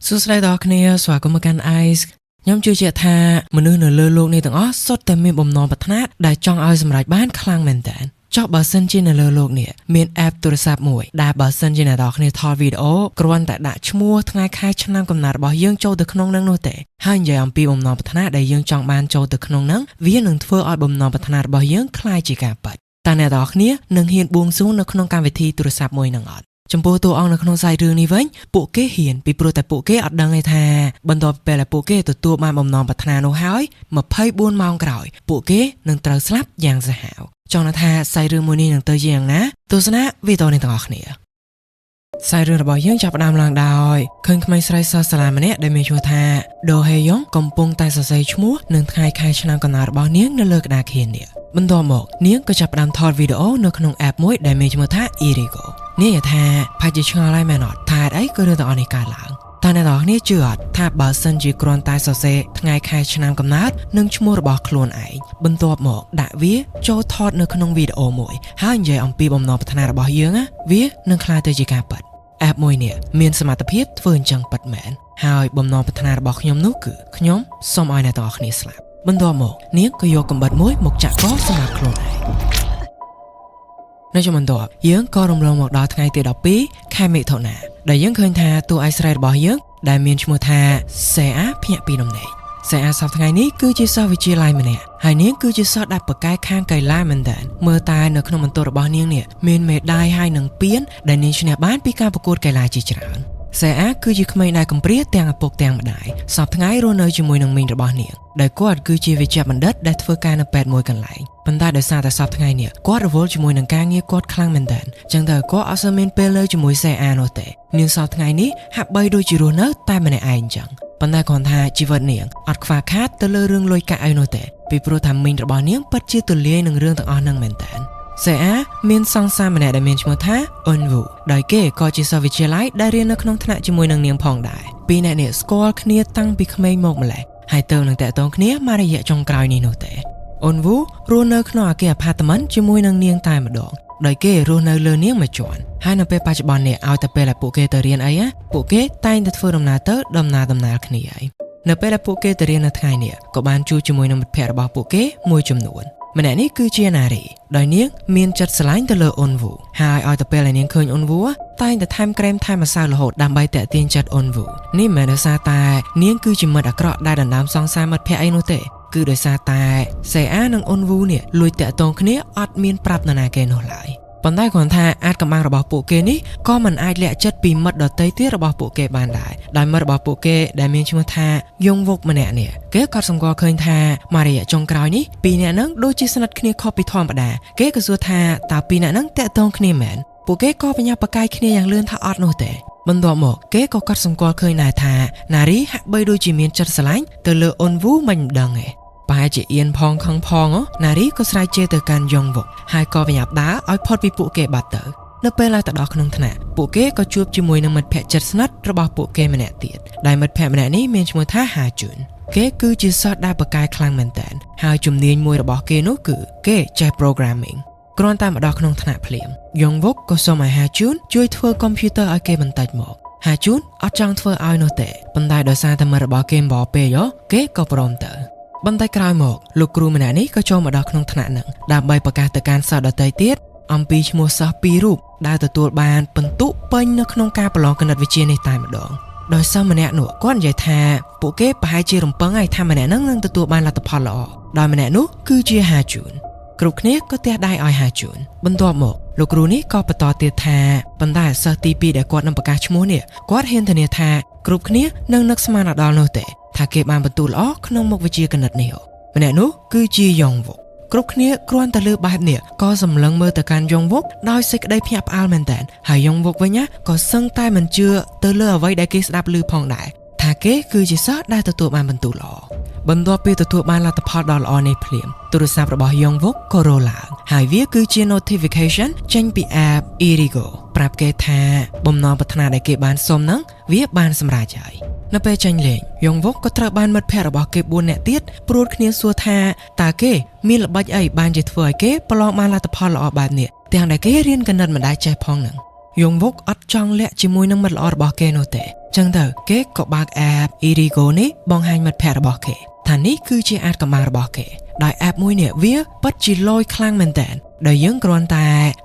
សួស្តីដល់គ្នាស្វាគមន៍មកកាន់ Ice ខ្ញុំជឿជាក់ថាមនុស្សនៅលើโลกនេះទាំងអស់សុទ្ធតែមានបំណងប្រាថ្នាដែលចង់ឲ្យសម្រេចបានខ្លាំងមែនតើចុះបើសិនជានៅលើโลกនេះមាន app ទូរស័ព្ទមួយដែលបើសិនជាអ្នកនរគ្នាថតវីដេអូគ្រាន់តែដាក់ឈ្មោះថ្ងៃខែឆ្នាំកំណើតរបស់យើងចូលទៅក្នុងនឹងនោះទេហើយនិយាយអំពីបំណងប្រាថ្នាដែលយើងចង់បានចូលទៅក្នុងនឹងវានឹងធ្វើឲ្យបំណងប្រាថ្នារបស់យើងคล้ายជាការពិតតើអ្នកនរគ្នានឹងហ៊ានបួងសួងនៅក្នុងកម្មវិធីទូរស័ព្ទមួយនឹងអត់ចំពោះតួអង្គនៅក្នុងសាច់រឿងនេះវិញពួកគេហ៊ានពីព្រោះតែពួកគេអត់ដឹងទេថាបន្ទាប់ពេលដែលពួកគេទទួលបានបំណងប្រាថ្នានោះហើយ24ម៉ោងក្រោយពួកគេនឹងត្រូវស្លាប់យ៉ាងសាហាវចង់ថាសាច់រឿងមួយនេះនឹងទៅជាយ៉ាងណាទស្សនាវីដេអូនេះទាំងអស់គ្នាសាច់រឿងរបស់យើងចាប់ផ្ដើមឡើងដោយឃើញក្មេងស្រីសិស្សសាលាម្នាក់ដែលមានឈ្មោះថាដូហេយ៉ុងកំពុងតែសរសេរឈ្មោះនិងថ្ងៃខែឆ្នាំកំណើតរបស់នាងនៅលើក្តារខៀននេះបន្ទាប់មកនាងក៏ចាប់ផ្ដើមថតវីដេអូនៅក្នុង app មួយដែលមានឈ្មោះថា Irigo នាងនិយាយថាផាច់ជាឆ្ងល់ហើយមែនអត់ថាអីក៏រឿងទាំងអស់នេះកើតឡើងតើអ្នកនរគ្នាជឿអត់ថាបើសិនជាគ្រាន់តែសរសេរថ្ងៃខែឆ្នាំកំណើតនិងឈ្មោះរបស់ខ្លួនឯងបន្ទាប់មកដាក់វាចូលថតនៅក្នុងវីដេអូមួយហើយនិយាយអំពីបំណងប្រាថ្នារបស់យើងវានឹងក្លាយទៅជាការពិត app មួយនេះមានសមត្ថភាពធ្វើអញ្ចឹងពិតមែនហើយបំណងប្រាថ្នារបស់ខ្ញុំនោះគឺខ្ញុំសូមឲ្យអ្នកទាំងអស់គ្នាស្លាប់បន្ទាប់មកនាងក៏យកកំបិតមួយមកចាក់កសម្រាប់ខ្លួនឯងនៅចំបន្ទាប់យើងក៏រំលងមកដល់ថ្ងៃទី12ខែមិថុនាដែលយើងឃើញថាតួឯកស្រីរបស់យើងដែលមានឈ្មោះថាសេអាភ្ញាក់ពីដំណេកសេអាសប្តាហ៍ថ្ងៃនេះគឺជាសិស្សវិទ្យាល័យម្នាក់ហើយនាងគឺជាសិស្សដែលប្រកែកខាងកីឡាមែនទែនមើលតែនៅក្នុងបន្ទប់របស់នាងនេះមានមេដាយហើយនឹងពានដែលនាងឈ្នះបានពីការប្រកួតកីឡាជាច្រើនសេអាគឺជាក្មេងដែលកំព្រាទាំងឪពុកទាំងម្ដាយសប្តាហ៍ថ្ងៃរស់នៅជាមួយនឹងមីងរបស់នាងដែលគាត់គឺជាវិជ្ជបណ្ឌិតដែលធ្វើការនៅពេទ្យមួយកន្លែងប៉ុន្តែដោយសារតែសប្តាហ៍ថ្ងៃនេះគាត់រវល់ជាមួយនឹងការងារគាត់ខ្លាំងមែនទែនចឹងតែគាត់អត់សូវមានពេលនៅជាមួយសេអានោះទេនាងសប្តាហ៍ថ្ងៃនេះហាក់បីដូចជារស់នៅតែម្នាក់ឯងចឹងប៉ុន្តែគ្រាន់ថាជីវិតនាងអត់ខ្វះខាតទៅលើរឿងលុយកាក់អីនោះទេពីព្រោះថាមីងរបស់នាងពិតជាទូលាយនឹងរឿងទាំងអស់ហ្នឹងមែនទែនសេអាមានសង្សារម្នាក់ដែលមានឈ្មោះថាអ៊ុនវូដោយគេក៏ជាសិស្សវិទ្យាល័យដែលរៀននៅក្នុងថ្នាក់ជាមួយនឹងនាងផងដែរពីរនាក់នេះស្គាល់គ្នាតាំងពីក្មេងមកម្ល៉េះហើយទៅនឹងតាក់ទងគ្នាមករយៈចុងក្រោយនេះនោះទេអ៊ុនវូរស់នៅក្នុងអគារអាផាតមិនជាមួយនឹងនាងតែម្ដងដោយគេរស់នៅលើនាងមួយជាន់ហើយនៅពេលបច្ចុប្បន្ននេះឲ្យតែពេលដែលពួកគេទៅរៀនអីពួកគេតែងតែធ្វើដំណើរទៅដំណើរគ្នាហើយនៅពេលដែលពួកគេទៅរៀននៅថ្ងៃនេះក៏បានជួបជាមួយនឹងមិត្តភ័ក្តិរបស់ពួកគេមួយចំនួនម្នាក់នេះគឺជាណារីដោយនាងមានចិត្តស្រឡាញ់ទៅលើអ៊ុនវូហើយឲ្យតែពេលដែលនាងឃើញអ៊ុនវូតែងតែថែមក្រែមថែមម្សៅរហូតដើម្បីតាក់ទាញចិត្តអ៊ុនវូនេះមិនមែនដោយសារតែនាងគឺជាមិត្តអាក្រក់ដែលដណ្ដើមសងសារមិត្តភ័ក្តិអីនោះទេគឺដោយសារតែសេអានិងអ៊ុនវូនេះលួចតាក់ទងគ្នាអត់មានប្រាប់នរណាគេនោះឡើយប៉ុន្តែគ្រាន់ថាអាចកម្បាំងរបស់ពួកគេនេះក៏មិនអាចលាក់ចិត្តពីមិត្តដទៃទៀតរបស់ពួកគេបានដែរដោយមិត្តរបស់ពួកគេដែលមានឈ្មោះថាយងវុកម្នាក់នេះគេក៏សម្គាល់ឃើញថាមករយៈចុងក្រោយនេះពីរនាក់ហ្នឹងដូចជាស្និទ្ធគ្នាខុសពីធម្មតាគេក៏សួរថាតើពីរនាក់ហ្នឹងតាក់ទងគ្នាមែនពួកគេក៏បញ្ញាប្រកាយគ្នាយ៉ាងលឿនថាអត់នោះទេបន្ទាប់មកគេក៏កត់សម្គាល់ឃើញដែរថាណារីហាក់បីដូចជាមានចិត្តស្រឡាញ់ទៅលើអ៊ុនវូមិនដឹងទេប្រហែលជាអៀនផងខឹងផងណារីក៏ស្រែកជេរទៅកាន់យ៉ងវុកហើយក៏ប្រញាប់ដើរឲ្យផុតពីពួកគេបាត់ទៅនៅពេលឡើងទៅដល់ក្នុងថ្នាក់ពួកគេក៏ជួបជាមួយនឹងមិត្តភ័ក្តិជិតស្និទ្ធរបស់ពួកគេម្នាក់ទៀតដែលមិត្តភ័ក្តិម្នាក់នេះមានឈ្មោះថាហាជូនគេគឺជាសិស្សដែលប្រកែកខ្លាំងមែនទែនហើយជំនាញមួយរបស់គេនោះគឺគេចេះ programming គ្រាន់តែមកដល់ក្នុងថ្នាក់ភ្លាមយ៉ងវុកក៏សូមឲ្យហាជូនជួយធ្វើកុំព្យូទ័រឲ្យគេបន្តិចមកហាជូនអត់ចង់ធ្វើឲ្យនោះទេប៉ុន្តែដោយសារតែមិត្តរបស់គេបោពេកគេក៏ព្រមទៅបន្តិចក្រោយមកលោកគ្រូម្នាក់នេះក៏ចូលមកដល់ក្នុងថ្នាក់នឹងដើម្បីប្រកាសទៅកាន់សិស្សដទៃទៀតអំពីឈ្មោះសិស្សពីររូបដែលទទួលបានពិន្ទុពេញនៅក្នុងការប្រឡងគណិតវិទ្យានេះតែម្ដងដោយសិស្សម្នាក់នោះគាត់និយាយថាពួកគេប្រហែលជារំពឹងឲ្យថាម្នាក់នឹងនឹងទទួលបានលទ្ធផលល្អដោយម្នាក់នោះគឺជាហាជូនគ្រប់គ្នាក៏ទះដៃឲ្យហាជូនបន្ទាប់មកលោកគ្រូនេះក៏បន្តទៀតថាប៉ុន្តែសិស្សទី2ដែលគាត់នឹងប្រកាសឈ្មោះនេះគាត់ហ៊ានធានាថាគ្រប់គ្នានឹងនឹកស្មានដល់នោះទេថាគេបានបន្ទូលល្អក្នុងមុខវិជ្ជាគណិតនេះម្នាក់នោះគឺជាយ៉ងវុកគ្រប់គ្នាគ្រាន់តែលើបែបនេះក៏សម្លឹងមើលទៅកាន់យ៉ងវុកដោយសេចក្តីភ្ញាក់ផ្អើលមែនតើហើយយ៉ងវុកវិញក៏សឹងតែមិនជឿទៅលើអ្វីដែលគេស្ដាប់ឮផងដែរថាគេគឺជាសិស្សដែលទទួលបានបន្ទូលល្អបន្ទាប់ពីទទួលបានលទ្ធផលដ៏ល្អនេះភ្លាមទូរស័ព្ទរបស់យ៉ងវុកក៏រឡើងហើយវាគឺជា notification ចេញពី app Irigo ប្រាប់គេថាបំណងប្រាថ្នាដែលគេបានសុំហ្នឹងវាបានសម្រេចហើយនៅពេលចាញ់លេងយ៉ងវុកក៏ត្រូវបានមិត្តភ័ក្តិរបស់គេ4នាក់ទៀតព្រួតគ្នាសួរថាតើគេមានល្បិចអីបានជាធ្វើឲ្យគេប្រឡងបានលទ្ធផលល្អបែបនេះទាំងដែលគេរៀនគណិតមិនដែលចេះផងហ្នឹង យងវុកអត់ចង់លាក់ជាមួយនឹងមិត្តល្អរបស់គេនោះទេ ចឹងទៅគេក៏បើក app Irigo នេះបង្ហាញមិត្តភ័ក្តិរបស់គេថានេះគឺជាអាចកម្លាំងរបស់គេដោយ app មួយនេះវាពិតជាលយខ្លាំងមែនតើដោយយើងគ្រាន់តែ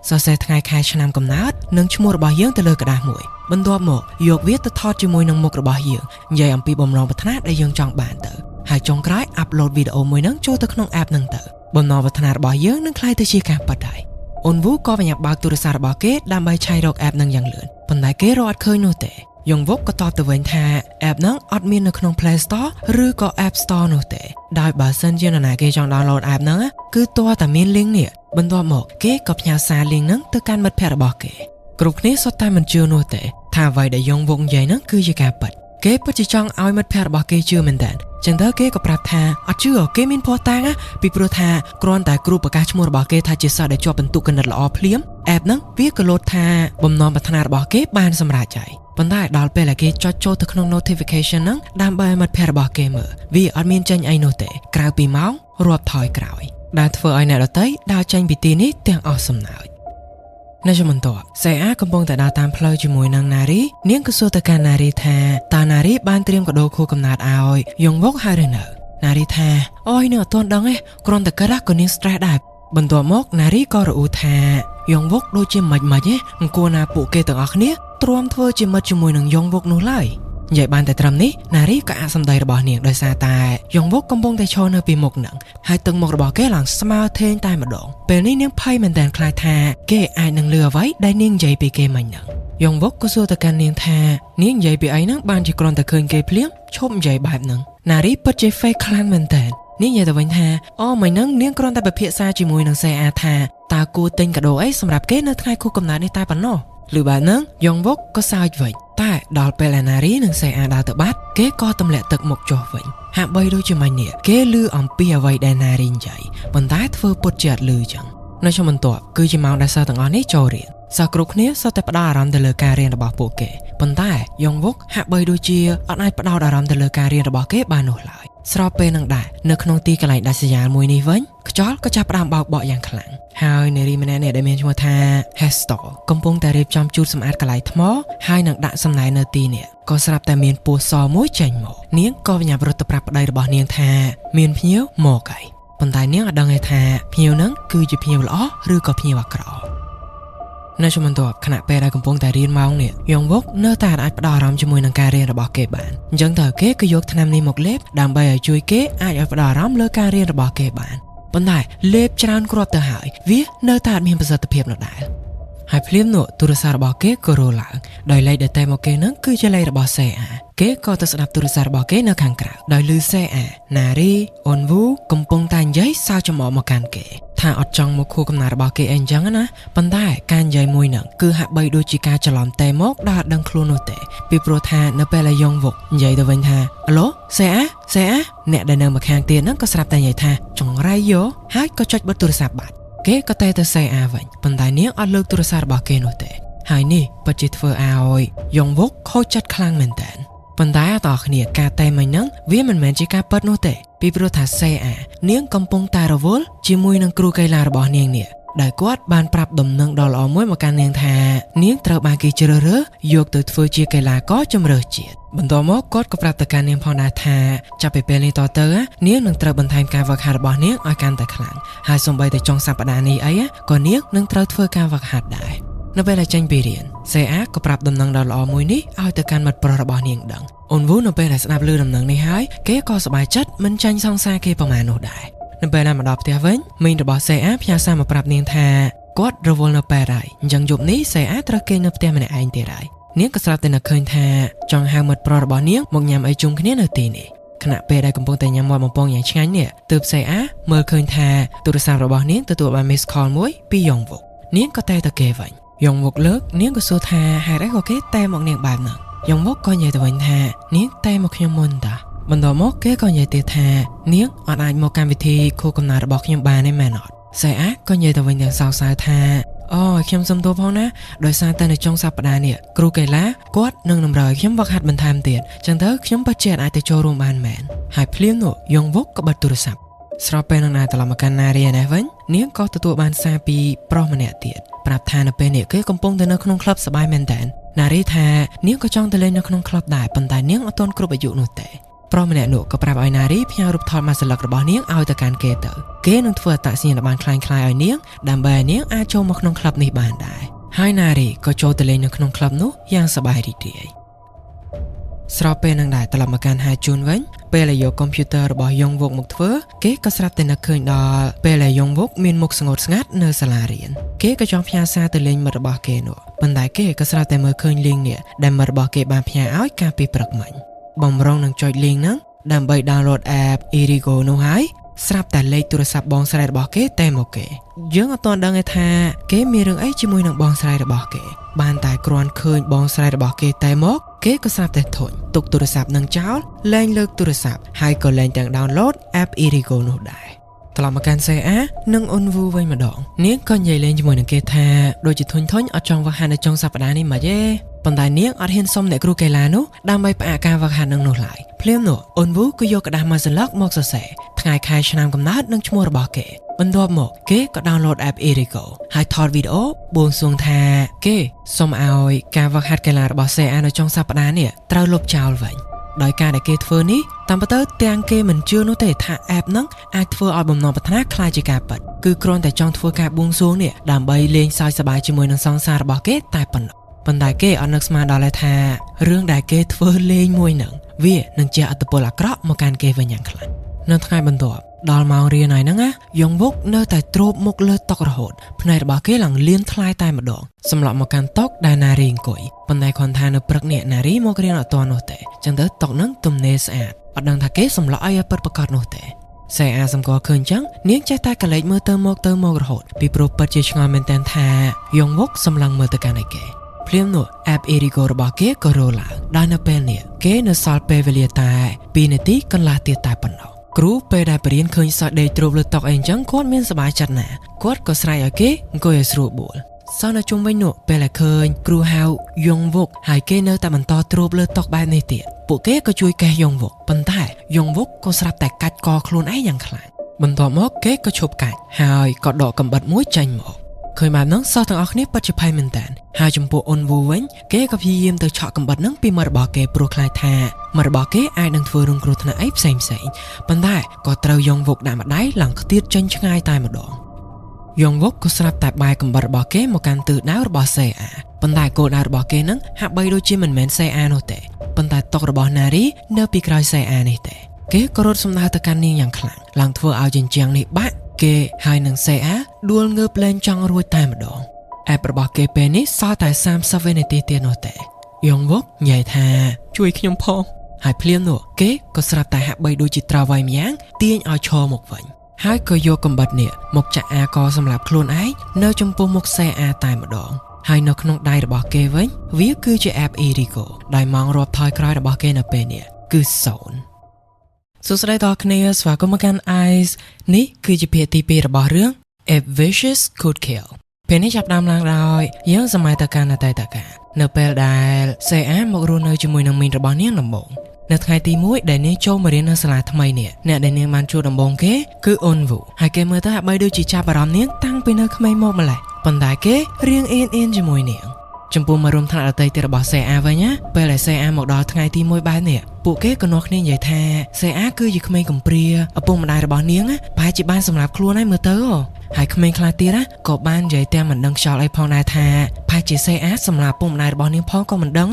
សរសេរថ្ងៃខែឆ្នាំកំណើតនិងឈ្មោះរបស់យើងទៅលើក្រដាសមួយបន្ទាប់មកយកវាទៅថតជាមួយនឹងមុខរបស់យើងនិយាយអំពីបំណងប្រាថ្នាដែលយើងចង់បានទៅហើយចុងក្រោយ upload វីដេអូមួយហ្នឹងចូលទៅក្នុង app ហ្នឹងទៅបំណងប្រាថ្នារបស់យើងនឹងក្លាយទៅជាការពិតហើយអូនវូក៏បញ្ញាប់បើកទូរស័ព្ទរបស់គេដើម្បីឆែករក app ហ្នឹងយ៉ាងលឿនប៉ុន្តែគេរកអត់ឃើញនោះទេយងវុកក៏តបទៅវិញថា app ហ្នឹងអត់មាននៅក្នុង Play Store ឬក៏ App Store នោះទេដោយបើសិនជានរណាគេចង់ download app ហ្នឹងគឺទាល់តែមាន link នេះបន្ទាប់មកគេក៏ផ្ញើសារ link ហ្នឹងទៅកាន់មិត្តភ័ក្តិរបស់គេគ្រប់គ្នាសុទ្ធតែមិនជឿនោះទេថាអ្វីដែលយងវុកនិយាយហ្នឹងគឺជាការពិតគេពិតជាចង់ឲ្យមិត្តភ័ក្តិរបស់គេជឿមែនតើចឹងទៅគេក៏ប្រាប់ថាអត់ជឿគេមានភ័ស្តុតាងពីព្រោះថាគ្រាន់តែគ្រូប្រកាសឈ្មោះរបស់គេថាជាសិស្សដែលជាប់បន្ទុកគណិតល្អភ្លាម app ហ្នឹងវាក៏លោតថាបំណងប្រាថ្នារបស់គេបានសម្រេចហើយប៉ុន្តែដល់ពេលដែលគេចុចចូលទៅក្នុង notification ហ្នឹងដើម្បីឲ្យមិត្តភ័ក្តិរបស់គេមើលវាអត់មានចេញអីនោះទេក្រៅពីម៉ោងរាប់ថយក្រោយដែលធ្វើឲ្យអ្នកដទៃដើរចេញពីទីនេះទាំងអស់សំណើចនៅជាបន្តសេអាកំពុងតែដើរតាមផ្លូវជាមួយនឹងណារីនាងក៏សួរទៅកាន់ណារីថាតើណារីបានត្រៀមកាដូខួបកំណើតឲ្យយងវុកហើយឬនៅណារីថាអូយនៅអត់ទាន់ដឹងទេគ្រាន់តែគិតក៏នាង stress ដែរបន្ទាប់មកណារីក៏រអ៊ូថាយងវុកដូចជាមិនទេអង្គួរណាពួកគេទាំងអស់គ្នាទ្រាំធ្វើជាមិត្តជាមួយនឹងយងវុកនោះឡើយនិយាយបានតែត្រឹមនេះណារីក៏អាក់សម្ដីរបស់នាងដោយសារតែយងវុកកំពុងតែឈរនៅពីមុខនឹងហើយទឹកមុខរបស់គេឡើងស្មើធេងតែម្ដងពេលនេះនាងភ័យមែនតើខ្លាចថាគេអាចនឹងលឺអ្វីដែលនាងនិយាយពីគេមិញហ្នឹងយងវុកក៏សួរទៅកាន់នាងថានាងនិយាយពីអីហ្នឹងបានជាគ្រាន់តែឃើញគេភ្លាមឈប់និយាយបែបហ្នឹងណារីពិតជា fake ខ្លាំងមែនតើនាងនិយាយទៅវិញថាអូមិញហ្នឹងនាងគ្រាន់តែពិភាក្សាជាមួយនឹងសេអាថាតើគួរទិញកាដូអីសម្រាប់គេនៅថ្ងៃខួបកំណើតនេះតែប៉ុណ្ណោះឬបែបហ្នឹងយងវុកក៏សើចវិញតែដល់ពេលណារីនិងសេអាដើរទៅបាត់គេក៏ទម្លាក់ទឹកមុខចុះវិញហាក់បីដូចជាមិញនេះគេឮអំពីអ្វីដែលណារីនិយាយប៉ុន្តែធ្វើពុតជាអត់ឮចឹងនៅឆ្នាំបន្ទាប់គឺជាម៉ោងដែលសិស្សទាំងអស់នេះចូលរៀនសិស្សគ្រប់គ្នាសុទ្ធតែផ្ដោតអារម្មណ៍ទៅលើការរៀនរបស់ពួកគេប៉ុន្តែយងវុកហាក់បីដូចជាអត់អាចផ្ដោតអារម្មណ៍ទៅលើការរៀនរបស់គេបាននោះឡើយស្របពេលនឹងដែរនៅក្នុងទីកន្លែងដាច់ស្រយាលមួយនេះវិញខ្យល់ក៏ចាប់ផ្ដើមបោកបក់យ៉ាងខ្លាំងហើយនារីម្នាក់នេះដែលមានឈ្មោះថា Hestor កំពុងតែរៀបចំជូតសម្អាតកន្លែងថ្មហើយនឹងដាក់សំណែននៅទីនេះក៏ស្រាប់តែមានពស់សមួយចេញមកនាងក៏បញ្ញាប់រត់ទៅប្រាប់ប្តីរបស់នាងថាមានភ្ញៀវមកហើយប៉ុន្តែនាងអត់ដឹងទេថាភ្ញៀវហ្នឹងគឺជាភ្ញៀវល្អឬក៏ភ្ញៀវអាក្រក់នៅជំនាន់តបខណៈពេលដែលកំពុងតែរៀនម៉ោងនេះយងវុកនៅតែអាចផ្ដោតអារម្មណ៍ជាមួយនឹងការរៀនរបស់គេបានអញ្ចឹងតើគេក៏យកថ្នាំនេះមកលេបដើម្បីឲ្យជួយគេអាចឲ្យផ្ដោតអារម្មណ៍លើការរៀនរបស់គេបានប៉ុន្តែលេបច្រើនគ្រាប់ទៅហើយវានៅតែអត់មានប្រសិទ្ធភាពនោះដែរហើយភ្លាមនោះទូរស័ព្ទរបស់គេក៏រលឡើងដោយលេខដែលតែមកគេនឹងគឺជាលេខរបស់សេអាគេក៏ទៅស្ដាប់ទូរស័ព្ទរបស់គេនៅខាងក្រៅដោយឮសេអាណារីអូនវូកំពុងតែនិយាយសើចចំអកមកកាន់គេថាអត់ចង់មកខួបកំណើតរបស់គេអីអញ្ចឹងណាប៉ុន្តែការនិយាយមួយហ្នឹងគឺហាក់បីដូចជាការច្រឡំតែមកដែលអត់ដឹងខ្លួននោះទេពីព្រោះថានៅពេលដែលយងវុកនិយាយទៅវិញថាអាឡូសេអាអ្នកដែលនៅម្ខាងទៀតហ្នឹងក៏ស្រាប់តែនិយាយថាចង្រៃយោហើយក៏ចុចបិទទូរស័ព្ទបាត់គេក៏តែទៅសេអាវិញប៉ុន្តែនាងអត់លើកទូរស័ព្ទរបស់គេនោះទេហើយនេះពិតជាធ្វើឲ្យយងវុកខូចចិត្តខ្លាំងមែនតើប៉ុន្តែអត់អរគ្នាការតែមិញហ្នឹងវាមិនមែនជាការពិតនោះទេពីព្រោះថាសេអានាងកំពុងតែរវល់ជាមួយនឹងគ្រូកីឡារបស់នាងនេះដែលគាត់បានប្រាប់ដំណឹងដ៏ល្អមួយមកកាន់នាងថានាងត្រូវបានគេជ្រើសរើសយកទៅធ្វើជាកីឡាករជម្រើសជាតិបន្ទាប់មកគាត់ក៏ប្រាប់ទៅកាន់នាងផងដែរថាចាប់ពីពេលនេះតទៅនាងនឹងត្រូវបន្ថែមការវឹកហាត់របស់នាងឲ្យកាន់តែខ្លាំងហើយសូម្បីតែចុងសប្តាហ៍នេះអីក៏នាងនឹងត្រូវធ្វើការវឹកហាត់ដែរនៅពេលដែលចេញពីរៀនសេអាក៏ប្រាប់ដំណឹងដ៏ល្អមួយនេះឲ្យទៅកាន់មិត្តប្រុសរបស់នាងដឹងអូនវូនៅពេលដែលស្ដាប់ឮដំណឹងនេះហើយគេក៏សប្បាយចិត្តមិនចាញ់សង្សារគេប្រមាណនោះដែរនៅពេលដែលមកដល់ផ្ទះវិញមីងរបស់សេអាផ្ញើសារមកប្រាប់នាងថាគាត់រវល់នៅពេលហើយអញ្ចឹងយប់នេះសេអាត្រូវគេងនៅផ្ទះម្នាក់ឯងទៀតហើយនាងក៏ស្រាប់តែនឹកឃើញថាចង់ហៅមិត្តប្រុសរបស់នាងមកញ៉ាំអីជុំគ្នានៅទីនេះខណៈពេលដែលកំពុងតែញ៉ាំមាត់បំពងយ៉ាងឆ្ងាញ់នេះទើបសេអាមើលឃើញថាទូរស័ព្ទរបស់នាងទទួលបាន miss call មួយពីយងវុកនាងក៏តែទៅគេវិញយងវុកលើកនាងក៏សួរថាហេតុអីក៏គេតែមកនាងបែបហ្នឹងយងវុកក៏និយាយទៅវិញថានាងតែមកខ្ញុំមុនតាបន្ទាប់មកគេក៏និយាយទៀតថានាងអត់អាចមកកម្មវិធីខួបកំណើតរបស់ខ្ញុំបានទេមែនអត់សេអាក៏និយាយទៅវិញយ៉ាងសោកសៅថាអូខ្ញុំសុំទោសផងណាដោយសារតែនៅចុងសប្តាហ៍នេះគ្រូកីឡាគាត់នឹងតម្រូវឲ្យខ្ញុំវឹកហាត់បន្ថែមទៀតចឹងទៅខ្ញុំពិតជាអាចទៅចូលរួមបានមែនហើយភ្លាមនោះយងវុកក៏បិទទូរស័ព្ទស្របពេលនឹងណាត្រឡប់មកកាន់ណារីនេះវិញនាងក៏ទទួលបានសារពីប្រុសម្នាក់ទៀតប្រាប់ថានៅពេលនេះគេកំពុងតែនៅក្នុងក្លឹបសប្បាយមែនតើ ណារីថានាងក៏ចង់ទៅលេងនៅក្នុងក្លឹបដែរប៉ុន្តែនាងអត់ទាន់គ្រប់អាយុនោះទេប្រុសម្នាក់នោះក៏ប្រាប់ឲ្យណារីផ្ញើរូបថតមួយសន្លឹករបស់នាងឲ្យទៅកាន់គេទៅគេនឹងធ្វើអត្តសញ្ញាណប័ណ្ណคล้ายៗឲ្យនាងដើម្បីឲ្យនាងអាចចូលមកក្នុងក្លឹបនេះបានដែរហើយណារីក៏ចូលទៅលេងនៅក្នុងក្លឹបនោះយ៉ាងសប្បាយរីករាយស្របពេលនឹងដែរត្រឡប់មកកាន់ហាជូនវិញពេលដែលយកកុំព្យូទ័ររបស់យ៉ុងវុកមកធ្វើគេក៏ស្រាប់តែនឹកឃើញដល់ពេលដែលយ៉ុងវុកមានមុខស្ងួតស្ងាត់នៅសាលារៀនគេក៏ចង់ផ្ញើសារទៅលេងមិត្តរបស់គេនោះប៉ុន្តែគេក៏ស្រាប់តែមើលឃើញលីងនេះដែលមិត្តរបស់គេបានផ្ញើឲ្យកាលពីព្រឹកមិញបំរុងនឹងចុចលីងហ្នឹងដើម្បី download app Irigo នោះហើយស្រាប់តែលេខទូរស័ព្ទបងស្រីរបស់គេតែមកគេយើងអត់ទាន់ដឹងទេថាគេមានរឿងអីជាមួយនឹងបងស្រីរបស់គេបានតែគ្រាន់ឃើញបងស្រីរបស់គេតែមកគេក៏ស្រាប់តែធុញទុកទូរស័ព្ទនឹងចោលលែងលើកទូរស័ព្ទហើយក៏លែងទាំង download app Irigo នោះដែរត្រឡប់មកកាន់សេអានិងអ៊ុនវូវិញម្ដងនាងក៏និយាយលេងជាមួយនឹងគេថាដូចជាធុញអត់ចង់វឹកហាត់នៅចុងសប្តាហ៍នេះមកទេប៉ុន្តែនាងអត់ហ៊ានសុំអ្នកគ្រូកីឡានោះដើម្បីផ្អាកការវឹកហាត់នឹងនោះឡើយភ្លាមនោះអ៊ុនវូក៏យកក្តារមួយសន្លឹកមកសរសេរថ្ងៃខែឆ្នាំកំណើតនិងឈ្មោះរបស់គេបន្ទាប់មកគេក៏ download app Irigo ហើយថតវីដេអូបួងសួងថាគេសុំឲ្យការវឹកហាត់កីឡារបស់សេអានៅចុងសប្តាហ៍នេះត្រូវលុបចោលវិញដោយការដែលគេធ្វើនេះតាមពិតទៅទាំងគេមិនជឿនោះទេថា app ហ្នឹងអាចធ្វើឲ្យបំណងប្រាថ្នាខ្លាចជាការពិតគឺគ្រាន់តែចង់ធ្វើការបួងសួងនេះដើម្បីលេងសើចសប្បាយជាមួយនឹងសង្សាររបស់គេតែប៉ុណ្ណោះប៉ុន្តែគេអត់នឹកស្មានដល់ថារឿងដែលគេធ្វើលេងមួយហ្នឹងវានឹងជះឥទ្ធិពលអាក្រក់មកកាន់គេវិញយ៉ាងខ្លាំងនៅថ្ងៃបន្ទាប់ដល់ម៉ោងរៀនហើយហ្នឹងណាយ៉ុងវុកនៅតែទ្រោបមុខលើតុរហូតភ្នែករបស់គេឡើងលៀនថ្លាយតែម្ដងសម្រាប់មកកាន់តុដែលណារីអង្គុយប៉ុន្តែគ្រាន់ថានៅព្រឹកនេះណារីមករៀនអត់ទាន់នោះទេចឹងទៅតុហ្នឹងទំនេរស្អាតអត់ដឹងថាគេសម្លក់ឲ្យពិតប្រាកដនោះទេសេអាសម្គាល់ឃើញចឹងនាងចេះតែកលែកមើលទៅមករហូតពីព្រោះពិតជាឆ្ងល់មែនតើថាយ៉ុងវុកសម្លឹងមើលទៅកាន់ឯគេភ្លាមនោះ app Irigo របស់គេក៏រលឡើងដល់នៅពេលនេះគេនៅសល់ពេលវេលាតែ2នាទីកន្លះទៀតតែប៉ុណ្ណោះគ្រូពេលដែលបរៀនឃើញសិស្សដេកទ្រោបលើតុអីចឹងគាត់មានសប្បាយចិត្តណាស់គាត់ក៏ស្រែកឲ្យគេអង្គុយឲ្យស្រួលបួលសិស្សនៅជុំវិញនោះពេលដែលឃើញគ្រូហៅយ៉ុងវុកហើយគេនៅតែបន្តទ្រោបលើតុបែបនេះទៀតពួកគេក៏ជួយកេះយ៉ុងវុកប៉ុន្តែយ៉ុងវុកក៏ស្រាប់តែកាច់កខ្លួនឯងយ៉ាងខ្លាំងបន្ទាប់មកគេក៏ឈប់កាច់ហើយក៏ដកកាំបិតមួយចេញមកឃើញបែបហ្នឹងសិស្សទាំងអស់គ្នាពិតជាភ័យមែនតើហើយចំពោះអ៊ុនវូវិញគេក៏ព្យាយាមទៅឆក់កាំបិតហ្នឹងពីមិត្តរបស់គេព្រោះខ្លាចថាមិត្តរបស់គេអាចនឹងធ្វើរងគ្រោះថ្នាក់អីផ្សេងប៉ុន្តែក៏ត្រូវយ៉ុងវុកដាក់ម្ដាយឡើងខ្ទាតចេញឆ្ងាយតែម្ដងយ៉ុងវុកក៏ស្រាប់តែបែរកាំបិតរបស់គេមកកាន់ទិសដៅរបស់សេអាប៉ុន្តែគោលដៅរបស់គេហ្នឹងហាក់បីដូចជាមិនមែនសេអានោះទេប៉ុន្តែតុរបស់ណារីនៅពីក្រោយសេអានេះទេគេក៏រត់សម្ដៅទៅកាន់នាងយ៉ាងខ្លាំងឡើងធ្វើឲ្យជញ្ជាំងនេះបាក់គេហើយនឹងសេអាដួលងើបលែងចង់រួចតែម្ដងអេបរបស់គេពេលនេះសល់តែ30វិនាទីទៀតនោះទេយ៉ុងវុកនិយាយថាជួយខ្ញុំផងហើយភ្លាមនោះគេក៏ស្រាប់តែហាក់បីដូចជាត្រវៃម្យ៉ាងទាញឲ្យឈរមកវិញហើយក៏យកកាំបិតនេះមកចាក់អាកសម្រាប់ខ្លួនឯងនៅចំពោះមុខសេអាតែម្ដងហើយនៅក្នុងដៃរបស់គេវិញវាគឺជា app Irigo ដែលម៉ោងរាប់ថយក្រោយរបស់គេនៅពេលនេះគឺ0សួស្តីដល់គ្នាស្វាគមន៍មកកាន់ Ice នេះគឺជាភាគទី2របស់រឿង If Wishes Could Kill ពេលនេះចាប់ផ្ដើមឡើងដោយយើងសម័យតកាលនៅតែតកានៅពេលដែលសេអាមករស់នៅជាមួយនឹងមីងរបស់នាងដំបូងនៅថ្ងៃទី1ដែលនាងចូលមករៀននៅសាលាថ្មីនេះអ្នកដែលនាងបានជួបដំបូងគេគឺអ៊ុនវូហើយគេមើលទៅហាក់បីដូចជាចាប់អារម្មណ៍នាងតាំងពីនៅក្មេងមកម្ល៉េះប៉ុន្តែគេរៀងអៀនជាមួយនាងចំពោះមករួមថ្នាក់ដតីទៀតរបស់សេអាវិញណាពេលដែលសេអាមកដល់ថ្ងៃទី1បែបនេះពួកគេក៏នាំគ្នានិយាយថាសេអាគឺជាក្មេងកំព្រាឪពុកម្ដាយរបស់នាងប្រហែលជាបានសម្លាប់ខ្លួនហើយមើលទៅហើយក្មេងខ្លះទៀតក៏បាននិយាយតែមិនដឹងខ្យល់អីផងដែរថាប្រហែលជាសេអាសម្លាប់ឪពុកម្ដាយរបស់នាងផងក៏មិនដឹង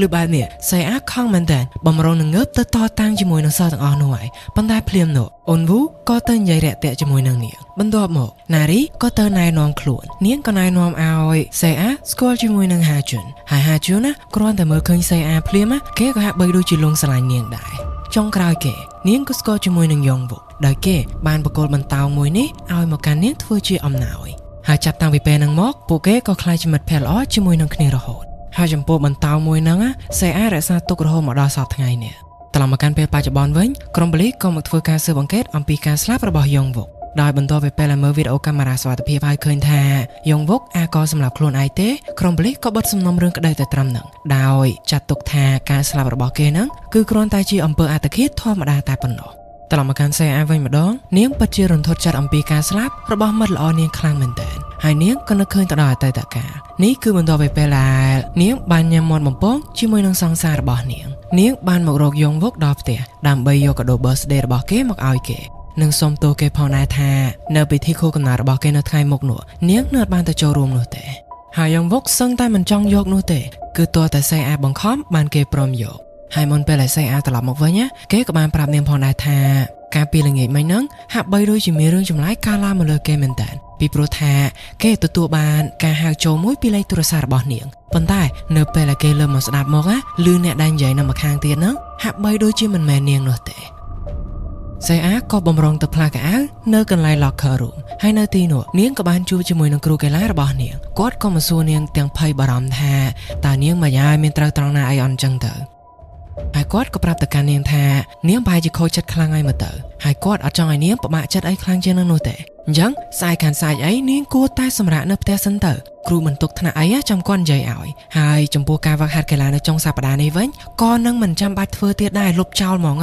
ឬបែបនេះសេអាខំមែនតើបំរុងនឹងងើបទៅតតាំងជាមួយនឹងសិស្សទាំងអស់នោះហើយប៉ុន្តែភ្លាមនោះអ៊ុនវូក៏ទៅនិយាយរាក់ទាក់ជាមួយនឹងនាងបន្ទាប់មកណារីក៏ទៅណែនាំខ្លួននាងក៏ណែនាំឲ្យសេអាស្គាល់ជាមួយនឹងហាជុនហើយហាជុនណាគ្រាន់តែមើលឃើញសេអាភ្លាមគេក៏ហាក់បីដូចជាលងស្រឡាញ់នាងដែរចុងក្រោយគេនាងក៏ស្គាល់ជាមួយនឹងយ៉ុងវុកដោយគេបានបកគលបន្តោងមួយនេះឲ្យមកកាន់នាងធ្វើជាអំណោយហើយចាប់តាំងពីពេលហ្នឹងមកពួកគេក៏ក្លាយជាមិត្តភក្តិល្អជាមួយនឹងគ្នារហូតហើយចំពោះបន្តោងមួយហ្នឹងសេអារក្សាទុករហូតមកដល់សប្តាហ៍ថ្ងៃនេះត្រឡប់មកកាន់ពេលបច្ចុប្បន្នវិញក្រុមប៉ូលីសក៏មកធ្វើការស៊ើបអង្កេតអំពីការស្លាប់របស់យ៉ុងវុកដោយបន្ទាប់ពីពេលមើលវីដេអូកាមេរ៉ាសុវត្ថិភាពហើយឃើញថាយ៉ុងវុកអាចក៏សម្លាប់ខ្លួនឯងទេក្រុមប៉ូលីសក៏បិទសំណុំរឿងក្តីតែត្រឹមហ្នឹងដោយចាត់ទុកថាការស្លាប់របស់គេហ្នឹងគឺគ្រាន់តែជាអំពើអត្តឃាតធម្មតាតែប៉ុណ្ណោះ ត្រឡប់មកកាន់សេអាវិញម្ដងនាងពិតជារន្ធត់ចិត្តអំពីការស្លាប់របស់មិត្តល្អនាងខ្លាំងមែនទែនហើយនាងក៏នឹកឃើញទៅដល់អតីតកាលនេះគឺបន្ទាប់ពីពេលដែលនាងបានញ៉ាំមាត់បំពងជាមួយនឹងសង្សាររបស់នាងបានមករកយងវុកដល់ផ្ទះដើម្បីយកកាដូ birthday របស់គេមកឲ្យគេនិងសុំទោសគេផងដែរថានៅពិធីខួបកំណើតរបស់គេនៅថ្ងៃមុខនោះនាងនៅអត់បានទៅចូលរួមនោះទេហើយយងវុកសឹងតែមិនចង់យកនោះទេគឺទោះតែសេអាបង្ខំបានគេព្រមយកហើយមុនពេលដែលសេអាត្រឡប់មកវិញគេក៏បានប្រាប់នាងផងដែរថាការពីល្ងាចមិញហ្នឹងហាក់បីដូចជាមានរឿងចម្លែកកើតឡើងមកលើគេមែនតើពីព្រោះថាគេទទួលបានការហៅចូលមួយពីលេខទូរស័ព្ទរបស់នាងប៉ុន្តែនៅពេលដែលគេលើមកស្ដាប់មកឮអ្នកដែលនិយាយនៅម្ខាងទៀតហ្នឹងហាក់បីដូចជាមិនមែននាងនោះទេសេអាក៏បំរុងទៅផ្លាកៅអៅនៅកន្លែង locker room ហើយនៅទីនោះនាងក៏បានជួបជាមួយនឹងគ្រូកីឡារបស់នាងគាត់ក៏មកសួរនាងទាំងភ័យបារម្ភថាតើនាងមិនយ៉ាងមានត្រូវត្រង់ណាអីអន់ចឹងទៅហើយគាត់ក៏ប្រាប់ទៅកាន់នាងថានាងប្រហែលជាខូចចិត្តខ្លាំងហើយមើលទៅហើយគាត់អត់ចង់ឲ្យនាងពិបាកចិត្តអីខ្លាំងជាងនឹងនោះទេអញ្ចឹងស្អែកខានស្អែកអីនាងគួរតែសម្រាកនៅផ្ទះសិនទៅគ្រូមិនទុកថ្នាក់អីចាំគាត់និយាយឲ្យហើយចំពោះការវឹកហាត់កីឡានៅចុងសប្តាហ៍នេះវិញក៏នឹងមិនចាំបាច់ធ្វើទៀតដែរលុបចោលហ្មង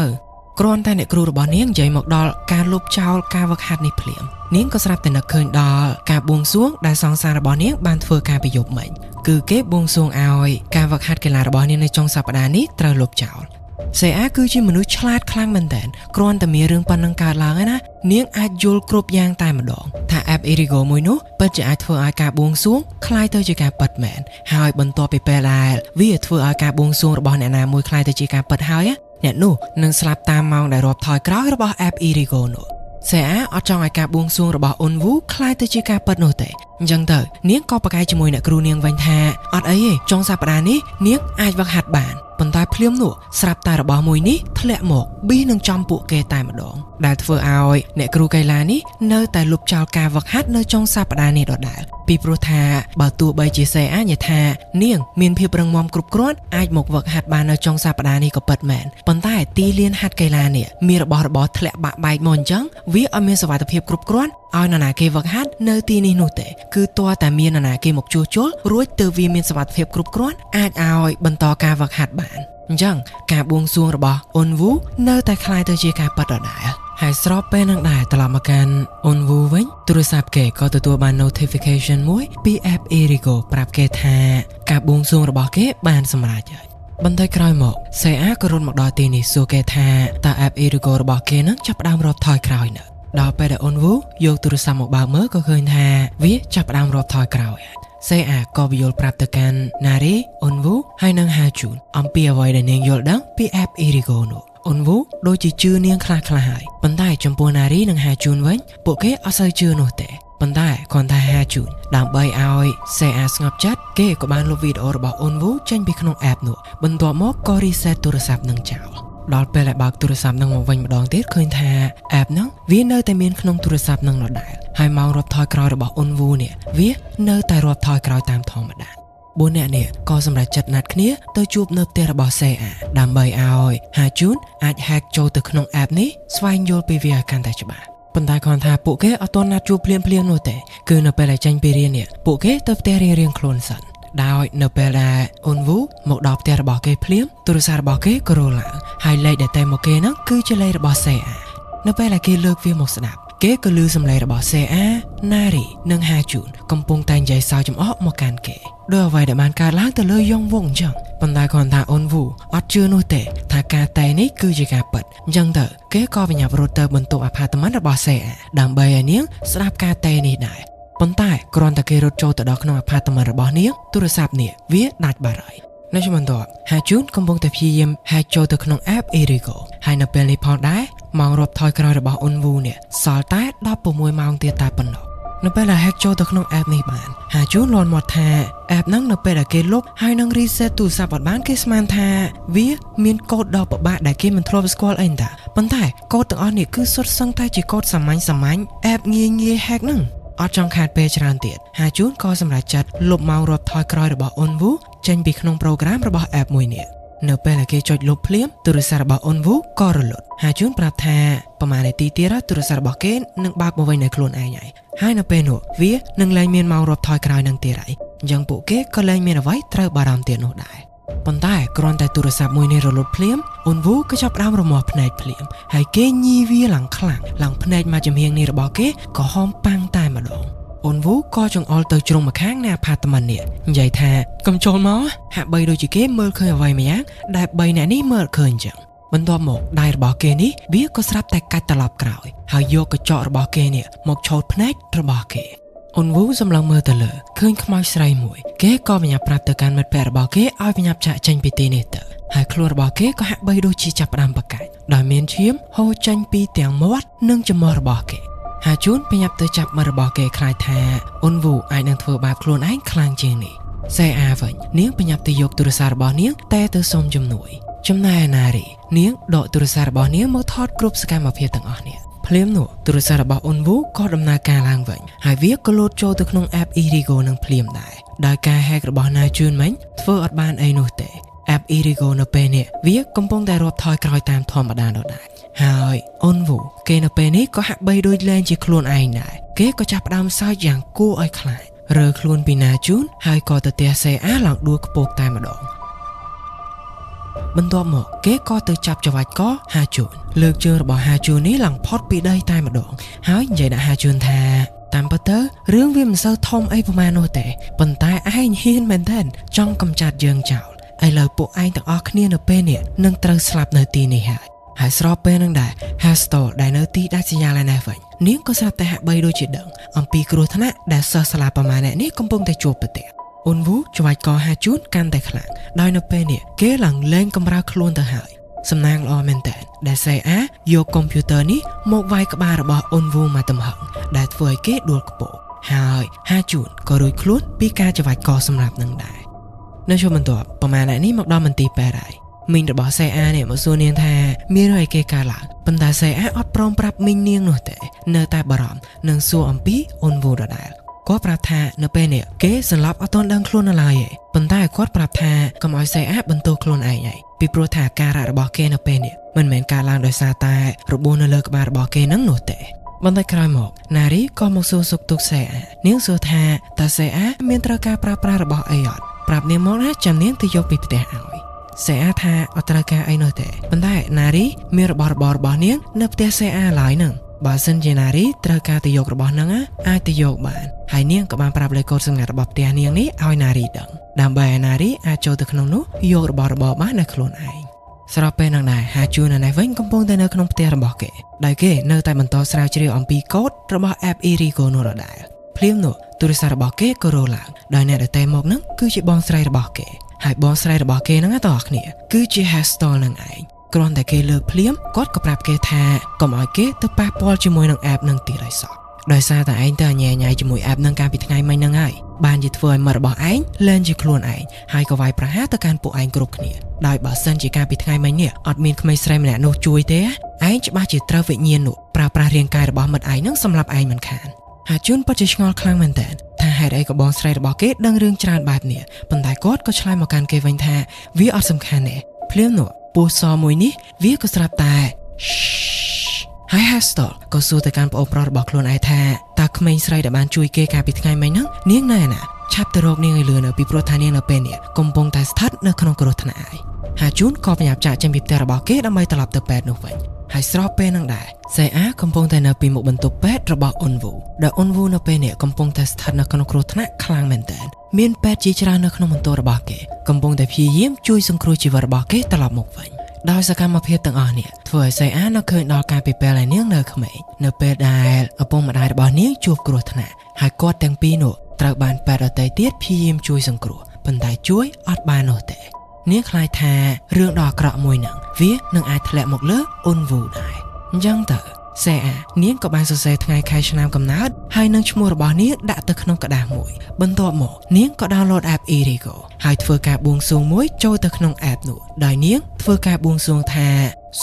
គ្រាន់តែអ្នកគ្រូរបស់នាងនិយាយមកដល់ការលុបចោលការវឹកហាត់នេះភ្លាមនាងក៏ស្រាប់តែនឹកឃើញដល់ការបួងសួងដែលសង្សាររបស់នាងបានធ្វើការពីយប់មិញគឺគេបួងសួងឲ្យការវឹកហាត់កីឡារបស់នាងនៅចុងសប្តាហ៍នេះត្រូវលុបចោលសេអាគឺជាមនុស្សឆ្លាតខ្លាំងមែនទែនគ្រាន់តែមានរឿងប៉ុណ្ណឹងកើតឡើងឯណានាងអាចយល់គ្រប់យ៉ាងតែម្ដងថា app Irigo មួយនោះពិតជាអាចធ្វើឲ្យការបួងសួងคล้ายទៅជាការពិតមែនហើយបន្ទាប់ពីពេលដែលវាធ្វើឲ្យការបួងសួងរបស់អ្នកណាមួយคล้ายទៅជាការពិតហើយអ្នកនោះនឹងស្លាប់តាមម៉ោងដែលរាប់ថយក្រោយរបស់ app Irigo នោះសេអាអត់ចង់ឲ្យការបួងសួងរបស់អ៊ុនវូคล้ายទៅជាការពិតនោះទេអញ្ចឹងទៅនាងក៏ប្រកែកជាមួយអ្នកគ្រូនាងវិញថាអត់អីទេចុងសប្តាហ៍នេះនាងអាចវឹកហាត់បានប៉ុន្តែភ្លាមនោះស្រាប់តែរបស់មួយនេះធ្លាក់មកប៊ីនឹងចំពួកគេតែម្ដងដែលធ្វើឲ្យអ្នកគ្រូកីឡានេះនៅតែលុបចោលការវឹកហាត់នៅចុងសប្តាហ៍នេះដដែលពីព្រោះថាបើទោះបីជាសេអានិយាយថានាងមានភាពរឹងមាំគ្រប់គ្រាន់អាចមកវឹកហាត់បាននៅចុងសប្តាហ៍នេះក៏ពិតមែនប៉ុន្តែទីលានហាត់កីឡានេះមានរបស់ធ្លាក់បាក់បែកមកអញ្ចឹងវាអត់មានសុវត្ថិភាពគ្រប់គ្រាន់ឲ្យនរណាគេវឹកហាត់នៅទីនេះនោះទេគឺទាល់តែមាននរណាគេមកជួសជុលរួចទើបវាមានសុវត្ថិភាពគ្រប់គ្រាន់អាចឲ្យបន្តការវឹកហាត់បានអញ្ចឹងការបួងសួងរបស់អ៊ុនវូនៅតែคล้ายទៅជាការប៉ັດដដែលហើយស្របពេលនឹងដែរត្រឡប់មកកាន់អ៊ុនវូវិញទូរស័ព្ទគេក៏ទទួលបាន notification មួយពី app Irigo ប្រាប់គេថាការបួងសួងរបស់គេបានសម្រេចហើយបន្តិចក្រោយមកសេអាក៏រត់មកដល់ទីនេះសួរគេថាតើ app Irigo របស់គេនឹងចាប់ផ្ដើមរាប់ថយក្រោយនៅដល់ពេលដែលអ៊ុនវូយកទូរស័ព្ទមកបើកមើលក៏ឃើញថាវាចាប់ផ្ដើមរាប់ថយក្រោយសេអាក៏វិយល់ប្រាប់ទៅកាន់ណារីអ៊ុនវូហើយនឹងហាជូនអំពីអ្វីដែលនាងយល់ដឹងពី app Irigo នោះអ៊ុនវូដូចជាជឿនាងខ្លះៗហើយប៉ុន្តែចំពោះណារីនិងហាជូនវិញពួកគេអត់សូវជឿនោះទេប៉ុន្តែគាត់ថាហាជូនដើម្បីឲ្យសេអាស្ងប់ចិត្តគេក៏បានលុបវីដេអូរបស់អ៊ុនវូចេញពីក្នុង app នោះបន្ទាប់មកក៏ reset ទូរស័ព្ទនឹងចោលដល់ពេលដែលបើកទូរស័ព្ទនឹងមកវិញម្ដងទៀតឃើញថា app ហ្នឹងវានៅតែមានក្នុងទូរស័ព្ទនឹងដដែលហើយម៉ោងរាប់ថយក្រោយរបស់អ៊ុនវូនេះវានៅតែរាប់ថយក្រោយតាមធម្មតា4នាក់នេះក៏សម្រេចចិត្តណាត់គ្នាទៅជួបនៅផ្ទះរបស់សេអាដើម្បីឲ្យហាជូនអាច hack ចូលទៅក្នុង app នេះស្វែងយល់ពីវាកាន់តែច្បាស់ប៉ុន្តែគាត់ថាពួកគេអត់ទាន់ណាត់ជួបភ្លាមៗនោះទេគឺនៅពេលដែលចេញពីរៀននេះពួកគេទៅផ្ទះរៀងៗខ្លួនសិនដោយនៅពេលដែលអ៊ុនវូមកដល់ផ្ទះរបស់គេភ្លាមទូរស័ព្ទរបស់គេក៏រលឡើងហើយលេខដែលតែមកគេហ្នឹងគឺជាលេខរបស់សេអានៅពេលដែលគេលើកវាមកស្ដាប់គេក៏ឮសំឡេងរបស់សេអាណារីនិងហាជូនកំពុងតែនិយាយសើចចំអកមកកាន់គេដោយអ្វីដែលបានកើតឡើងទៅលើយងវងអញ្ចឹងប៉ុន្តែគាត់ថាអ៊ុនវូអត់ជឿនោះទេថាការតែនេះគឺជាការពិតអញ្ចឹងទៅគេក៏វិញ្ញាប់រត់ទៅបន្ទប់អាផាតមិនរបស់សេអាដើម្បីឲ្យនាងស្ដាប់ការតែនេះដែរប៉ុន្តែគ្រាន់តែគេរត់ចូលទៅដល់ក្នុងអាផាតមិនរបស់នាងទូរស័ព្ទនេះវាដាច់បាត់ហើយនៅជំនន់ហាជូនកំពុងតែព្យាយាម hack ចូលទៅក្នុង app Irigo ហើយនៅពេលនេះផងដែរម៉ោងរាប់ថយក្រោយរបស់អ៊ុនវូនេះសល់តែ16ម៉ោងទៀតតែប៉ុណ្ណោះនៅពេលដែល hack ចូលទៅក្នុង app នេះបានហាជូនលាន់មាត់ថា app ហ្នឹងនៅពេលដែលគេលុបហើយនឹង reset ទូរស័ព្ទអត់បានគេស្មានថាវាមានកូដដ៏ពិបាកដែលគេមិនធ្លាប់ស្គាល់អីតាប៉ុន្តែកូដទាំងអស់នេះគឺសុទ្ធសឹងតែជាកូដសាមញ្ញ app ងាយ hack ហ្នឹងអត់ចង់ខាតពេលច្រើនទៀតហាជូនក៏សម្រេចចិត្តលុបម៉ោងរាប់ថយក្រោយរបស់អ៊ុនវូចេញពីក្នុងប្រូក្រាមរបស់ app មួយនេះនៅពេលដែលគេចុចលុបភ្លាមទូរស័ព្ទរបស់អ៊ុនវូក៏រលត់ហាជូនប្រាប់ថាប្រហែលនាទីទៀតទូរស័ព្ទរបស់គេនឹងបើកមកវិញនៅខ្លួនឯងហើយនៅពេលនោះវានឹងលែងមានម៉ោងរាប់ថយក្រោយនឹងទៀតហើយអញ្ចឹងពួកគេក៏លែងមានអ្វីត្រូវបារម្ភទៀតនោះដែរ ប៉ុន្តែគ្រាន់តែទូរស័ព្ទមួយនេះរលត់ភ្លាមអូនវូក៏ចាប់ផ្ដើមរមាស់ភ្នែកភ្លាមហើយគេញីវាឡើងខ្លាំងឡើងភ្នែកមកចំហៀងនេះរបស់គេក៏ហមប៉ាំងតែម្ដងអូនវូក៏ចង្អុលទៅជ្រុងម្ខាងនៃអាផាតមិននេះនិយាយថាកុំចូលមកហាក់បីដូចជាគេមើលឃើញអ្វីម្យ៉ាងដែល3អ្នកនេះមើលឃើញចឹងបន្ទាប់មកដៃរបស់គេនេះវាក៏ស្រាប់តែកាច់ត្រឡប់ក្រោយហើយយកកញ្ចក់របស់គេនេះមកឆោតភ្នែករបស់គេអូនវូសម្លឹងមើលទៅលើឃើញខ្មោចស្រីមួយគេក៏បញ្ញាប្រាប់ទៅកាន់មិត្តភក្តិរបស់គេឲ្យបញ្ញាចាក់ចេញពីទីនេះទៅហើយខ្លួនរបស់គេក៏ហាក់បីដូចជាចាប់ផ្ដើមប្រកាច់ដោយមានឈាមហូរចេញពីទាំងមាត់និងច្រមុះរបស់គេហើយជូនបញ្ញាទៅចាប់មិត្តរបស់គេខ្លាចថាអូនវូអាចនឹងធ្វើបាបខ្លួនឯងខ្លាំងជាងនេះសេអាវិញនាងបញ្ញាទៅយកទូរស័ព្ទរបស់នាងតែទៅសុំជំនួយចំណែកណារីនាងដកទូរស័ព្ទរបស់នាងមកថតគ្រប់សកម្មភាពទាំងអស់នេះភ្លាមនោះទូរស័ព្ទរបស់អូនវូក៏ដំណើរការឡើងវិញហើយវាក៏លោតចូលទៅក្នុង app Irigo នឹងភ្លាមដែរដោយការ hack របស់ណាជឿនមិញធ្វើអត់បានអីនោះទេ app Irigo នៅពេលនេះវាកំពុងតែរាប់ថយក្រោយតាមធម្មតាដដែលហើយអូនវូគេនៅពេលនេះក៏ហាក់បីដូចលែងជាខ្លួនឯងដែរគេក៏ចាប់ផ្ដើមសើចយ៉ាងគួរឲ្យខ្លាចរើខ្លួនពីណាជូនហើយក៏ទៅទះសេអាឡើងដួលខ្ពស់តែម្ដងបន្ទាប់មកគេក៏ទៅចាប់ចង្វាច់កហាជូនលើកជើងរបស់ហាជូននេះឡើងផុតពីដីតែម្ដងហើយនិយាយដាក់ហាជូនថាតាមពិតទៅរឿងវាមិនសូវធំអីប្រហែលនោះទេប៉ុន្តែឯងហ៊ានមែនទែនចង់កំចាត់យើងចោលឥឡូវពួកឯងទាំងអស់គ្នានៅពេលនេះនឹងត្រូវស្លាប់នៅទីនេះហើយស្របពេលនឹងដែរ Hastol ដែលនៅទីដាច់សញ្ញាឡែននេះវិញនាងក៏ស្រាប់តែហាក់បីដូចជាដឹងអំពីគ្រោះថ្នាក់ដែលសិស្សសាលាប្រមាណអ្នកនេះកំពុងតែជួបប្រទះអូនវូច្រវាច់កហាជូនកាន់តែខ្លាំងដោយនៅពេលនេះគេឡើងលែងកំរើខ្លួនទៅហើយសំណាងល្អមែនតើដែលសេអាយកកុំព្យូទ័រនេះមកវាយក្បាលរបស់អូនវូមកទំហឹងដែលធ្វើឲ្យគេដួលខ្ពស់ហើយហាជូនក៏រួចខ្លួនពីការច្រវាច់កសម្រាប់នឹងដែរនៅช่วงបន្ទាប់ប្រមាណអ្នកនេះមកដល់មន្ទីរពេទ្យហើយមីងរបស់សេអានេះមកសួរនាងថាមានរឿងអីគេកើតឡើងប៉ុន្តែសេអាអត់ព្រមប្រាប់មីងនាងនោះទេនៅតែបារម្ភនឹងសួរអំពីអូនវូដដែលគាត់ប្រាប់ថានៅពេលនេះគេសន្លប់អត់ទាន់ដឹងខ្លួននៅឡើយទេប៉ុន្តែគាត់ប្រាប់ថាកុំឲ្យសេអាបន្ទោសខ្លួនឯងឯងពីព្រោះថាការរ៉ាក់របស់គេនៅពេលនេះមិនមែនការឡើងដោយសារតែរបួសនៅលើក្បាលរបស់គេនឹងនោះទេបន្តិចក្រោយមកណារីក៏មកសួរសុខទុក្ខសេអានាងសួរថាតើសេអាមានត្រូវការប្រើប្រាស់របស់អីអត់ប្រាប់នាងមកណាចាំនាងទៅយកពីផ្ទះឲ្យសេអាថាអត់ត្រូវការអីនោះទេប៉ុន្តែណារីមានរបស់នាងនៅផ្ទះសេអាឡើយនឹងបើសិនជាណារីត្រូវការទៅយករបស់ហ្នឹងអាចទៅយកបានហើយនាងក៏បានប្រាប់លេខកូដសម្ងាត់របស់ផ្ទះនាងនេះឲ្យណារីដឹងដើម្បីឲ្យណារីអាចចូលទៅក្នុងនោះយករបស់បាននៅខ្លួនឯងស្របពេលហ្នឹងដែរហាជូននៅវិញកំពុងតែនៅក្នុងផ្ទះរបស់គេដោយគេនៅតែបន្តស្រាវជ្រាវអំពីកូដរបស់ app Irigo នោះដដែលភ្លាមនោះទូរស័ព្ទរបស់គេក៏រឡើងដោយអ្នកដែលតែមកហ្នឹងគឺជាបងស្រីរបស់គេហើយបងស្រីរបស់គេហ្នឹងទាំងអស់គ្នាគឺជា Hastol នឹងឯងគ្រាន់តែគេលើកភ្លាមគាត់ក៏ប្រាប់គេថាកុំឲ្យគេទៅប៉ះពាល់ជាមួយនឹង app នឹងទៀតឲ្យសោះដោយសារតែឯងទៅញ៉ែញ៉ៃជាមួយ app នឹងកាលពីថ្ងៃមិញហ្នឹងហើយបានជាធ្វើឲ្យមិត្តរបស់ឯងលែងជាខ្លួនឯងហើយក៏វាយប្រហារទៅកាន់ពួកឯងគ្រប់គ្នាដោយបើសិនជាកាលពីថ្ងៃមិញនេះអត់មានក្មេងស្រីម្នាក់នោះជួយទេឯងច្បាស់ជាត្រូវវិញ្ញាណនោះប្រើប្រាស់រាងកាយរបស់មិត្តឯងនឹងសម្រាប់ឯងមិនខានហាជូនពិតជាឆ្ងល់ខ្លាំងមែនតើថាហេតុអីក៏បងស្រីរបស់គេដឹងរឿងច្រើនបែបនេះប៉ុន្តែគាត់ក៏ឆ្លើយមកកាន់គេវិញថាវាអត់សំខាន់ទេភ្លាមនោះពស់សមួយនេះវាក៏ស្រាប់តែហើយ Hastol ក៏សួរទៅកាន់ប្អូនប្រុសរបស់ខ្លួនឯងថាតើក្មេងស្រីដែលបានជួយគេកាលពីថ្ងៃមិញហ្នឹងនាងនៅណាឆាប់ទៅរកនាងឲ្យលឿននៅពីព្រោះថានាងនៅពេលនេះកំពុងតែស្ថិតនៅក្នុងគ្រោះថ្នាក់ហើយហាជូនក៏បញ្ញាប់ចាក់ចេញពីផ្ទះរបស់គេដើម្បីត្រឡប់ទៅពេទ្យនោះវិញហើយស្របពេលហ្នឹងដែរសេអាកំពុងតែនៅពីមុខបន្ទប់ពេទ្យរបស់អូនវូដែលអូនវូនៅពេលនេះកំពុងតែស្ថិតនៅក្នុងគ្រោះថ្នាក់ខ្លាំងមែនទែនមានពេទ្យជាច្រើននៅក្នុងបន្ទប់របស់គេកំពុងតែព្យាយាមជួយសង្គ្រោះជីវិតរបស់គេត្រឡប់មកវិញដោយសកម្មភាពទាំងអស់នេះធ្វើឲ្យសេអានៅឃើញដល់ការពីពេលដែលនាងនៅក្មេងនៅពេលដែលឪពុកម្ដាយរបស់នាងជួបគ្រោះថ្នាក់ហើយគាត់ទាំងពីរនោះត្រូវបានពេទ្យដទៃទៀតព្យាយាមជួយសង្គ្រោះប៉ុន្តែជួយអត់បាននោះទេនាងខ្លាចថារឿងដ៏អាក្រក់មួយហ្នឹងវានឹងអាចធ្លាក់មកលើអូនវូដែរអញ្ចឹងទៅសេអានាងក៏បានសរសេរថ្ងៃខែឆ្នាំកំណើតហើយនឹងឈ្មោះរបស់នាងដាក់ទៅក្នុងกระดาษមួយបន្ទាប់មកនាងក៏ដោនឡូត app Irigo ហើយធ្វើការបួងសួងមួយចូលទៅក្នុង app នោះដោយនាងធ្វើការបួងសួងថា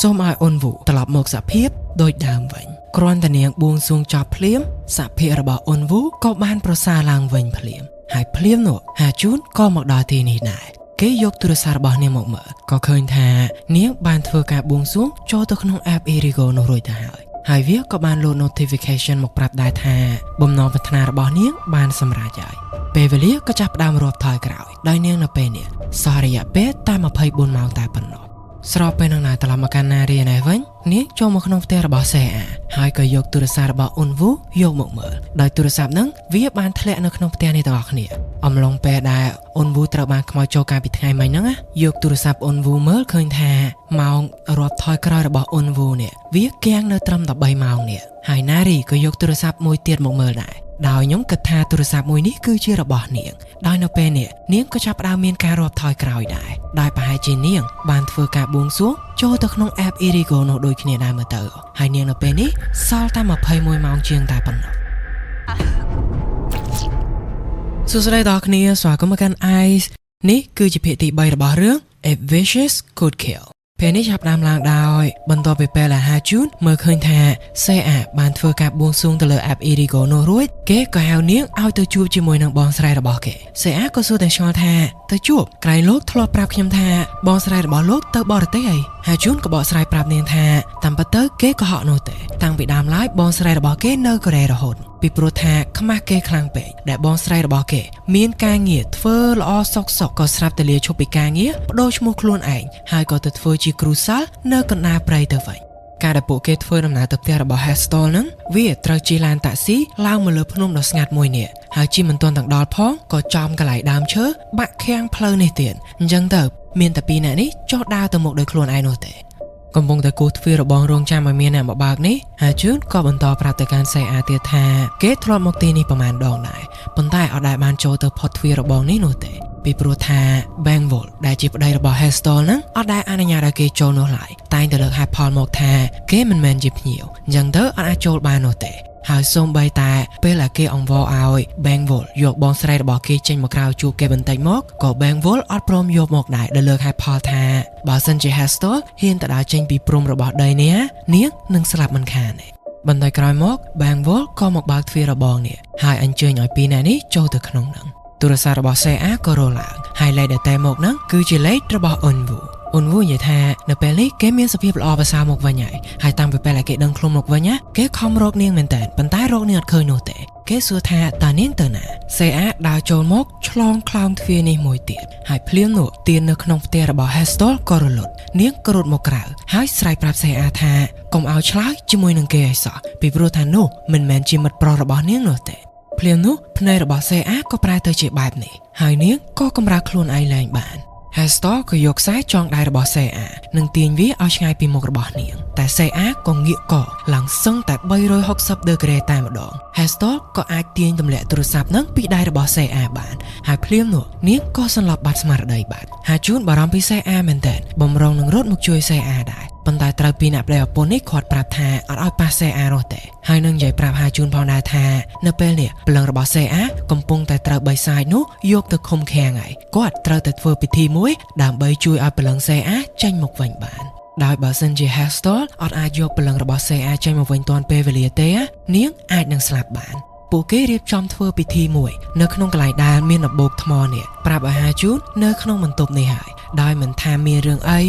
សូមឲ្យអូនវូត្រឡប់មកសភាពដូចដើមវិញគ្រាន់តែនាងបួងសួងចប់ភ្លាមសភាពរបស់អូនវូក៏បានប្រសើរឡើងវិញភ្លាមហើយភ្លាមនោះហាជូនក៏មកដល់ទីនេះដែរគេយកទូរស័ព្ទរបស់នាងមកមើលក៏ឃើញថានាងបានធ្វើការបួងសួងចូលទៅក្នុង app Irigo នោះរួចទៅហើយ ហើយវាក៏បានលោត notification មកប្រាប់ដែរថាបំណងប្រាថ្នារបស់នាងបានសម្រេចហើយពេលវេលាក៏ចាប់ផ្ដើមរាប់ថយក្រោយដោយនាងនៅពេលនេះសោះរយៈពេលតែ24ម៉ោងតែប៉ុណ្ណោះស្របពេលនឹងត្រឡប់មកកាន់ណារីណែវិញនាងចូលមកក្នុងផ្ទះរបស់សេអាហើយក៏យកទូរស័ព្ទរបស់អ៊ុនវូយកមកមើលដោយទូរស័ព្ទហ្នឹងវាបានធ្លាក់នៅក្នុងផ្ទះនេះទាំងអស់គ្នាអំឡុងពេលដែលអ៊ុនវូត្រូវបានខ្មោចចូលកាលពីថ្ងៃមិញហ្នឹងយកទូរស័ព្ទអ៊ុនវូមើលឃើញថាម៉ោងរាប់ថយក្រោយរបស់អ៊ុនវូនេះវាគាំងនៅត្រឹម13ម៉ោងនេះហើយណារីក៏យកទូរស័ព្ទមួយទៀតមកមើលដែរដោយខ្ញុំគិតថាទូរស័ព្ទមួយនេះគឺជារបស់នាងដោយនៅពេលនេះនាងក៏ចាប់ផ្ដើមមានការរាប់ថយក្រោយដែរដោយប្រហែលជានាងបានធ្វើការបួងសួងចូលទៅក្នុង app Irigo នោះដូចគ្នាដែរមើលទៅហើយនាងនៅពេលនេះសល់តែ21ម៉ោងជាងតែប៉ុណ្ណោះសួស្តីដល់អ្នកគ្នាស្វាគមន៍មកកាន់ Ice នេះគឺជាភាគទី3របស់រឿង If Wishes Could Killពេលនេះចាប់ផ្ដើមឡើងដោយបន្ទាប់ពីពេលដែលហាជូនមើលឃើញថាសេអាបានធ្វើការបួងសួងទៅលើ app Irigo នោះរួចគេក៏ហៅនាងឲ្យទៅជួបជាមួយនឹងបងស្រីរបស់គេសេអាក៏សួរតែឆ្ងល់ថាទៅជួបក្រែងលោកធ្លាប់ប្រាប់ខ្ញុំថាបងស្រីរបស់លោកទៅបរទេសហើយហាជូនក៏បកស្រាយប្រាប់នាងថាតាមពិតទៅគេក៏ហក់នោះទេតាំងពីដើមឡើយបងស្រីរបស់គេនៅកូរ៉េរហូតពីព្រោះថាខ្មាស់គេខ្លាំងពេកដែលបងស្រីរបស់គេមានការងារធ្វើល្អសុកក៏ស្រាប់តែលាឈប់ពីការងារបដូរឈ្មោះខ្លួនឯងហើយក៏ទៅធ្វើជាគ្រូសាល់នៅកណ្ដាលព្រៃទៅវិញការដែលពួកគេធ្វើដំណើរទៅផ្ទះរបស់ Heston ហ្នឹងវាត្រូវជិះឡានតាក់ស៊ីឡើងមកលើភ្នំដ៏ស្ងាត់មួយនេះហើយជិះមិនទាន់ទាំងដល់ផងក៏ចំកន្លែងដើមឈើបាក់ខាំងផ្លូវនេះទៀតអញ្ចឹងទៅមានតែពីរនាក់នេះចុះដើរទៅមុខដោយខ្លួនឯងនោះទេកំពុងតែគូសទ្វាររបងរងចាំឲ្យមានអ្នកមកបើកនេះហើយជឿនក៏បន្តប្រាប់ទៅកាន់សេអាទៀតថាគេធ្លាប់មកទីនេះប្រហែលដងដែរប៉ុន្តែអត់ដែលបានចូលទៅផុតទ្វាររបងនេះនោះទេពីព្រោះថា Bangwol ដែលជាប្តីរបស់ Heston ហ្នឹងអត់ដែលអនុញ្ញាតឲ្យគេចូលនោះឡើយតែងតែលើកហេតុផលមកថាគេមិនមែនជាភ្ញៀវអញ្ចឹងទៅអត់អាចចូលបាននោះទេហើយសូម្បីតែពេលដែលគេអង្វរឲ្យ Bangwol យកបងស្រីរបស់គេចេញមកក្រៅជួបគេបន្តិចមកក៏ Bangwol អត់ព្រមយកមកដែរដែលលើកហេតុផលថាបើសិនជា Heston ហ៊ានទៅដើរចេញពីព្រំរបស់ដីនេះនាងនឹងស្លាប់មិនខានទេបន្តិចក្រោយមក Bangwol ក៏មកបើកទ្វាររបងនេះហើយអញ្ជើញឲ្យពីរនាក់នេះចូលទៅក្នុងហ្នឹងទូរស័ព្ទរបស់សេអាក៏រលឡើងហើយលេខដែលតែមកហ្នឹងគឺជាលេខរបស់អ៊ុនវូនិយាយថានៅពេលនេះគេមានសភាពល្អប្រសើរមកវិញហើយតាំងពីពេលដែលគេដឹងខ្លួនមកវិញគេខំរកនាងមែនតើប៉ុន្តែរកនាងអត់ឃើញនោះទេគេសួរថាតើនាងទៅណាសេអាដើរចូលមកឆ្លងខ្លោងទ្វារនេះមួយទៀតហើយភ្លាមនោះទៀននៅក្នុងផ្ទះរបស់ Heston ក៏រលត់នាងក៏រត់មកក្រៅហើយស្រែកប្រាប់សេអាថាកុំឲ្យឆ្លើយជាមួយនឹងគេឲ្យសោះពីព្រោះថានោះមិនមែនជាមិត្តប្រុសរបស់នាងនោះទេភ្លាមនោះភ្នែករបស់សេអាក៏ប្រែទៅជាបែបនេះហើយនាងក៏កម្រើកខ្លួនឯងឡើងបាន Heston ក៏យកខ្សែចងដៃរបស់សេអានិងទាញវាឲ្យឆ្ងាយពីមុខរបស់នាងតែសេអាក៏ងាកកឡើងសឹងតែ360ដឺក្រេតែម្ដង Heston ក៏អាចទាញទម្លាក់ទូរស័ព្ទនឹងពីដៃរបស់សេអាបានហើយភ្លាមនោះនាងក៏សន្លប់បាត់ស្មារតីបាត់ហាជូនបារម្ភពីសេអាមែនទែនបំរុងនឹងរត់មកជួយសេអាដែរប៉ុន្តែត្រូវពីអ្នកប្តីប្រពន្ធនេះគាត់ប្រាប់ថាអត់ឲ្យប៉ះសេអានោះទេហើយនឹងនិយាយប្រាប់ហាជូនផងដែរថានៅពេលនេះព្រលឹងរបស់សេអាកំពុងតែត្រូវបិសាចនោះយកទៅឃុំឃាំងហើយគាត់ត្រូវតែធ្វើពិធីមួយដើម្បីជួយឲ្យព្រលឹងសេអាចេញមកវិញបានដោយបើសិនជា Heston អត់អាចយកព្រលឹងរបស់សេអាចេញមកវិញទាន់ពេលវេលាទេនាងអាចនឹងស្លាប់បានពួកគេរៀបចំធ្វើពិធីមួយនៅក្នុងកន្លែងដែលមានអបោកថ្មនេះប្រាប់ឲ្យហាជូននៅក្នុងបន្ទប់នេះហើយដោយមិនថាមានរឿងអី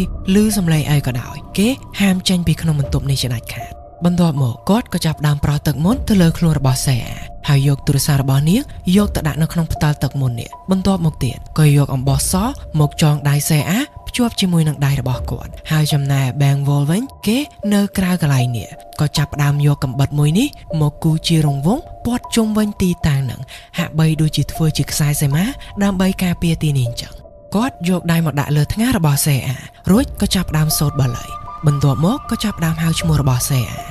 ឬសំឡេងអីក៏ដោយគេហាមចេញពីក្នុងបន្ទប់នេះជាដាច់ខាតបន្ទាប់មកគាត់ក៏ចាប់ផ្ដើមប្រោសទឹកមន្តទៅលើខ្លួនរបស់សេអាហើយយកទូរស័ព្ទរបស់នាងយកទៅដាក់នៅក្នុងផ្តាល់ទឹកមន្តនេះបន្ទាប់មកទៀតក៏យកអំបោះសមកចងដៃសេអាភ្ជាប់ជាមួយនឹងដៃរបស់គាត់ហើយចំណែក Bangwol វិញគេនៅក្រៅកន្លែងនេះក៏ចាប់ផ្ដើមយកកំបិតមួយនេះមកគូជារង្វង់ព័ទ្ធជុំវិញទីតាំងនឹងហាក់បីដូចជាធ្វើជាខ្សែសីមាដើម្បីការពារទីនេះអញ្ចឹងគាត់យកដៃមកដាក់លើថ្ងាសរបស់សេអារួចក៏ចាប់ផ្ដើមសូត្របាលីបន្ទាប់មកក៏ចាប់ផ្ដើមហៅឈ្មោះរបស់សេអា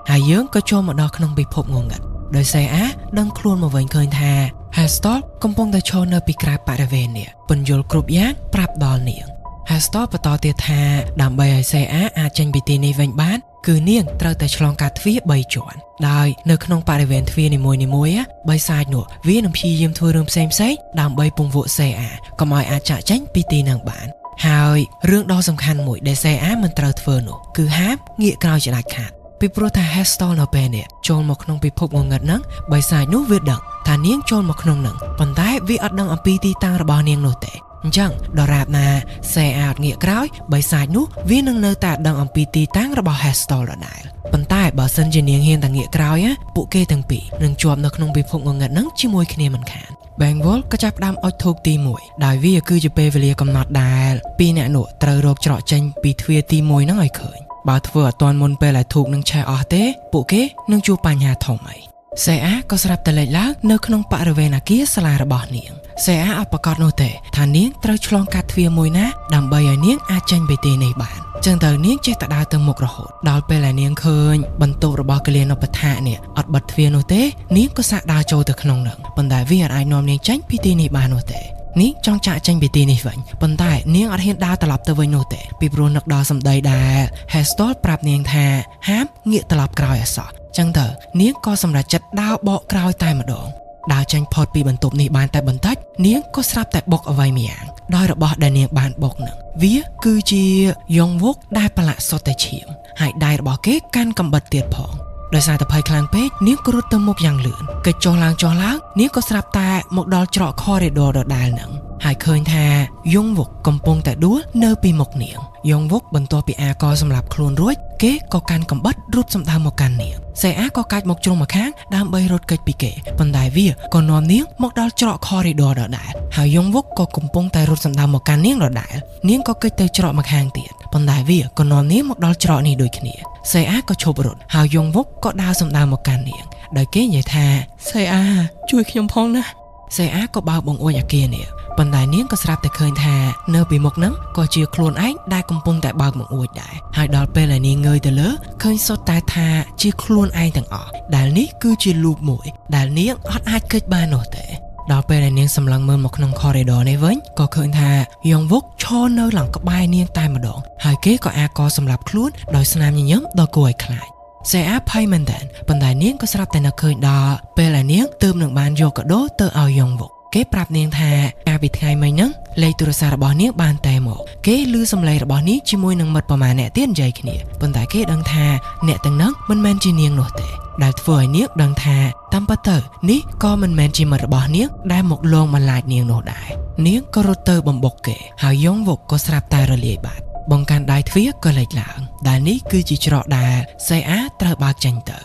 ហើយយើងក៏ចូលមកដល់ក្នុងពិភពងងឹតដោយសេអាដឹងខ្លួនមកវិញឃើញថា Heston កំពុងតែឈរនៅពីក្រៅបរិវេណនេះពន្យល់គ្រប់យ៉ាងប្រាប់ដល់នាង Heston បន្តទៀតថាដើម្បីឲ្យសេអាអាចចេញពីទីនេះវិញបានគឺនាងត្រូវតែឆ្លងកាត់ទ្វារ3ជាន់ដោយនៅក្នុងបរិវេណទ្វារនីមួយៗបិសាចនោះវានឹងព្យាយាមធ្វើរឿងផ្សេងៗដើម្បីពង្វក់សេអាកុំឲ្យអាចចាក់ចេញពីទីនឹងបានហើយរឿងដ៏សំខាន់មួយដែលសេអាមិនត្រូវធ្វើនោះគឺហាមងាកក្រោយជាដាច់ខាតពីព្រោះថា Heston នៅពេលនេះចូលមកក្នុងពិភពងងឹតហ្នឹងបិសាចនោះវាដឹងថានាងចូលមកក្នុងហ្នឹងប៉ុន្តែវាអត់ដឹងអំពីទីតាំងរបស់នាងនោះទេ ចឹងដរាបណាសេអាអត់ងាកក្រោយបីសាច់នោះវានឹងនៅតែដឹងអំពីទីតាំងរបស់ Hestal ដដែលប៉ុន្តែបើសិនជានាងហ៊ានតែងាកក្រោយពួកគេទាំងពីរនឹងជាប់នៅក្នុងពិភពងងឹតហ្នឹងជាមួយគ្នាមិនខាន Bangwol ក៏ចាប់ផ្ដើមអុជធូបទី1ដោយវាគឺជាពេលវេលាកំណត់ដែលពីរអ្នកនោះត្រូវរកច្រកចេញពីទ្វារទី1ហ្នឹងឲ្យឃើញបើធ្វើអត់ទាន់មុនពេលដែលធូបនឹងឆេះអស់ទេពួកគេនឹងជួបបញ្ហាធំអីសេអាក៏ស្រាប់តែលេចឡើងនៅក្នុងបរិវេណអគារសាលារបស់នាងសេអាអត់ប្រកាសនោះទេថានាងត្រូវឆ្លងកាត់ទ្វារមួយណាដើម្បីឲ្យនាងអាចចេញពីទីនេះបានចឹងទៅនាងចេះតែដើរទៅមុខរហូតដល់ពេលដែលនាងឃើញបន្ទប់របស់កលានុបដ្ឋានេះអត់បិទទ្វារនោះទេនាងក៏សាកដើរចូលទៅក្នុងនោះប៉ុន្តែវាអាចនាំនាងចេញពីទីនេះបាននោះទេនាងចង់ចាក់ចេញពីទីនេះវិញប៉ុន្តែនាងអត់ហ៊ានដើរត្រឡប់ទៅវិញនោះទេពីព្រោះនឹកដល់សម្ដីដែល Hestal ប្រាប់នាងថាហាមងាកត្រឡប់ក្រោយឲ្យសោះចឹងទៅនាងក៏សម្រេចចិត្តដើរបកក្រោយតែម្ដងដើរចេញផុតពីបន្ទប់នេះបានតែបន្តិចនាងក៏ស្រាប់តែបុកអ្វីម្យ៉ាងដោយរបស់ដែលនាងបានបុកនឹងវាគឺជាយ៉ងវុកដែលប្រឡាក់សុទ្ធតែឈាមហើយដៃរបស់គេកាន់កំបិតទៀតផងដោយសារតែភ័យខ្លាំងពេកនាងក៏រត់ទៅមុខយ៉ាងលឿនកិច្ចចុះឡើងនាងក៏ស្រាប់តែមកដល់ច្រក corridor ដដែលហ្នឹងហើយឃើញថាយ៉ងវុកកំពុងតែដួលនៅពីមុខនាងយ៉ងវុកបន្ទាប់ពីអាកសម្រាប់ខ្លួនរួចគេក៏កាន់កំបិតរត់សម្ដៅមកកាន់នាងសេអាក៏កាច់មកជ្រុងមកខាងដើម្បីរត់គេចពីគេប៉ុន្តែវាក៏នាំនាងមកដល់ច្រក corridor ដដែលហើយយ៉ងវុកក៏កំពុងតែរត់សម្ដៅមកកាន់នាងដដែលនាងក៏គេចទៅច្រកមកខាងទៀតប៉ុន្តែវាក៏នាំនាងមកដល់ច្រកនេះដូចគ្នាសេអាក៏ឈប់រត់ហើយយ៉ងវុកក៏ដើរសម្ដៅមកកាន់នាងដោយគេនិយាយថាសេអាជួយខ្ញុំផងណាសេអាក៏បើកបង្អួចអគារនេះប៉ុន្តែនាងក៏ស្រាប់តែឃើញថានៅពីមុខហ្នឹងក៏ជាខ្លួនឯងដែលកំពុងតែបើកបង្អួចដែរហើយដល់ពេលដែលនាងងើយទៅលើឃើញសុទ្ធតែថាជាខ្លួនឯងទាំងអស់ដែលនេះគឺជាលូបមួយដែលនាងអត់អាចគេចបាននោះទេដល់ពេលដែលនាងសម្លឹងមើលមកក្នុង corridor នេះវិញក៏ឃើញថាយ៉ងវុកឈរនៅឡើងក្បែរនាងតែម្ដងហើយគេក៏អាកសម្រាប់ខ្លួនដោយស្នាមញញឹមដ៏គួរឲ្យខ្លាចសេអាភ័យមែនតើប៉ុន្តែនាងក៏ស្រាប់តែនឹកឃើញដល់ពេលដែលនាងទើបនឹងបានយកកាដូទៅឲ្យយ៉ងវុកគេប្រាប់នាងថាកាលពីថ្ងៃមិញហ្នឹងលេខទូរស័ព្ទរបស់នាងបានតែមកគេឮសំឡេងរបស់នាងជាមួយនឹងមិត្តប្រមាណអ្នកទៀតនិយាយគ្នាប៉ុន្តែគេដឹងថាអ្នកទាំងហ្នឹងមិនមែនជានាងនោះទេដែលធ្វើឲ្យនាងដឹងថាតាមពិតទៅនេះក៏មិនមែនជាមិត្តរបស់នាងដែលមកលងបន្លាចនាងនោះដែរនាងក៏រត់ទៅបំបុកគេហើយយ៉ងវុកក៏ស្រាប់តែរលាយបាត់បង្កាន់ដៃទ្វារក៏លេចឡើងដែលនេះគឺជាច្រកដែលសេអាត្រូវបើកចេញទៅ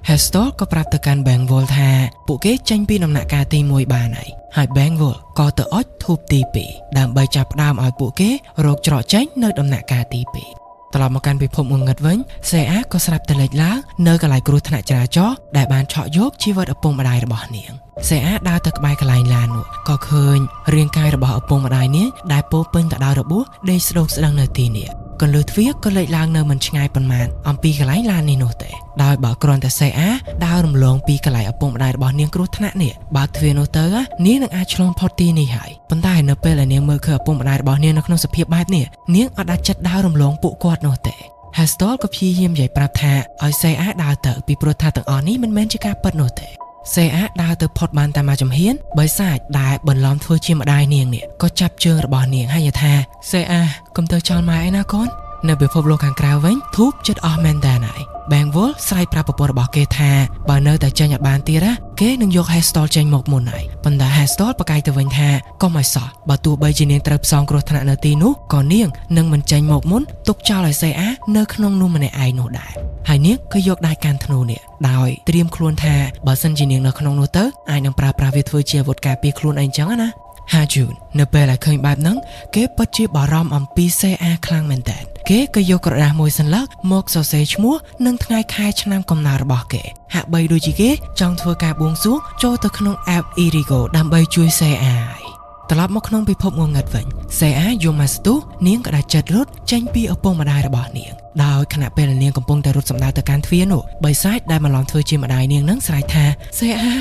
Hestal ក៏ប្រាប់ទៅកាន់ Bangwol ថាពួកគេចេញពីដំណាក់កាលទី1បានហើយ Bangwol ក៏ទៅអុជធូបទី2ដើម្បីចាប់ផ្ដើមឲ្យពួកគេរកច្រកចេញនៅដំណាក់កាលទី2ត្រឡប់មកកាន់ពិភពងងឹតវិញសេអាក៏ស្រាប់តែលេចឡើងនៅកន្លែងគ្រោះថ្នាក់ចរាចរណ៍ដែលបានឆក់យកជីវិតឪពុកម្ដាយរបស់នាងសេអាដើរទៅក្បែរកន្លែងឡាននោះក៏ឃើញរាងកាយរបស់ឪពុកម្ដាយនាងដែលពោពេញទៅដោយរបួសដេកស្ដុកស្ដឹងនៅទីនេះកន្លឹះទ្វារក៏លេចឡើងនៅមិនឆ្ងាយប៉ុន្មានអំពីកន្លែងឡាននេះនោះទេដោយបើគ្រាន់តែសេអាដើររំលងពីកន្លែងឪពុកម្ដាយរបស់នាងគ្រោះថ្នាក់នេះបើទ្វារនោះទៅនាងនឹងអាចឆ្លងផុតទីនេះហើយប៉ុន្តែនៅពេលដែលនាងមើលឃើញឪពុកម្ដាយរបស់នាងនៅក្នុងសភាពបែបនេះនាងអត់អាចចិត្តដើររំលងពួកគាត់នោះទេ Hestal ក៏ព្យាយាមនិយាយប្រាប់ថាឲ្យសេអាដើរទៅពីព្រោះថាទាំងអស់នេះមិនមែនជាការពិតនោះទេសេអាដើរទៅផុតបានតែមួយចំហៀនបើសាច់ដែលបន្លំធ្វើជាម្ដាយនាងនេះក៏ចាប់ជើងរបស់នាងហើយថាសេអាកុំទៅចោលម៉ែឯណាកូននៅពិភពលោកខាងក្រៅវិញធូបចិត្តអស់មែនតើហើយ Bangwol ស្រែកប្រាប់ប្រពន្ធរបស់គេថាបើនៅតែចេញអត់បានទៀតគេនឹងយក Hestal ចេញមកមុនហើយប៉ុន្តែ Hestal ប្រកែកទៅវិញថាកុំឲ្យសោះបើទោះបីជានាងត្រូវផ្សងគ្រោះថ្នាក់នៅទីនោះក៏នាងនឹងមិនចេញមកមុនទុកចោលឲ្យសេអានៅក្នុងនោះម្នាក់ឯងនោះដែរហើយនាងក៏យកដៃកាន់ធ្នូនេះដោយត្រៀមខ្លួនថាបើសិនជានាងនៅក្នុងនោះទៅអាចនឹងប្រើប្រាស់វាធ្វើជាអាវុធការពារខ្លួនឯងចឹងណាHajun នៅពេលដែលឃើញបែបហ្នឹងគេពិតជាបារម្ភអំពីសេអាខ្លាំងមែនតើគេក៏យកក្រដាសមួយសន្លឹកមកសរសេរឈ្មោះនិងថ្ងៃខែឆ្នាំកំណើតរបស់គេហាក់បីដូចជាគេចង់ធ្វើការបួងសួងចូលទៅក្នុង App Irigo ដើម្បីជួយសេអាត្រឡប់មកក្នុងពិភពងងឹតវិញសេអាយំមកស្ទុះនាងក៏ដាច់ចិត្តរត់ចេញពីឪពុកម្ដាយរបស់នាងដោយខណៈពេលនាងកំពុងតែរត់សម្ដៅទៅកាន់ទ្វារនោះបិសាចដែលមកឡំធ្វើជាម្ដាយនាងនឹងស្រែកថាសេអា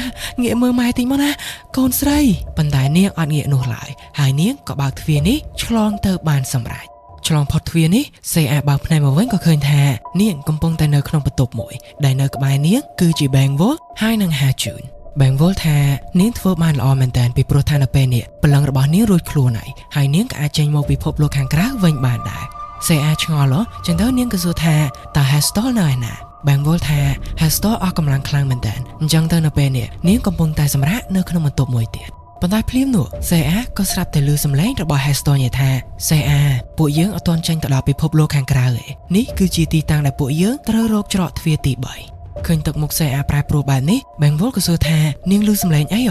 ងាកមើលម៉ែតិចមកណាកូនស្រីប៉ុន្តែនាងអត់ងាកនោះឡើយហើយនាងក៏បើកទ្វារនេះឆ្លងទៅបានសម្រេចឆ្លងផុតទ្វារនេះសេអាបើកភ្នែកមកវិញក៏ឃើញថានាងកំពុងតែនៅក្នុងបន្ទប់មួយដែលនៅក្បែរនាងគឺជា Bangwol ហើយនិង Hajun Bangwol ថានាងធ្វើបានល្អមែនតើពីព្រោះថានៅពេលនេះព្រលឹងរបស់នាងរួចខ្លួនហើយនាងក៏អាចចេញមកពិភពលោកខាងក្រៅវិញបានដែរសេអាឆ្ងល់ចឹងទៅនាងក៏សួរថាតើ Hestal នៅឯណា Bangwol ថា Hestal អស់កម្លាំងខ្លាំងមែនតើអញ្ចឹងទៅនៅពេលនេះនាងកំពុងតែសម្រាកនៅក្នុងបន្ទប់មួយទៀត ប៉ុន្តែភ្លាមនោះសេអាក៏ស្រាប់តែឮសំឡេងរបស់ Heston និយាយថាសេអាពួកយើងអត់ទាន់ចេញទៅដល់ពិភពលោកខាងក្រៅទេនេះគឺជាទីតាំងដែលពួកយើងត្រូវរកច្រកទ្វារទី3ឃើញទឹកមុខសេអាប្រែប្រួលបែបនេះ Bangwol ក៏សួរថានាងឮសំឡេងអី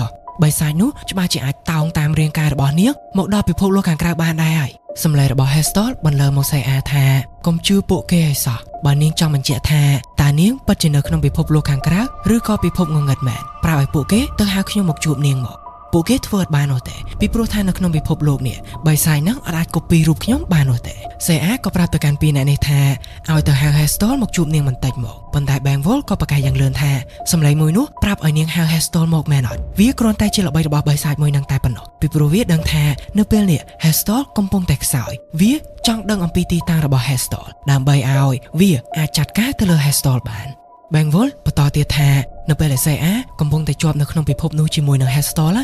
បិសាចនោះច្បាស់ជាអាចតោងតាមរាងកាយរបស់នាងមកដល់ពិភពលោកខាងក្រៅបានដែរហើយសំឡេងរបស់ Heston បន្លឺមកសេអាថាកុំជឿពួកគេឲ្យសោះបើនាងចង់បញ្ជាក់ថាតើនាងពិតជានៅក្នុងពិភពលោកខាងក្រៅឬក៏ពិភពងងឹតមែនប្រាប់ឲ្យពួកគេទៅហៅខ្ញុំមកជួបនាងមកពួកគេធ្វើអត់បាននោះទេពីព្រោះថានៅក្នុងពិភពលោកនេះបិសាចហ្នឹងអាចកូពីរូបខ្ញុំបាននោះទេសេអាក៏ប្រាប់ទៅកាន់ពីរអ្នកនេះថាឲ្យទៅហៅ Heston មកជួបនាងបន្តិចមកប៉ុន្តែ Bangwol ក៏ប្រកាសយ៉ាងលឿនថាសំឡេងមួយនោះប្រាប់ឲ្យនាងហៅ Heston មកមែនអត់វាគ្រាន់តែជាល្បិចរបស់បិសាចមួយនឹងតែប៉ុណ្ណោះពីព្រោះវាដឹងថានៅពេលនេះ Heston កំពុងតែខ្សោយវាចង់ដឹងអំពីទីតាំងរបស់ Heston ដើម្បីឲ្យវាអាចចាត់ការទៅលើ Heston បាន Bangwol បន្តទៀតថានៅពេលដែលសេអាកំពុងតែជាប់នៅក្នុងពិភពនោះជាមួយនឹង Heston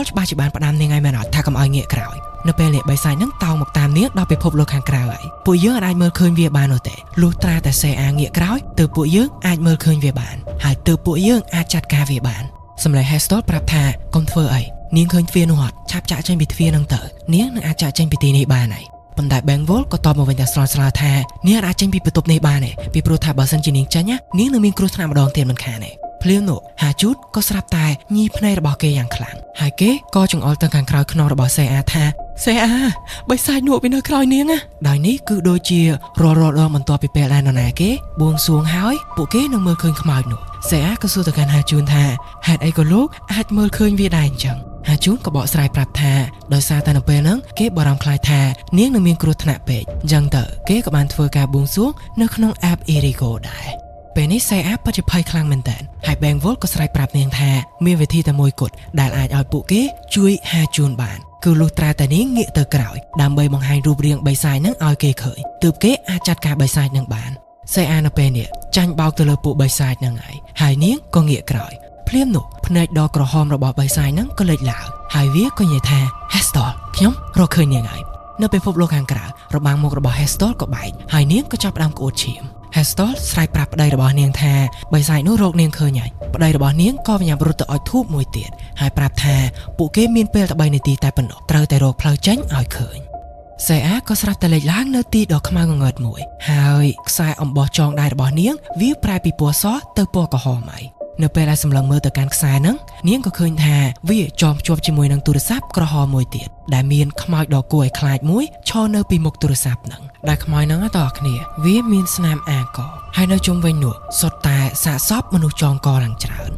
ច្បាស់ជាបានផ្ដាំនាងឲ្យមែនអត់ថាកុំឲ្យងាកក្រោយនៅពេលនេះបិសាចនឹងតោងមកតាមនាងដល់ពិភពលោកខាងក្រៅហើយពួកយើងអាចមើលឃើញវាបាននោះទេលុះត្រាតែសេអាងាកក្រោយទើបពួកយើងអាចមើលឃើញវាបានហើយទើបពួកយើងអាចចាត់ការវាបានសម្លេង Heston ប្រាប់ថាកុំធ្វើអីនាងឃើញទ្វារនោះអត់ឆាប់ចាក់ចេញពីទ្វារនឹងទៅនាងនឹងអាចចាក់ចេញពីទីនេះបានហើយប៉ុន្តែ Bangwol ក៏តបមកវិញថាស្រស់ថានាងអាចចេញពីបន្ទប់នេះបានទេពីព្រោះថាបើសិនជានាងចេញនាងនឹងមានគ្រោះថ្នាក់ម្ដងទៀតមិនខានទេភ្លាមនោះហាជូតក៏ស្រាប់តែញីភ្នែករបស់គេយ៉ាងខ្លាំងហើយគេក៏ចង្អុលទៅខាងក្រោយខ្នងរបស់សេអាថាសេអាបិសាចនោះវានៅក្រោយនាងដោយនេះគឺដូចជារលដងបន្ទាប់ពីពេលដែលនរណាគេបួងសួងហើយពួកគេនឹងមើលឃើញខ្មោចនោះសេអាក៏សួរទៅកាន់ហាជូនថាហេតុអីក៏លោកអាចមើលឃើញវាដែរអញ្ចឹងហាជូនក៏បកស្រាយប្រាប់ថាដោយសារតែនៅពេលហ្នឹងគេបារម្ភខ្លាចថានាងនឹងមានគ្រោះថ្នាក់ពេកអញ្ចឹងទៅគេក៏បានធ្វើការបួងសួងនៅក្នុង App Irigo ដែរពេលនេះសេអាពិតជាភ័យខ្លាំងមែនតើហើយ Bangwol ក៏ស្រែកប្រាប់នាងថាមានវិធីតែមួយគត់ដែលអាចឲ្យពួកគេជួយហាជូនបានគឺលុះត្រាតែនាងងាកទៅក្រោយដើម្បីបង្ហាញរូបរាងបិសាចនឹងឲ្យគេឃើញទើបគេអាចចាត់ការបិសាចនឹងបានសេអានៅពេលនេះចាញ់បោកទៅលើពួកបិសាចនឹងហើយនាងក៏ងាកក្រោយភ្លាមនោះភ្នែកដ៏ក្រហមរបស់បិសាចនឹងក៏លេចឡើងហើយវាក៏និយាយថា Heston ខ្ញុំរកឃើញនាងហើយនៅពិភពលោកខាងក្រៅរបាំងមុខរបស់ Heston ក៏បែកហើយនាងក៏ចាប់ផ្ដើមក្អួតឈាមHeston ស្រែកប្រាប់ប្តីរបស់នាងថាបិសាចនោះរកនាងឃើញហើយប្តីរបស់នាងក៏វិញ្ញាបរត់ទៅឲ្យធូបមួយទៀតហើយប្រាប់ថាពួកគេមានពេលតែ3នាទីតែប៉ុណ្ណោះត្រូវតែរកផ្លូវចេញឲ្យឃើញសេអាក៏ស្រាប់តែលេចឡើងនៅទីដ៏ខ្មៅងងឹតមួយហើយខ្សែអំបោះចងដៃរបស់នាងវាប្រែពីពណ៌សទៅពណ៌ក្រហមហើយនៅពេលដែលសម្លឹងមើលទៅកាន់ខ្សែហ្នឹងនាងក៏ឃើញថាវាចងភ្ជាប់ជាមួយនឹងទូរស័ព្ទក្រហមមួយទៀតដែលមានខ្មោចដ៏គួរឲ្យខ្លាចមួយឈរនៅពីមុខទូរស័ព្ទហ្នឹងដែលខ្មោចហ្នឹងតើគ្នាវាមានស្នាមអាកហើយនៅជុំវិញនោះសុទ្ធតែសាកសពមនុស្សចងកឡើងច្រើន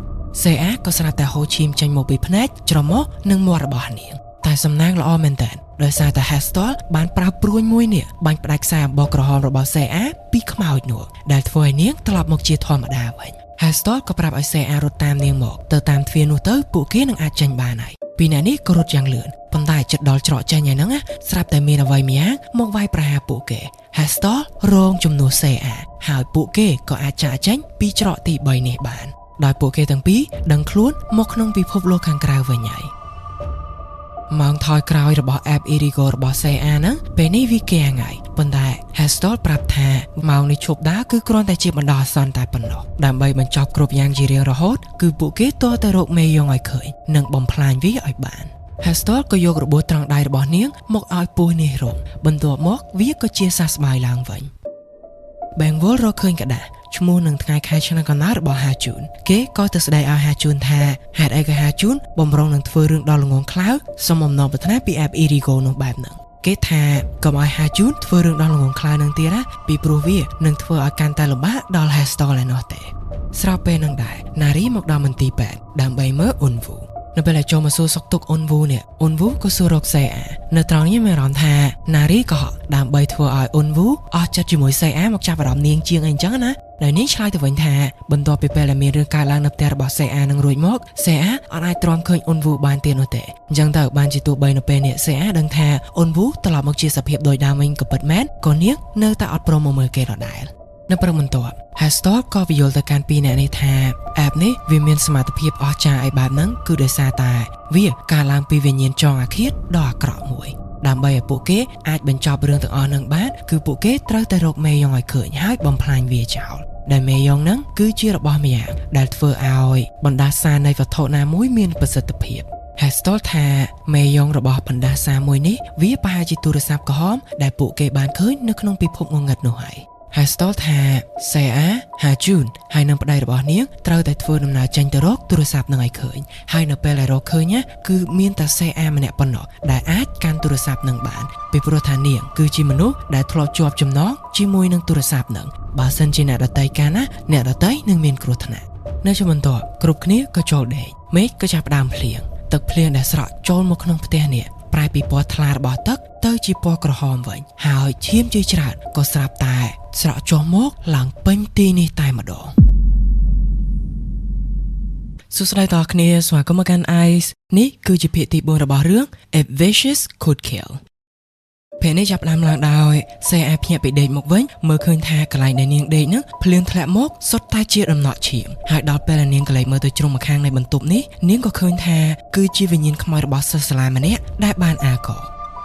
សេអាក៏ស្រាប់តែហូរឈាមចេញមកពីភ្នែកច្រមុះនិងមាត់របស់នាងតែសំណាងល្អមែនតើដោយសារតែ Heston បានប្រើព្រួញមួយនេះបាញ់ផ្ដាច់ខ្សែអំបោះក្រហមរបស់សេអាពីខ្មោចនោះដែលធ្វើឲ្យនាងត្រឡប់មកជាធម្មតាវិញ Heston ក៏ប្រាប់ឲ្យសេអារត់តាមនាងមកទៅតាមទ្វារនោះទៅពួកគេនឹងអាចចេញបានហើយពីអ្នកនេះក៏រត់យ៉ាងលឿនប៉ុន្តែជិតដល់ច្រកចេញហើយហ្នឹងស្រាប់តែមានអ្វីម្យ៉ាងមកវាយប្រហារពួកគេ Heston រងជំនួសសេអាហើយពួកគេក៏អាចចាកចេញពីច្រកទី3នេះបានដោយពួកគេទាំងពីរដឹងខ្លួនមកក្នុងពិភពលោកខាងក្រៅវិញហើយម៉ោងថយក្រោយរបស់ App Irigo របស់សេអាហ្នឹងពេលនេះវាគាំងហើយប៉ុន្តែ Heston ប្រាប់ថាម៉ោងនេះឈប់ដើរគឺគ្រាន់តែជាបណ្ដោះអាសន្នតែប៉ុណ្ណោះដើម្បីបញ្ចប់គ្រប់យ៉ាងជារៀងរហូតគឺពួកគេទាល់តែរកមេយងឲ្យឃើញនិងបំផ្លាញវាឲ្យបាន Heston ក៏យករបួសត្រង់ដៃរបស់នាងមកឲ្យពស់នេះរងបន្ទាប់មកវាក៏ជាសះស្បើយឡើងវិញ Bangwol រកឃើញกระดาษឈ្មោះនឹងថ្ងៃខែឆ្នាំកំណើតរបស់ហាជូនគេក៏ទៅស្ដីឲ្យហាជូនថាហេតុអីក៏ហាជូនបំរុងនឹងធ្វើរឿងដល់ល្ងងខ្លៅសុំអំណរប្រាថ្នាពី App Irigo នោះបែបហ្នឹងគេថាកុំឲ្យហាជូនធ្វើរឿងដល់ល្ងងខ្លៅនឹងទៀតណាពីព្រោះវានឹងធ្វើឲ្យកាន់តែលំបាកដល់ Heston ឯណោះទេស្រាប់ពេលនឹងដែរណារីមកដល់មន្ទីរពេទ្យដើម្បីមើលអ៊ុនវូនៅពេលដែលចូលមកសួរសុខទុក្ខអ៊ុនវូនេះអ៊ុនវូក៏សួររកសេអានៅត្រង់នេះមានអារម្មណ៍ថាណារីក៏ដើម្បីធ្វើឲ្យអ៊ុនវូអស់ចិត្តជាមួយសេអាមកចាប់អារម្មណ៍នាងជាងអីចឹងណាដែលនាងឆ្លើយទៅវិញថាបន្ទាប់ពីពេលដែលមានរឿងកើតឡើងនៅផ្ទះរបស់សេអានឹងរួចមកសេអាអត់អាចទ្រាំឃើញអ៊ុនវូបានទៀតនោះទេអញ្ចឹងទៅបានជាទោះបីនៅពេលនេះសេអាដឹងថាអ៊ុនវូត្រឡប់មកជាសភាពដូចដើមវិញក៏ពិតមែនក៏នាងនៅតែអត់ព្រមមកមើលគេដដែលនៅព្រឹកបន្ទាប់ Heston ក៏ពន្យល់ទៅកាន់ពីរអ្នកនេះថា App នេះវាមានសមត្ថភាពអស្ចារ្យឲ្យបែបហ្នឹងគឺដោយសារតែវាកើតឡើងពីវិញ្ញាណចងអាឃាតដ៏អាក្រក់មួយដើម្បីឲ្យពួកគេអាចបញ្ចប់រឿងទាំងអស់ហ្នឹងបានគឺពួកគេត្រូវតែរកមេយងឲ្យឃើញហើយបំផ្លាញវាចោលដែលមេយងហ្នឹងគឺជារបស់ម្យ៉ាងដែលធ្វើឲ្យបណ្ដាសានៃវត្ថុណាមួយមានប្រសិទ្ធភាព Heston ថាមេយងរបស់បណ្ដាសាមួយនេះវាប្រហែលជាទូរស័ព្ទក្រហមដែលពួកគេបានឃើញនៅក្នុងពិភពងងឹតនោះហើយ Heston ថាសេអាហាជូនហើយនឹងប្តីរបស់នាងត្រូវតែធ្វើដំណើរចេញទៅរកទូរស័ព្ទនឹងឲ្យឃើញហើយនៅពេលដែលរកឃើញគឺមានតែសេអាម្នាក់ប៉ុណ្ណោះដែលអាចកាន់ទូរស័ព្ទនឹងបានពីព្រោះថានាងគឺជាមនុស្សដែលធ្លាប់ជាប់ចំណងជាមួយនឹងទូរស័ព្ទនឹងបើសិនជាអ្នកដទៃកាន់ណាអ្នកដទៃនឹងមានគ្រោះថ្នាក់នៅជាបន្ទាប់គ្រប់គ្នាក៏ចូលដេកមេឃក៏ចាប់ផ្ដើមភ្លៀងទឹកភ្លៀងដែលស្រក់ចូលមកក្នុងផ្ទះនេះប្រែពីពណ៌ថ្លារបស់ទឹកទៅជាពណ៌ក្រហមវិញហើយឈាមជាច្រើនក៏ស្រាប់តែស្រក់ចុះមកឡើងពេញទីនេះតែម្ដងសួស្តីដល់គ្នាស្វាគមន៍មកកាន់ Ice នេះគឺជាភាគទី4របស់រឿង If Wishes Could Kill ពេលនេះចាប់ផ្ដើមឡើងដោយសេអាភ្ញាក់ពីដេកមកវិញមើលឃើញថាកន្លែងដែលនាងដេកនឹងភ្លៀងធ្លាក់មកសុទ្ធតែជាដំណក់ឈាមហើយដល់ពេលដែលនាងកន្លែងមើលទៅជ្រុងម្ខាងនៃបន្ទប់នេះនាងក៏ឃើញថាគឺជាវិញ្ញាណខ្មោចរបស់សិស្សសាលាម្នាក់ដែលបានអាក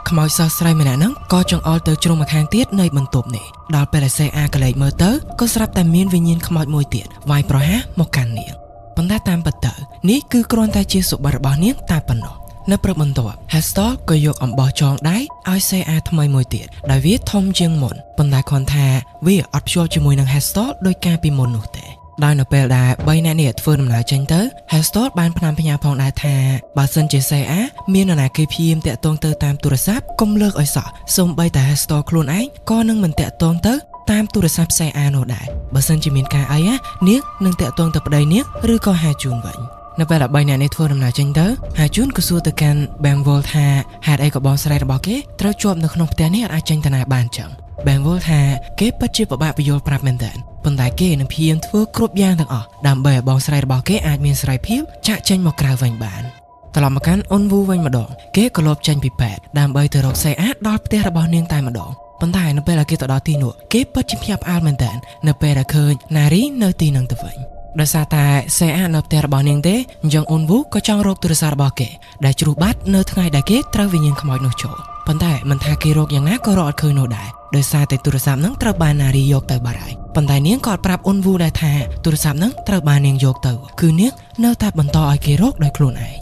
ខ្មោចសិស្សស្រីម្នាក់ហ្នឹងក៏ចង្អុលទៅជ្រុងម្ខាងទៀតនៃបន្ទប់នេះដល់ពេលដែលសេអាកន្លែងមើលទៅក៏ស្រាប់តែមានវិញ្ញាណខ្មោចមួយទៀតវាយប្រហារមកកាន់នាងប៉ុន្តែតាមពិតទៅនេះគឺគ្រាន់តែជាសុបិនរបស់នាងតែប៉ុណ្ណោះនៅព្រឹកបន្ទាប់ Heston ក៏យកអំបោះចងដៃឲ្យសេអាថ្មីមួយទៀតដែលវាធំជាងមុនប៉ុន្តែគ្រាន់ថាវាអត់ភ្ជាប់ជាមួយនឹង Heston ដោយការពីមុននោះទេដោយនៅពេលដែល3នាក់នេះធ្វើដំណើរចេញទៅ Heston បានផ្ដាំផ្ញើផងដែរថាបើសិនជាសេអាមាននរណាគេព្យាយាមតាក់ទងទៅតាមទូរស័ព្ទកុំលើកឲ្យសោះសូម្បីតែ Heston ខ្លួនឯងក៏នឹងមិនតាក់ទងទៅតាមទូរស័ព្ទសេអានោះដែរបើសិនជាមានការអីនាងនឹងតាក់ទងទៅប្តីនាងឬក៏ហាជូនវិញនៅពេលដែល3នាក់នេះធ្វើដំណើរចេញទៅហាជូនក៏សួរទៅកាន់ Bangwol ថាហេតុអីក៏បងស្រីរបស់គេត្រូវជាប់នៅក្នុងផ្ទះនេះអាចចេញទៅណាបានចឹង Bangwol ថាគេពិតជាពិបាកបញ្យល់ប្រាប់មែនតើប៉ុន្តែគេនឹងព្យាយាមធ្វើគ្រប់យ៉ាងទាំងអស់ដើម្បីឲ្យបងស្រីរបស់គេអាចមានសេរីភាពចាក់ចេញមកក្រៅវិញបានត្រឡប់មកកាន់អ៊ុនវូវិញម្ដងគេក៏លបចេញពីពេទ្យដើម្បីទៅរកសេអាដល់ផ្ទះរបស់នាងតែម្ដងប៉ុន្តែនៅពេលដែលគេទៅដល់ទីនោះគេពិតជាភ្ញាក់ផ្អើលមែនតើនៅពេលដែលឃើញណារីនៅទីនោះទៅវិញដោយសារតែសេអានៅផ្ទះរបស់នាងទេអញ្ចឹងអ៊ុនវូក៏ចង់រកទូរស័ព្ទរបស់គេដែលជ្រុះបាត់នៅថ្ងៃដែលគេត្រូវវិញ្ញាណខ្មោចនោះចូលប៉ុន្តែមិនថាគេរកយ៉ាងណាក៏រកអត់ឃើញនោះដែរដោយសារតែទូរស័ព្ទហ្នឹងត្រូវបានណារីយកទៅបាត់ហើយប៉ុន្តែនាងក៏ប្រាប់អ៊ុនវូដែរថាទូរស័ព្ទហ្នឹងត្រូវបាននាងយកទៅគឺនាងនៅតែបន្តឲ្យគេរកដោយខ្លួនឯង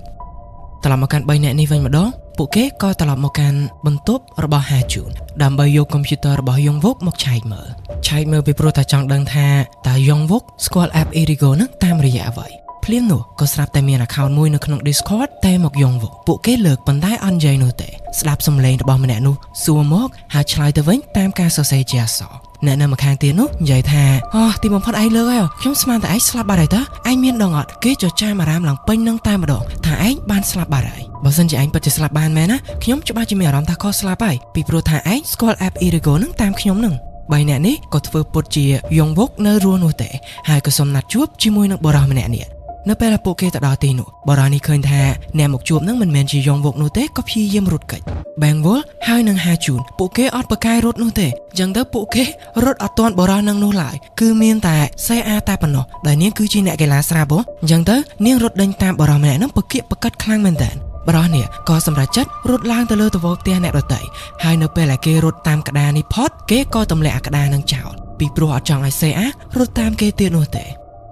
ត្រឡប់មកកាន់3នាក់នេះវិញម្ដងពួកគេក៏ត្រឡប់មកកាន់បន្ទប់របស់ហាជូនដើម្បីយកកុំព្យូទ័ររបស់យងវុកមកឆែកមើលពីព្រោះតែចង់ដឹងថាតើយងវុកស្គាល់ app Irigo ហ្នឹងតាមរយៈអ្វីភ្លាមនោះក៏ស្រាប់តែមាន account មួយនៅក្នុង Discord តែមកយងវុកពួកគេលើកប៉ុន្តែអត់និយាយនោះទេស្ដាប់សំឡេងរបស់ម្នាក់នោះសួរមកហើយឆ្លើយទៅវិញតាមការសរសេរជាអក្សរអ្នកនៅម្ខាងទៀតនោះនិយាយថាអូទីបំផុតឯងលើហើយខ្ញុំស្មានតែឯងស្លាប់បាត់ហើយតើឯងមានដងអត់គេចចាមអារ៉ាមឡើងពេញនឹងតែម្ដងថាឯងបានស្លាប់បាត់ហើយបើសិនជាឯងពិតជាស្លាប់បានមែនណាខ្ញុំច្បាស់ជាមានអារម្មណ៍ថាខុសស្លាប់ហើយពីព្រោះថាឯងស្គាល់ app Irigo នឹងតាមខ្ញុំនឹង3នាក់នេះក៏ធ្វើពុតជាយងវុកនៅរស់នោះទេហើយក៏សុំណាត់ជួបជាមួយនឹងបរិះម្នាក់នេះនៅពេលដែលពួកគេទៅដល់ទីនោះបរិះនេះឃើញថាអ្នកមកជួបនឹងមិនមែនជាយងវុកនោះទេក៏ព្យាយាមរត់គេច Bangwol ហើយនឹងហាជូនពួកគេអត់ប្រកែករត់នោះទេអញ្ចឹងទៅពួកគេរត់អត់ទាន់បរិះនឹងនោះឡើយគឺមានតែសេអាតែប៉ុណ្ណោះដែលនាងគឺជាអ្នកកីឡាស្រាប់ហ៎អញ្ចឹងទៅនាងរត់ដេញតាមបរិះម្នាក់នឹងប្រកៀកប្រកិតខ្លាំងមែនតើបរិះនេះក៏សម្រេចចិត្តរត់ឡើងទៅលើតវផ្ទះអ្នកដទៃហើយនៅពេលដែលគេរត់តាមក្តារនេះផុតគេក៏ទម្លាក់ក្តារនឹងចោលពីព្រោះអត់ចង់ឲ្យសេអារត់តាមគេទៀតនោះទេ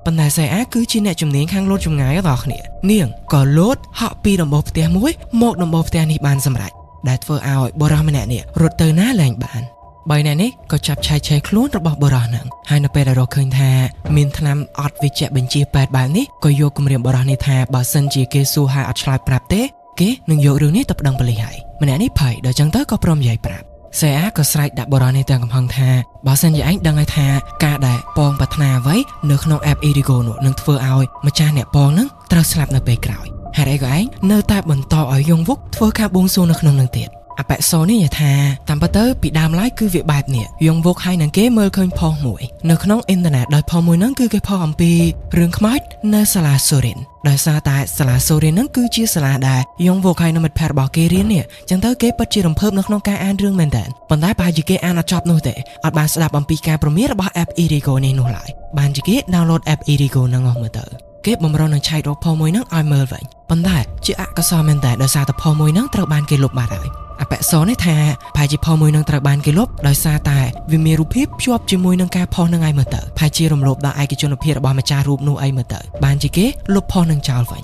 ប៉ុន្តែសេអាគឺជាអ្នកជំនាញខាងលោតចម្ងាយរបស់គ្នានាងក៏លោតហក់ពីដំបូលផ្ទះមួយមកដំបូលផ្ទះនេះបានសម្រេចដែលធ្វើឲ្យបរិះម្នាក់នេះរត់ទៅណាលែងបាន3នាក់នេះក៏ចាប់ឆែកឆេរខ្លួនរបស់បរិះហ្នឹងហើយនៅពេលដែលរកឃើញថាមានថ្នាំអត់វិជ្ជបញ្ជាពេទ្យបែបនេះក៏យកគម្រាមបរិះនេះថាបើសិនជាគេសួរហើយអត់ឆ្លើយប្រាប់ទេគេនឹងយករឿងនេះទៅប្តឹងប៉ូលីសហើយម្នាក់នេះភ័យដល់ចឹងទៅក៏ព្រមនិយាយប្រាប់សេអាក៏ស្រែកដាក់បរិះនេះទាំងកំហឹងថាបើសិនជាឯងដឹងហើយថាការដែលប៉ងប្រាថ្នាអ្វីនៅក្នុង app Irigo នោះនឹងធ្វើឲ្យម្ចាស់អ្នកប៉ងនឹងត្រូវស្លាប់នៅពេលក្រោយហេតុអីក៏ឯងនៅតែបន្តឲ្យយងវុកធ្វើការបួងសួងនៅក្នុងនឹងទៀតអបិសោនេះនិយាយថាតាមពិតទៅពីដើមឡើយគឺវាបែបនេះយងវុកហើយនឹងគេមើលឃើញផុសមួយនៅក្នុងអ៊ីនធឺណិតដោយផុសមួយហ្នឹងគឺគេផុសអំពីរឿងខ្មោចនៅសាលាសូរិនដោយសារតែសាលាសូរិនហ្នឹងគឺជាសាលាដែលយងវុកហើយនឹងមិត្តភ័ក្តិរបស់គេរៀននេះចឹងទៅគេពិតជារំភើបនៅក្នុងការអានរឿងមែនតើប៉ុន្តែប្រហែលជាគេអានអត់ចប់នោះទេអត់បានស្ដាប់អំពីការព្រមានរបស់ app Irigo នេះនោះឡើយបានជាគេ download app Irigo ហ្នឹងអស់មើលទៅគេបំរុងនឹងឆែករកផុសមួយហ្នឹងឲ្យមើលវិញប៉ុន្តែជាអកុសលមែនតើដោយសារតែផុសមួយហ្នឹងត្រូវបានគេលុបបាត់ហើយអបិសោនេះថាប្រហែលជាផុសមួយនឹងត្រូវបានគេលុបដោយសារតែវាមានរូបភាពភ្ជាប់ជាមួយនឹងការផុសនឹងឯងមើលទៅប្រហែលជារំលោភដល់ឯកជនភាពរបស់ម្ចាស់រូបនោះអីមើលទៅបានជាគេលុបផុសនឹងចោលវិញ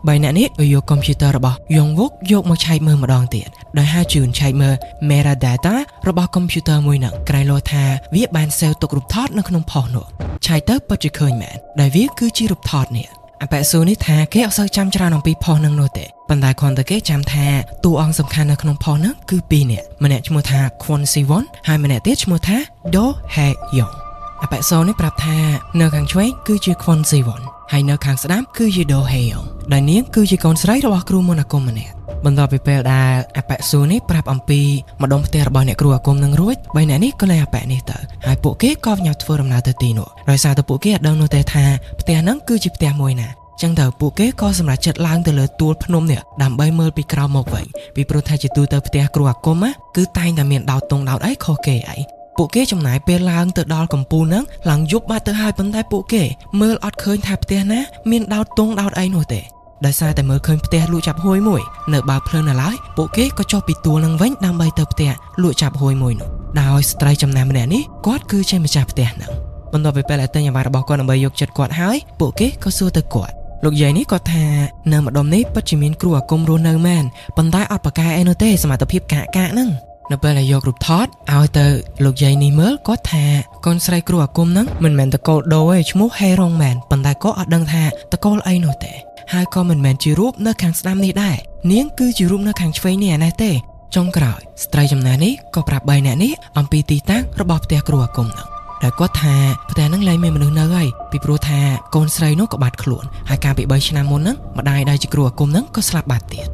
3អ្នកនេះយកកុំព្យូទ័ររបស់យងវុកយកមកឆែកមើលម្ដងទៀតដោយហាជូនឆែកមើល metadata របស់កុំព្យូទ័រមួយហ្នឹងក្រែងលោថាវាបានសេវទុករូបថតនៅក្នុងផុសនោះឆែកទៅពិតជាឃើញមែនដែលវាគឺជារូបថតនេះអបិសូនេះថាគេអត់សូវចាំច្រើនអំពីផុសហ្នឹងនោះទេប៉ុន្តែគ្រាន់តែគេចាំថាតួអង្គសំខាន់នៅក្នុងផុសហ្នឹងគឺ2នាក់ម្នាក់ឈ្មោះថា Kwon Si-won ហើយម្នាក់ទៀតឈ្មោះថា Do Hae-young អបិសូនេះប្រាប់ថានៅខាងឆ្វេងគឺជា Kwon Si-won ហើយនៅខាងស្ដាំគឺជា Do Hae-young ដែលនាងគឺជាកូនស្រីរបស់គ្រូមន្តអាគមម្នាក់បន្ទាប់ពីពេលដែលអបិសូនេះប្រាប់អំពីម្ដុំផ្ទះរបស់អ្នកគ្រូអាគមនឹងរួច3អ្នកនេះក៏លែងអបិនេះទៅហើយពួកគេក៏ញ៉ាំធ្វើដំណើរទៅទីនោះដោយសារតែពួកគេអត់ដឹងនោះទេថាផ្ទះហ្នឹងគឺជាផ្ទះមួយណាចឹងទៅពួកគេក៏សម្រេចចិត្តឡើងទៅលើទួលភ្នំនេះដើម្បីមើលពីក្រោមមកវិញពីព្រោះថាជាទូទៅផ្ទះគ្រូអាគមគឺតែងតែមានដោតតុងដោតអីខុសគេអីពួកគេចំណាយពេលឡើងទៅដល់កំពូលហ្នឹងឡើងយប់បាត់ទៅហើយប៉ុន្តែពួកគេមើលអត់ឃើញថាផ្ទះណាមានដោតតុងដោតអីនោះទេដោយសារតែមើលឃើញផ្ទះលក់ចាប់ហួយមួយនៅបើភ្លើងនៅឡើយពួកគេក៏ចុះពីទួលនឹងវិញដើម្បីទៅផ្ទះលក់ចាប់ហួយមួយនោះដោយស្ត្រីចំណាំម្នាក់នេះគាត់គឺជាម្ចាស់ផ្ទះហ្នឹងបន្ទាប់ពីពេលតែទិញអាវ៉ារបស់គាត់ដើម្បីយកចិត្តគាត់ហើយពួកគេក៏សួរទៅគាត់លោកយាយនេះគាត់ថានៅម្ដុំនេះពិតជាមានគ្រូអាគមរស់នៅមែនប៉ុន្តែអត់ប្រកែអីនោះទេសមត្ថភាពកាកហ្នឹងនៅពេលដែលយករូបថតឲ្យទៅលោកយាយនេះមើលគាត់ថាកូនស្រីគ្រូអាគមហ្នឹងមិនមែនតកូលដូទេឈ្មោះហេរ៉ុងមែនប៉ុន្តែក៏អត់ដឹងថាតកូលអីនោះទេហើយក៏មិនមែនជារូបនៅខាងស្ដាំនេះដែរនាងគឺជារូបនៅខាងឆ្វេងនេះឯណេះទេចុងក្រោយស្ត្រីចំណានេះក៏ប្រាប់3អ្នកនេះអំពីទីតាំងរបស់ផ្ទះគ្រូអាគមហ្នឹងដែលគាត់ថាផ្ទះហ្នឹងលែងមានមនុស្សនៅហើយពីព្រោះថាកូនស្រីនោះក៏បាត់ខ្លួនហើយកាលពី3ឆ្នាំមុនហ្នឹងម្ដាយដែលជាគ្រូអាគមហ្នឹងក៏ស្លាប់បាត់ទៀត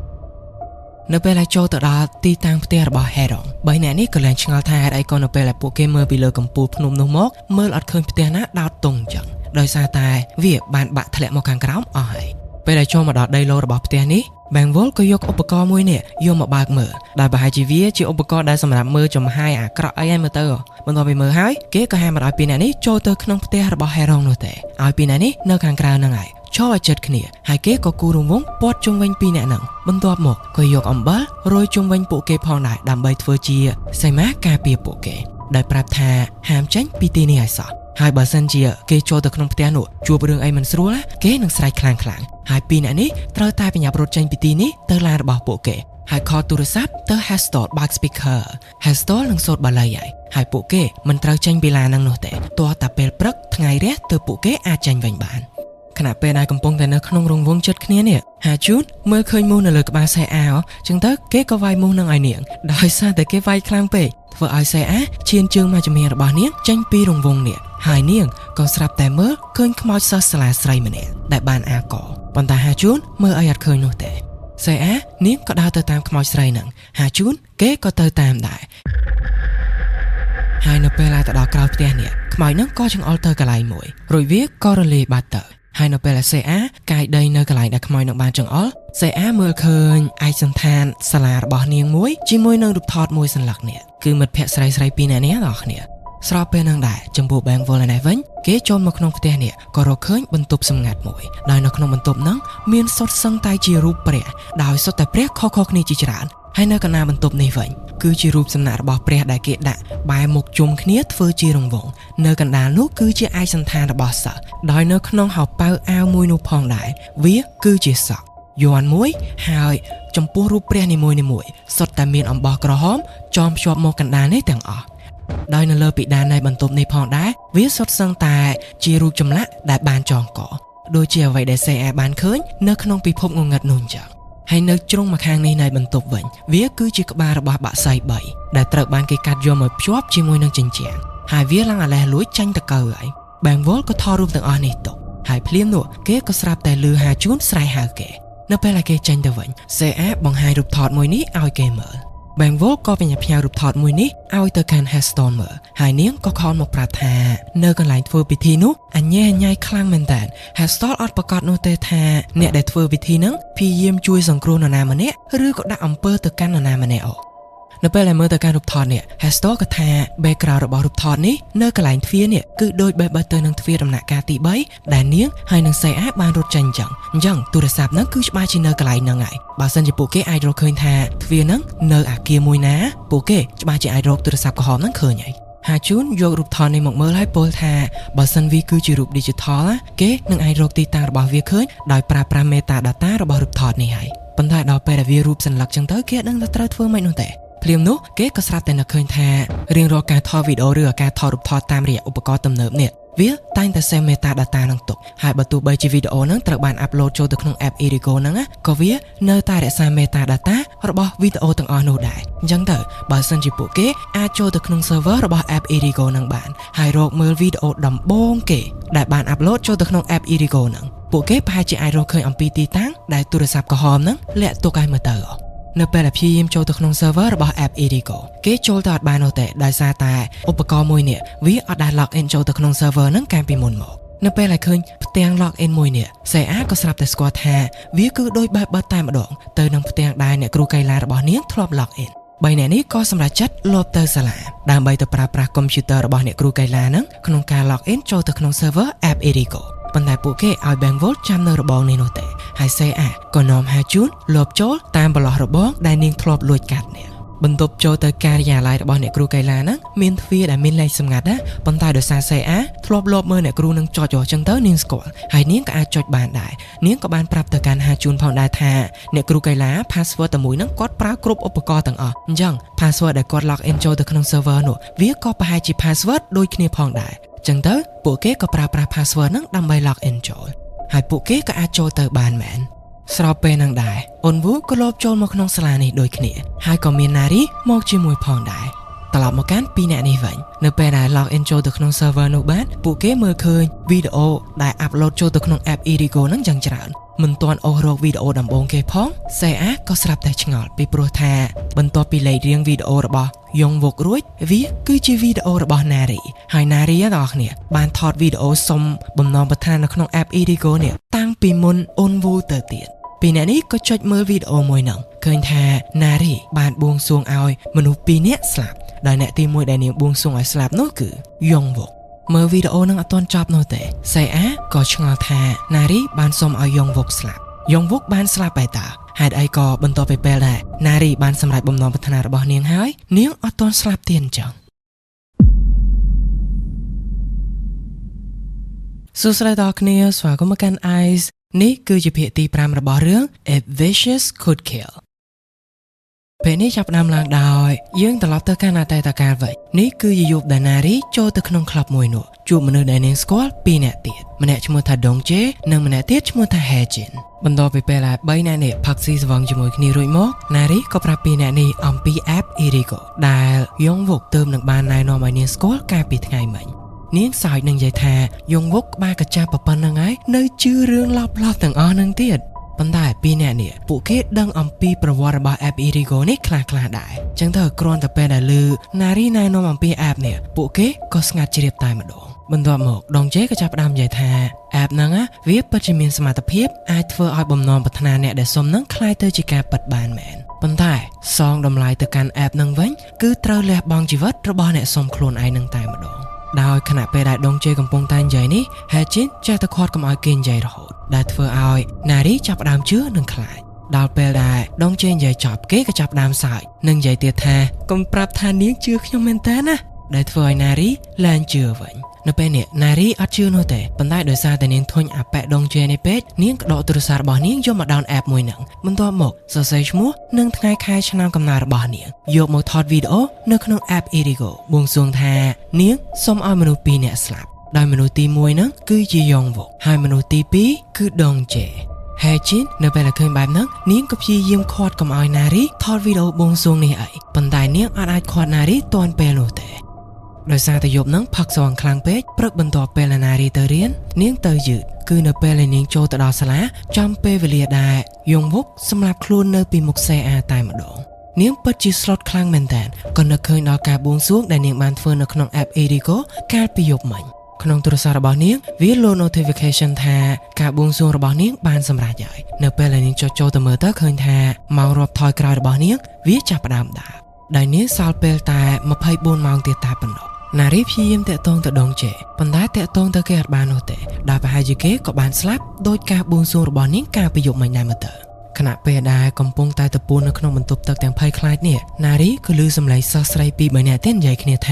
នៅពេលដែលចូលទៅដល់ទីតាំងផ្ទះរបស់ Hae-rong 3អ្នកនេះក៏លែងឆ្ងល់ថាហេតុអីក៏នៅពេលដែលពួកគេមើលពីលើកំពូលភ្នំនោះមកមើលអត់ឃើញផ្ទះណាដោតតុងអញ្ចឹងដោយសារតែវាបានបាក់ធ្លាក់មកខាងក្រោមអស់ហើយពេលដែលចូលមកដល់ដីឡូរបស់ផ្ទះនេះ Bang Wol ក៏យកឧបករណ៍មួយនេះយកមកបើកមើលដែលប្រហែលជាវាជាឧបករណ៍ដែលសម្រាប់មើលចំហាយអាក្រក់អីហ្នឹងមើលទៅបន្ទាប់ពីមើលហើយគេក៏ហាមមិនឲ្យពីអ្នកនេះចូលទៅក្នុងផ្ទះរបស់ Hae-rong នោះទេឲ្យពីអ្នកនេះនៅខាងក្រៅហ្នឹងហើយចូលឲ្យចិត្តគ្នាហើយគេក៏គូររង្វង់ព័ទ្ធជុំវិញពីអ្នកហ្នឹងបន្ទាប់មកក៏យកអំបិលរោយជុំវិញពួកគេផងដែរដើម្បីធ្វើជាសីមាការពារពួកគេដោយប្រាប់ថាហាមចេញពីទីនេះឲ្យសោះហើយបើសិនជាគេចូលទៅក្នុងផ្ទះនោះជួបរឿងអីមិនស្រួលគេនឹងស្រែកខ្លាំងៗហើយពីអ្នកនេះត្រូវតែបញ្ញាប់រត់ចេញពីទីនេះទៅឡានរបស់ពួកគេហើយខលទូរស័ព្ទទៅ Hestor បើក speaker Hestor នឹងសូត្របាលីហើយពួកគេមិនត្រូវចេញពីឡានហ្នឹងនោះទេទាល់តែពេលព្រឹកថ្ងៃរះទៅពួកគេអាចចេញវិញបានខណៈពេលដែលកំពុងតែនៅក្នុងរង្វង់ចិត្តគ្នានេះហាជូនមើលឃើញមូសនៅលើក្បាលសេអាចឹងទៅគេក៏វាយមូសនឹងឲ្យនាងដោយសារតែគេវាយខ្លាំងពេកធ្វើឲ្យសេអាឈានជើងមកជំនាញរបស់នាងចេញពីរង្វង់នេះហើយនាងក៏ស្រាប់តែមើលឃើញខ្មោចសិស្សសាលាស្រីម្នាក់ដែលបានអាកប៉ុន្តែហាជូនមើលអីអត់ឃើញនោះទេសេអានាងក៏ដើរទៅតាមខ្មោចស្រីហ្នឹងហាជូនគេក៏ទៅតាមដែរហើយនៅពេលទៅដល់ក្រៅផ្ទះនេះខ្មោចហ្នឹងក៏ចង្អុលទៅកន្លែងមួយរួចវាក៏រលាយបាត់ទៅហើយនៅពេលដែលសេអាកាយដីនៅកន្លែងដែលខ្មោចនឹងបានចង្អុលសេអាមើលឃើញឯកសណ្ឋានសាលារបស់នាងមួយជាមួយនឹងរូបថតមួយសន្លឹកនេះគឺមិត្តភក្តិស្រីៗពីរនាក់នេះទាំងគ្នាស្របពេលនឹងដែរចំពោះ Bang Wol នេះវិញគេចូលមកក្នុងផ្ទះនេះក៏រកឃើញបន្ទប់សម្ងាត់មួយដោយនៅក្នុងបន្ទប់ហ្នឹងមានសុទ្ធសឹងតែជារូបព្រះដោយសុទ្ធតែព្រះខុសៗគ្នាជាច្រើនហើយនៅកណ្ដាលបន្ទប់នេះវិញគឺជារូបសំណាករបស់ព្រះដែលគេដាក់បែរមុខជុំគ្នាធ្វើជារង្វង់នៅកណ្ដាលនោះគឺជាឯកសណ្ឋានរបស់សិស្សដោយនៅក្នុងហោប៉ៅអាវមួយនោះផងដែរវាគឺជាសក់យ័ន្តមួយហើយចំពោះរូបព្រះនីមួយៗសុទ្ធតែមានអំបោះក្រហមចងភ្ជាប់មកកណ្ដាលនេះទាំងអស់ដោយនៅលើពិដាននៃបន្ទប់នេះផងដែរវាសុទ្ធសឹងតែជារូបចម្លាក់ដែលបានចងកដូចជាអ្វីដែលសេអាបានឃើញនៅក្នុងពិភពងងឹតនោះអញ្ចឹងហើយនៅជ្រុងម្ខាងនេះនៃបន្ទប់វិញវាគឺជាក្បាលរបស់បក្សី3ដែលត្រូវបានគេកាត់យកមកភ្ជាប់ជាមួយនឹងជញ្ជាំងហើយវាឡើងអាឡេះលួចចាញ់តកៅហើយ Bang Wol ក៏ថតរូបទាំងអស់នេះទុកហើយភ្លាមនោះគេក៏ស្រាប់តែលឺហាជូនស្រែកហៅគេនៅពេលដែលគេចេញទៅវិញសេអាបង្ហាញរូបថតមួយនេះឲ្យគេមើល Bang Wol ក៏បញ្ញាផ្ញើរូបថតមួយនេះឲ្យទៅកាន់ Heston មើលហើយនាងក៏ខំមកប្រាប់ថានៅកន្លែងធ្វើពិធីនោះអញ្ញែអញ្ញៃខ្លាំងមែនតើ Heston អត់ប្រកាសនោះទេថាអ្នកដែលធ្វើពិធីហ្នឹងព្យាយាមជួយសង្គ្រោះនរណាម្នាក់ឬក៏ដាក់អំពើទៅកាន់នរណាម្នាក់នៅពេលដែលមើលទៅកាន់រូបថតនេះ Heston ក៏ថា background របស់រូបថតនេះនៅកន្លែងទ្វារនេះគឺដូចបែបបើទៅនឹងទ្វារដំណាក់កាលទី3ដែលនាងហើយនឹងសេអាបានរត់ចេញអញ្ចឹងទូរស័ព្ទហ្នឹងគឺច្បាស់ជានៅកន្លែងហ្នឹងហើយបើសិនជាពួកគេអាចរកឃើញថាទ្វារហ្នឹងនៅអាគារមួយណាពួកគេច្បាស់ជាអាចរកទូរស័ព្ទក្រហមហ្នឹងឃើញហើយ ហាជូនយករូបថតនេះមកមើលហើយពោលថាបើសិនវាគឺជារូប digital គេនឹងអាចរកទីតាំងរបស់វាឃើញដោយប្រើប្រាស់ metadata របស់រូបថតនេះហើយប៉ុន្តែដល់ពេលដែលវារូបសัญลักษณ์ចឹងទៅគេដឹងថាត្រូវធ្វើម៉េចនោះទេភ្លាមនោះគេក៏ស្រាប់តែនឹកឃើញថារៀងរាល់ការថតវីដេអូឬការថតរូបថតតាមរយៈឧបករណ៍ទំនើបនេះវាតែងតែ save metadata នឹងទុកហើយបើទោះបីជាវីដេអូហ្នឹងត្រូវបាន upload ចូលទៅក្នុង app Irigo ហ្នឹងក៏វានៅតែរក្សា metadata របស់វីដេអូទាំងអស់នោះដែរអញ្ចឹងទៅបើសិនជាពួកគេអាចចូលទៅក្នុង server របស់ app Irigo ហ្នឹងបានហើយរកមើលវីដេអូដំបូងគេដែលបាន upload ចូលទៅក្នុង app Irigo ហ្នឹងពួកគេប្រហែលជាអាចរកឃើញអំពីទីតាំងដែលទូរស័ព្ទក្រហមហ្នឹងលាក់ទុកឲ្យមើលទៅនៅពេលដែលព្យាយាមចូលទៅក្នុង server របស់ app Irigo គេចូលទៅអត់បាននោះទេដោយសារតែឧបករណ៍មួយនេះវាអត់ដែល log in ចូលទៅក្នុង server ហ្នឹងកាលពីមុនមកនៅពេលដែលឃើញផ្ទាំង log in មួយនេះសេអាក៏ស្រាប់តែស្គាល់ថាវាគឺដូចបែបបិទតែម្ដងទៅនឹងផ្ទាំងដែលអ្នកគ្រូកីឡារបស់នាងធ្លាប់ log in បីអ្នកនេះក៏សម្រេចចិត្តលបទៅសាលាដើម្បីទៅប្រើប្រាស់កុំព្យូទ័ររបស់អ្នកគ្រូកីឡាហ្នឹងក្នុងការ log in ចូលទៅក្នុង server app Irigo ប៉ុន្តែពួកគេឲ្យ Bank Vault ចាំនៅរបងនេះនោះទេហើយសេអាក៏នាំហាជូនលបចូលតាមបន្លោះរបងដែលនាងធ្លាប់លួចកាត់នេះបន្ទប់ចូលទៅការិយាល័យរបស់អ្នកគ្រូកីឡាហ្នឹងមានទ្វារដែលមានលេខសម្ងាត់ណាប៉ុន្តែដោយសារសេអាធ្លាប់លបមើលអ្នកគ្រូនឹងចុចចចឹងទៅនាងស្គាល់ហើយនាងក៏អាចចុចបានដែរនាងក៏បានប្រាប់ទៅកាន់ហាជូនផងដែរថាអ្នកគ្រូកីឡា password តែមួយហ្នឹងគាត់ប្រើគ្រប់ឧបករណ៍ទាំងអស់អញ្ចឹង password ដែលគាត់ log in ចូលទៅក្នុង server នោះវាក៏ប្រហែលជា password ដូចគ្នាផងដែរអញ្ចឹងទៅពួកគេក៏ប្រើប្រាស់ password ហ្នឹងដើម្បី log in ចូលហើយពួកគេក៏អាចចូលទៅបានមែនស្របពេលហ្នឹងដែរអ៊ុនវូក៏លបចូលមកក្នុងសាលានេះដូចគ្នាហើយក៏មានណារីមកជាមួយផងដែរត្រឡប់មកកាន់ពីរអ្នកនេះវិញនៅពេលដែល log in ចូលទៅក្នុង server នោះបានពួកគេមើលឃើញវីដេអូដែល upload ចូលទៅក្នុង app Irigo ហ្នឹងយ៉ាងច្រើនមិនទាន់អូសរកវីដេអូដំបូងគេផងសេអាក៏ស្រាប់តែឆ្ងល់ពីព្រោះថាបន្ទាប់ពីលេខរៀងវីដេអូរបស់យ៉ុងវុករួចវាគឺជាវីដេអូរបស់ណារីហើយណារីទាំងអស់គ្នាបានថតវីដេអូសុំបំណងប្រាថ្នានៅក្នុង app Irigo នេះតាំងពីមុនអ៊ុនវូទៅទៀតពីអ្នកនេះក៏ចុចមើលវីដេអូមួយហ្នឹងឃើញថាណារីបានបួងសួងឲ្យមនុស្ស2នាក់ស្លាប់ដោយអ្នកទី1ដែលនាងបួងសួងឲ្យស្លាប់នោះគឺយ៉ុងវុកមើលវីដេអូហ្នឹងអត់ទាន់ចប់នោះទេសេអាក៏ឆ្ងល់ថាណារីបានសុំឲ្យយ៉ុងវុកស្លាប់យ៉ុងវុកបានស្លាប់បែតាហេតុអីក៏បន្ទាប់ពីពេលដែរណារីបានសម្រេចបំណងប្រាថ្នារបស់នាងហើយនាងអត់ទាន់ស្លាប់ទៀតអញ្ចឹងសួស្តីដល់គ្នាស្វាគមន៍មកកាន់ Ice នេះគឺជាភាគទី5របស់រឿង If Wishes Could Kill ពេលនេះចាប់ផ្ដើមឡើងដោយយើងត្រឡប់ទៅកាន់អតីតកាលវិញនេះគឺជាយប់ដែលណារីចូលទៅក្នុងក្លឹបមួយនោះជួបមនុស្សដែលនាងស្គាល់2នាក់ទៀតម្នាក់ឈ្មោះថាដងជេនិងម្នាក់ទៀតឈ្មោះថាហេជីនបន្ទាប់ពីពេលដែល3នាក់នេះផឹកស៊ីស្វឹងជាមួយគ្នារួចមកណារីក៏ប្រាប់2នាក់នេះអំពី app Irigo ដែលយ៉ុងវុកទើបនឹងបានណែនាំឲ្យនាងស្គាល់កាលពីថ្ងៃមិញនាងសើចនឹងនិយាយថាយ៉ុងវុកក្បាលកាចាប៉ុណ្្នឹងហើយនៅជឿរឿងឡប់ទាំងអស់នឹងទៀតប៉ុន្តែ2នាក់នេះពួកគេដឹងអំពីប្រវត្តិរបស់ app Irigo នេះខ្លះៗដែរអញ្ចឹងទៅគ្រាន់តែពេលដែលឮណារីណែនាំអំពី app នេះពួកគេក៏ស្ងាត់ជ្រាបតែម្ដងបន្ទាប់មកដងជេក៏ចាប់ផ្ដើមនិយាយថា app ហ្នឹងវាពិតជាមានសមត្ថភាពអាចធ្វើឲ្យបំណងប្រាថ្នាអ្នកដែលសុំហ្នឹងคล้ายទៅជាការពិតបានមែនប៉ុន្តែសងតម្លៃទៅកាន់ app ហ្នឹងវិញគឺត្រូវលះបង់ជីវិតរបស់អ្នកសុំខ្លួនឯងនឹងតែម្ដងដោយខណៈពេលដែលដងជេកំពុងតែនិយាយនេះហេជីនចេះតែខាត់កុំឲ្យគេនិយាយរហូតដែលធ្វើឲ្យណារីចាប់ផ្ដើមជឿនិងខ្លាចដល់ពេលដែលដងជេនិយាយចប់គេក៏ចាប់ផ្ដើមសើចនិងនិយាយទៀតថាកុំប្រាប់ថានាងជឿខ្ញុំមែនតើណាដែលធ្វើឲ្យណារីឡើងជឿវិញនៅពេលនេះណារីអត់ជឿនោះទេប៉ុន្តែដោយសារតែនាងធុញអាប៉ែដងជេនេះពេកនាងក៏ដកទូរស័ព្ទរបស់នាងយកមកដោន app មួយហ្នឹងបន្ទាប់មកសរសេរឈ្មោះនិងថ្ងៃខែឆ្នាំកំណើតរបស់នាងយកមកថតវីដេអូនៅក្នុង app Irigo បួងសួងថានាងសុំឲ្យមនុស្ស2នាក់ស្លាប់ដោយមនុស្សទី1ហ្នឹងគឺជាយ៉ុងវុកហើយមនុស្សទី2គឺដងជេហេជីននៅពេលដែលឃើញបែបហ្នឹងនាងក៏ព្យាយាមខាត់កុំឲ្យណារីថតវីដេអូបួងសួងនេះអីប៉ុន្តែនាងអាចខាត់ណារីទាន់ពេលនោះទេដោយសារតែយប់ហ្នឹងផឹកស្វឹងខ្លាំងពេកព្រឹកបន្ទាប់ពេលណារីទៅរៀននាងទៅយឺតគឺនៅពេលដែលនាងចូលទៅដល់សាលាចំពេលវេលាដែលយ៉ុងវុកសម្រាប់ខ្លួននៅពីមុខសេអាតែម្ដងនាងពិតជាស្លុតខ្លាំងមែនតើក៏នឹកឃើញដល់ការបួងសួងដែលនាងបានធ្វើនៅក្នុង app Irigo កាលពីយប់មិញក្នុងទូរស័ព្ទរបស់នាងវាលោត notification ថាការបួងសួងរបស់នាងបានសម្រេចហើយនៅពេលដែលនាងចុចចូលទៅមើលទៅឃើញថាម៉ោងរាប់ថយក្រោយរបស់នាងវាចាប់ផ្ដើមដើរដែលនាងសល់ពេលតែ24ម៉ោងទៀតតែប៉ុណ្ណោះណារីព្យាយាមតាក់ទងទៅដងជេប៉ុន្តែតាក់ទងទៅគេអត់បាននោះទេដែលប្រហែលជាគេក៏បានស្លាប់ដោយការបួងសួងរបស់នាងកាលពីយប់មិញដែរមើលទៅ ขณะពេលដែលកំពុងតែទៅពួននៅក្នុងបន្ទប់ទឹកទាំងភ័យខ្លាចនេះណារីក៏ឮសំឡេងសិស្សស្រីពីរបីនាក់ទៀតនិយាយគ្នាថា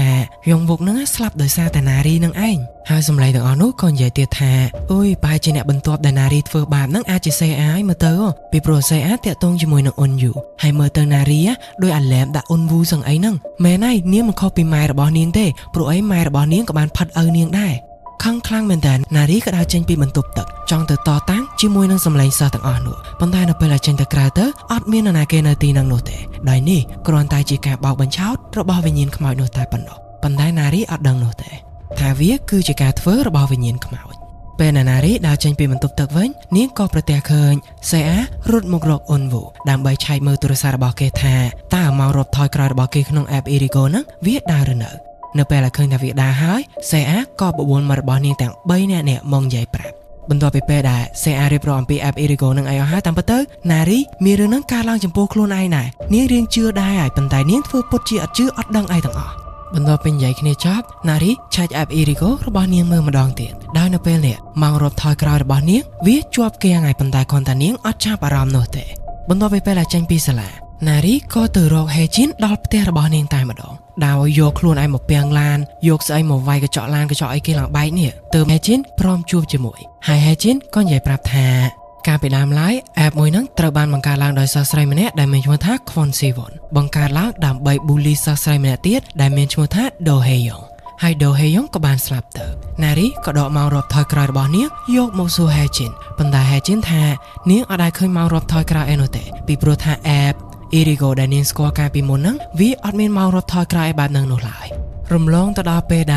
យងវុកនឹងស្លាប់ដោយសារតែណារីនឹងឯងហើយសំឡេងទាំងអស់នោះក៏និយាយទៀតថាអូយប្រហែលជាអ្នកបន្ទាប់ដែលណារីធ្វើបាបនឹងអាចជាសេអាយមើលទៅពីព្រោះសេអាតាក់ទងជាមួយនឹងអ៊ុនយូហើយមើលទៅណារីដោយអាឡែមដាក់អ៊ុនវូសឹងអីហ្នឹងមែនហើយនាងមិនខុសពីម៉ែរបស់នាងទេព្រោះអីម៉ែរបស់នាងក៏បានផិតឪនាងដែរខឹងខ្លាំងមែនតើណារីក៏ដើរចេញពីបន្ទប់ទឹកចង់ទៅតតាំងជាមួយនឹងសម្លេងសិស្សទាំងអស់នោះប៉ុន្តែនៅពេលដែលចេញទៅក្រៅទៅអត់មាននរណាគេនៅទីហ្នឹងនោះទេដោយនេះគ្រាន់តែជាការបោកបញ្ឆោតរបស់វិញ្ញាណខ្មោចនោះតែប៉ុណ្ណោះប៉ុន្តែណារីអត់ដឹងនោះទេថាវាគឺជាការធ្វើរបស់វិញ្ញាណខ្មោចពេលណារីដើរចេញពីបន្ទប់ទឹកវិញនាងក៏ប្រទះឃើញសេអារត់មករកអ៊ុនវូដើម្បីឆែកមើលទូរស័ព្ទរបស់គេថាតើមករាប់ថយក្រោយរបស់គេក្នុង app Irigo ហ្នឹងវាដើរឬនៅពេលដែលឃើញថាវាដើរហើយសេអាក៏បបួលមករបស់នាងទាំង3នាក់នេះមកនិយាយប្រាប់បន្ទាប់ពីពេលដែលសេអារៀបរាប់អំពី app Irigo នឹងឲ្យអស់ហើយតាមពិតទៅណារីមានរឿងហ្នឹងកើតឡើងចំពោះខ្លួនឯងដែរនាងរៀងជឿដែរហើយប៉ុន្តែនាងធ្វើពុតជាអត់ជឿអត់ដឹងអីទាំងអស់បន្ទាប់ពីនិយាយគ្នាចប់ណារីឆែក app Irigo របស់នាងមើលម្ដងទៀតដោយនៅពេលនេះមករាប់ថយក្រោយរបស់នាងវាជាប់គាំងហើយប៉ុន្តែគ្រាន់តែនាងអត់ចាប់អារម្មណ៍នោះទេបន្ទាប់ពីពេលដែលចេញពីសាលាណារីក៏ទៅរកហេជីនដល់ផ្ទះរបស់នាងតែម្ដងដោយយកខ្លួនឯងមកពាំងឡានយកស្អីមកវាយកញ្ចក់ឡានកញ្ចក់អីគេឡើងបែកនេះទើបហេជីនព្រមជួបជាមួយហើយហេជីនក៏និយាយប្រាប់ថាកាលពីដើមឡើយ app មួយហ្នឹងត្រូវបានបង្កើតឡើងដោយសិស្សស្រីម្នាក់ដែលមានឈ្មោះថា Kwon Siwon បង្កើតឡើងដើម្បី bully សិស្សស្រីម្នាក់ទៀតដែលមានឈ្មោះថា Do Hae-young ហើយ Do Hae-young ក៏បានស្លាប់ទៅណារីក៏ដកមករាប់ថយក្រោយរបស់នាងយកមកសួរហេជីនប៉ុន្តែហេជីនថានាងអត់ដែលឃើញមករាប់ថយក្រោយអីនោះទេពីព្រោះថា app Irigo ដែលនាងស្គាល់កាលពីមុនហ្នឹងវាអត់មានមករាប់ថយក្រោយបែបហ្នឹងនោះឡើយរំលងទៅដល់ពេលដែ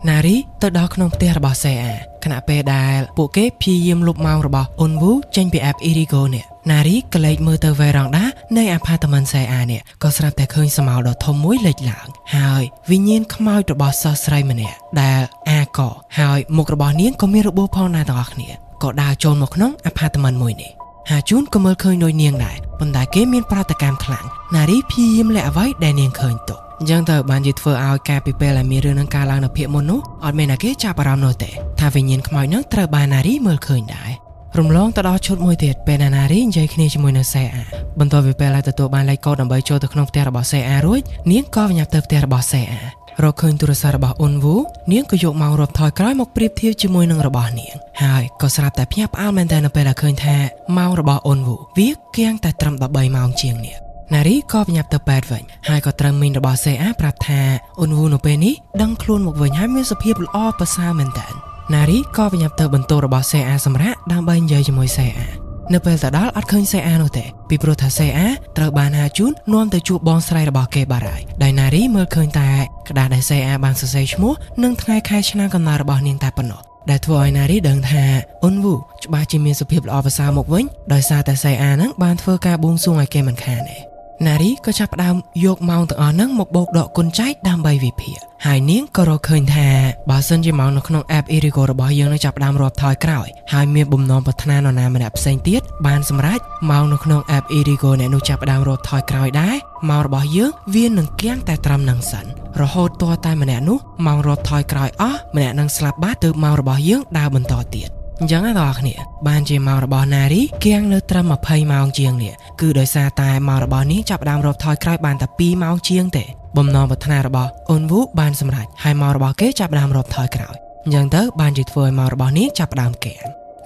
លណារីទៅដល់ក្នុងផ្ទះរបស់សេអាខណៈពេលដែលពួកគេព្យាយាមលុបម៉ោងរបស់អ៊ុនវូចេញពី app Irigo នេះណារីក៏លេចមើលទៅវេរ៉ង់ដានៃអាផាតមិនសេអានេះក៏ស្រាប់តែឃើញស្មៅដ៏ធំមួយលេចឡើងហើយវិញ្ញាណខ្មោចរបស់សិស្សស្រីម្នាក់ដែលអាកហើយមុខរបស់នាងក៏មានរបួសផងដែរទាំងអស់គ្នាក៏ដើរចូលមកក្នុងអាផាតមិនមួយនេះហាជូនក៏មើលឃើញដូចនាងដែរប៉ុន្តែគេមានប្រតិកម្មខ្លាំងណារីព្យាយាមលាក់អ្វីដែលនាងឃើញទុកអញ្ចឹងទៅបានជាធ្វើឲ្យការពីពេលដែលមានរឿងនឹងកើតឡើងនៅភាគមុននោះអត់មានណាគេចាប់អារម្មណ៍នោះទេថាវិញ្ញាណខ្មោចនឹងត្រូវបានណារីមើលឃើញដែររំលងទៅដល់ឈុតមួយទៀតពេលណារីនិយាយគ្នាជាមួយនឹងសេអាបន្ទាប់ពីពេលដែលទទួលបានលេខកូដដើម្បីចូលទៅក្នុងផ្ទះរបស់សេអារួចនាងក៏វិញ្ញាប់ទៅផ្ទះរបស់សេអារកឃើញទូរស័ព្ទរបស់អ៊ុនវូនាងក៏យកមករាប់ថយក្រោយមកប្រៀបធៀបជាមួយនឹងរបស់នាងហើយក៏ស្រាប់តែភ្ញាក់ផ្អើលមែនតើនៅពេលដែលឃើញថាម៉ោងរបស់អ៊ុនវូវាគៀងតែត្រឹម13ម៉ោងជាងនេះណារីក៏វិញ្ញាប់ទៅពេទ្យវិញហើយក៏ត្រូវមីងរបស់សេអាប្រាប់ថាអ៊ុនវូនៅពេលនេះដឹងខ្លួនមកវិញហើយមានសភាពល្អប្រសើរមែនតើណារីក៏វិញ្ញាប់ទៅបន្ទោរបស់សេអាសម្រាប់ដើម្បីនិយាយជាមួយសេអានៅពេលទៅដល់អត់ឃើញសេអានោះទេពីព្រោះថាសេអាត្រូវបានហាជូននាំទៅជួបបងស្រីរបស់គេបាត់ហើយដែលណារីមើលឃើញតែក្តារដែលសេអាបានសរសេរឈ្មោះនិងថ្ងៃខែឆ្នាំកំណើតរបស់នាងតែប៉ុណ្ណោះដែលធ្វើឲ្យណារីដឹងថាអ៊ុនវូច្បាស់ជាមានសភាពល្អប្រសើរមកវិញដោយសារតែសេអានឹងបានធ្វើការបួងសួងឲ្យគេមិនខានទេណារីក៏ចាប់ផ្ដើមយកម៉ោងទាំងអស់ហ្នឹងមកបោកដកគុណចែកដើម្បីវិភាគហើយនាងក៏រកឃើញថាបើសិនជាម៉ោងនៅក្នុង app Irigo របស់យើងនឹងចាប់ផ្ដើមរាប់ថយក្រោយហើយមានបំណងប្រាថ្នានរណាម្នាក់ផ្សេងទៀតបានសម្រេចម៉ោងនៅក្នុង app Irigo អ្នកនោះចាប់ផ្ដើមរាប់ថយក្រោយដែរម៉ោងរបស់យើងវានឹងគៀងតែត្រឹមនឹងសិនរហូតទាល់តែម្នាក់នោះម៉ោងរាប់ថយក្រោយអស់ម្នាក់នឹងស្លាប់បាត់ទើបម៉ោងរបស់យើងដើរបន្តទៀតអញ្ចឹងណាបងប្អូនបានជាម៉ោងរបស់ណារីគៀងនៅត្រឹម20ម៉ោងជាងនេះគឺដោយសារតែម៉ោងរបស់នាងចាប់ផ្ដើមរាប់ថយក្រោយបានតែ2ម៉ោងជាងទេបំណងប្រាថ្នារបស់អ៊ុនវូបានសម្រេចហើយម៉ោងរបស់គេចាប់ផ្ដើមរាប់ថយក្រោយអញ្ចឹងទៅបានជាធ្វើឲ្យម៉ោងរបស់នាងចាប់ផ្ដើមគៀង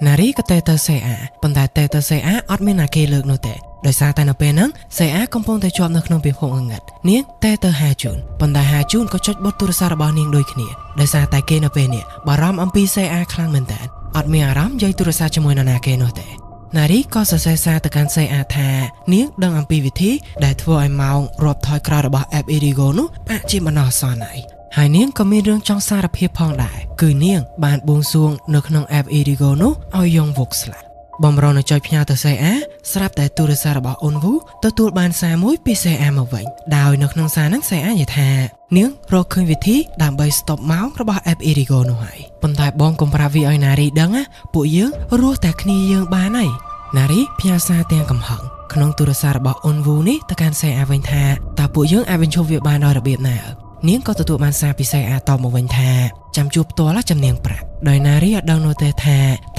ណារីក៏ទៅសេអាប៉ុន្តែទៅសេអាអត់មានណាគេលើកនោះទេដោយសារតែនៅពេលហ្នឹងសេអាកំពុងតែជាប់នៅក្នុងពិភពងងឹតនាងទៅហាជូនប៉ុន្តែហាជូនក៏ចុចបត់ទូរស័ព្ទរបស់នាងដូចគ្នាដោយសារតែគេនៅពេលនេះបារម្ភអំពីសេអាខ្លាំងមែនតើអត់មានអារម្មណ៍និយាយទូរស័ព្ទជាមួយនរណាគេនោះទេណារីក៏សរសេរសារទៅកាន់សេអាថានាងដឹងអំពីវិធីដែលធ្វើឲ្យម៉ោងរាប់ថយក្រោយរបស់ app Irigo នោះអាចជាបណ្ដោះអាសន្នហើយនាងក៏មានរឿងចង់សារភាពផងដែរគឺនាងបានបួងសួងនៅក្នុង app Irigo នោះឲ្យយងវុកស្លាប់បំរុងនឹងចុចផ្ញើទៅសេអាស្រាប់តែទូរស័ព្ទរបស់អ៊ុនវូទទួលបានសារមួយពីសេអាមកវិញដោយនៅក្នុងសារហ្នឹងសេអានិយាយថានាងរកឃើញវិធីដើម្បី stop ម៉ោងរបស់ app Irigo នោះហើយប៉ុន្តែបងកុំប្រាប់វាឲ្យណារីដឹងណាពួកយើងរស់តែគ្នាយើងបានហើយណារីផ្ញើសារទាំងកំហឹងក្នុងទូរស័ព្ទរបស់អ៊ុនវូនេះទៅកាន់សេអាវិញថាតើពួកយើងអាចបញ្ឈប់វាបានដោយរបៀបណានាងក៏ទទួលបានសារពីសេអាតបមកវិញថាចាំជួបផ្ទាល់ចាំនាងប្រាប់ដោយណារីអត់ដឹងនោះទេថា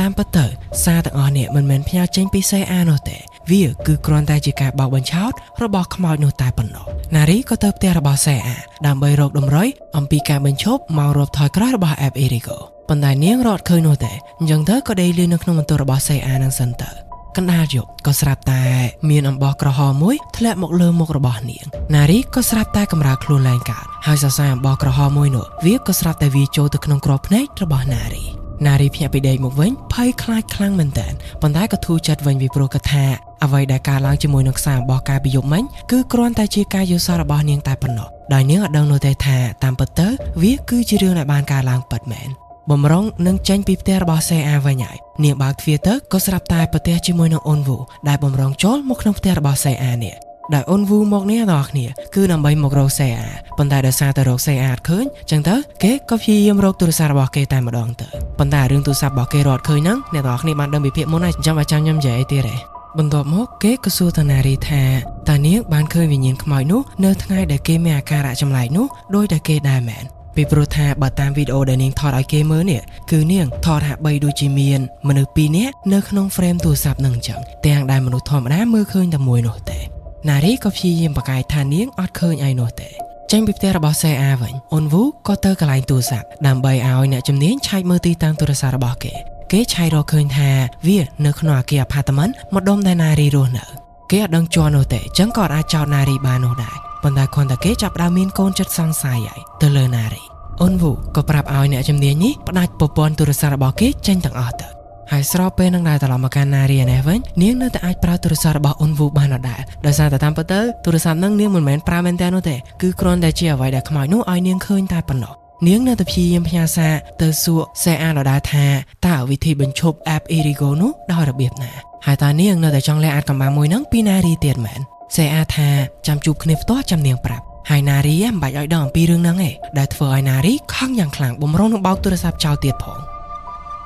តាមពិតទៅសារទាំងអស់នេះមិនមែនផ្ញើចេញពីសេអានោះទេ វាគឺគ្រាន់តែជាការបោកបញ្ឆោតរបស់ខ្មោចនោះតែប៉ុណ្ណោះណារីក៏ទៅផ្ទះរបស់សេអាដើម្បីរកដំរុយអំពីការបញ្ឈប់មករត់ថយក្រោយរបស់អេបអេរីកូប៉ុន្តែនាងរត់ឃើញនោះទេអញ្ចឹងទៅក៏ដេកលេងនៅក្នុងបន្ទប់របស់សេអានឹងសិនទៅកណ្ដាលយប់ក៏ស្រាប់តែមានអំបោះក្រហមមួយធ្លាក់មកលើមុខរបស់នាងណារីក៏ស្រាប់តែកម្រើកខ្លួនឡើងកើតហើយសរសៃអំបោះក្រហមមួយនោះវាក៏ស្រាប់តែវាចូលទៅក្នុងក្របភ្នែករបស់ណារីភ្ញាក់ពីដេកមកវិញភ័យខ្លាចខ្លាំងមែនទែនប៉ុន្តែក៏ធូរចិត្តវិញពីព្រោះគាត់ថាអ្វីដែលកើតឡើងជាមួយនឹងខ្សែអំបោះកាលពីយប់មិញគឺគ្រាន់តែជាការយល់សប្តិរបស់នាងតែប៉ុណ្ណោះដោយនាងអត់ដឹងនោះទេថាតាមពិតទៅវាគឺជារឿងដែលបានកើតឡើងពិតមែនបំរុងនឹងចេញពីផ្ទះរបស់សេអាវិញហើយនាងបើកទ្វារទៅក៏ស្រាប់តែប្រទះជាមួយនឹងអូនវូដែលបំរុងចូលមកក្នុងផ្ទះរបស់សេអានេះដែលអូនវូមកនេះដល់គ្នាគឺដើម្បីមករកសេអាប៉ុន្តែដោយសារតែរកសេអាអត់ឃើញចឹងទៅគេក៏ព្យាយាមរកទូរស័ព្ទរបស់គេតែម្ដងទៅប៉ុន្តែរឿងទូរស័ព្ទរបស់គេរត់ឃើញហ្នឹងអ្នកទាំងអស់គ្នាបានដឹងពីភាគមុនហើយចាំចាំខ្ញុំនិយាយអីទៀតទេបន្ទាប់មកគេក៏សួរតាណារីថាតើនាងបានឃើញវិញ្ញាណខ្មោចនោះនៅថ្ងៃដែលគេមានអាការៈចម្លែកនោះដោយតែគេដែរមែនពីព្រោះថាបើតាមវីដេអូដែលនាងថតឲ្យគេមើលនេះគឺនាងថតហាក់បីដូចជាមានមនុស្ស2នាក់នៅក្នុងហ្វ្រេមទូរស័ព្ទនឹងអញ្ចឹងទាំងដែលមនុស្សធម្មតាមើលឃើញតែមួយនោះទេណារីក៏ព្យាយាមប្រកែកថានាងអត់ឃើញអីនោះទេចេញពីផ្ទះរបស់សេអាវិញអូនវូក៏ទៅកន្លែងទូរស័ព្ទដើម្បីឲ្យអ្នកជំនាញឆែកមើលទីតាំងទូរស័ព្ទរបស់គេឆែករកឃើញថាវានៅក្នុងអគារអាផាតមិនម្ដុំដែលណារីរស់នៅគេអត់ដឹងជាន់នោះទេអញ្ចឹងក៏អត់អាចចោទណារីបាននោះដែរប៉ុន្តែគ្រាន់តែគេចាប់ដើមមានកូនចិត្តសង្ស័យហើយទៅលើណារីអូនវូក៏ប្រាប់ឲ្យអ្នកជំនាញនេះផ្ដាច់ប្រព័ន្ធទូរស័ព្ទរបស់គេចេញទាំងអស់ទៅហើយស្របពេលនឹងដែរត្រឡប់មកកាន់ណារីនេះវិញនាងនៅតែអាចប្រើទូរស័ព្ទរបស់អូនវូបានដដែលដោយសារតែតាមពិតទៅទូរស័ព្ទនឹងនាងមិនមែនប្រើមែនទេនោះទេគឺគ្រាន់តែជាអ្វីដែលខ្មោចនោះឲ្យនាងឃើញតែប៉ុណ្ណោះនាងនៅតែព្យាយាមផ្ញើសារទៅសួរសេអាដដែលថាតើវិធីបញ្ឈប់ app Erigo នោះដោយរបៀបណាហើយតើនាងនៅតែចង់លាក់អាចកំបាំងមួយហ្នឹងពីណារីទៀតមែនសេអាថាចាំជួបគ្នាផ្ទាល់ចាំនាងប្រាប់ហើយណារីមិនបាច់ឲ្យដឹងអំពីរឿងហ្នឹងទេដែលធ្វើឲ្យណារីខឹងយ៉ាងខ្លាំងបំរុងនឹងបោកទូរស័ព្ទចោលទៀតផង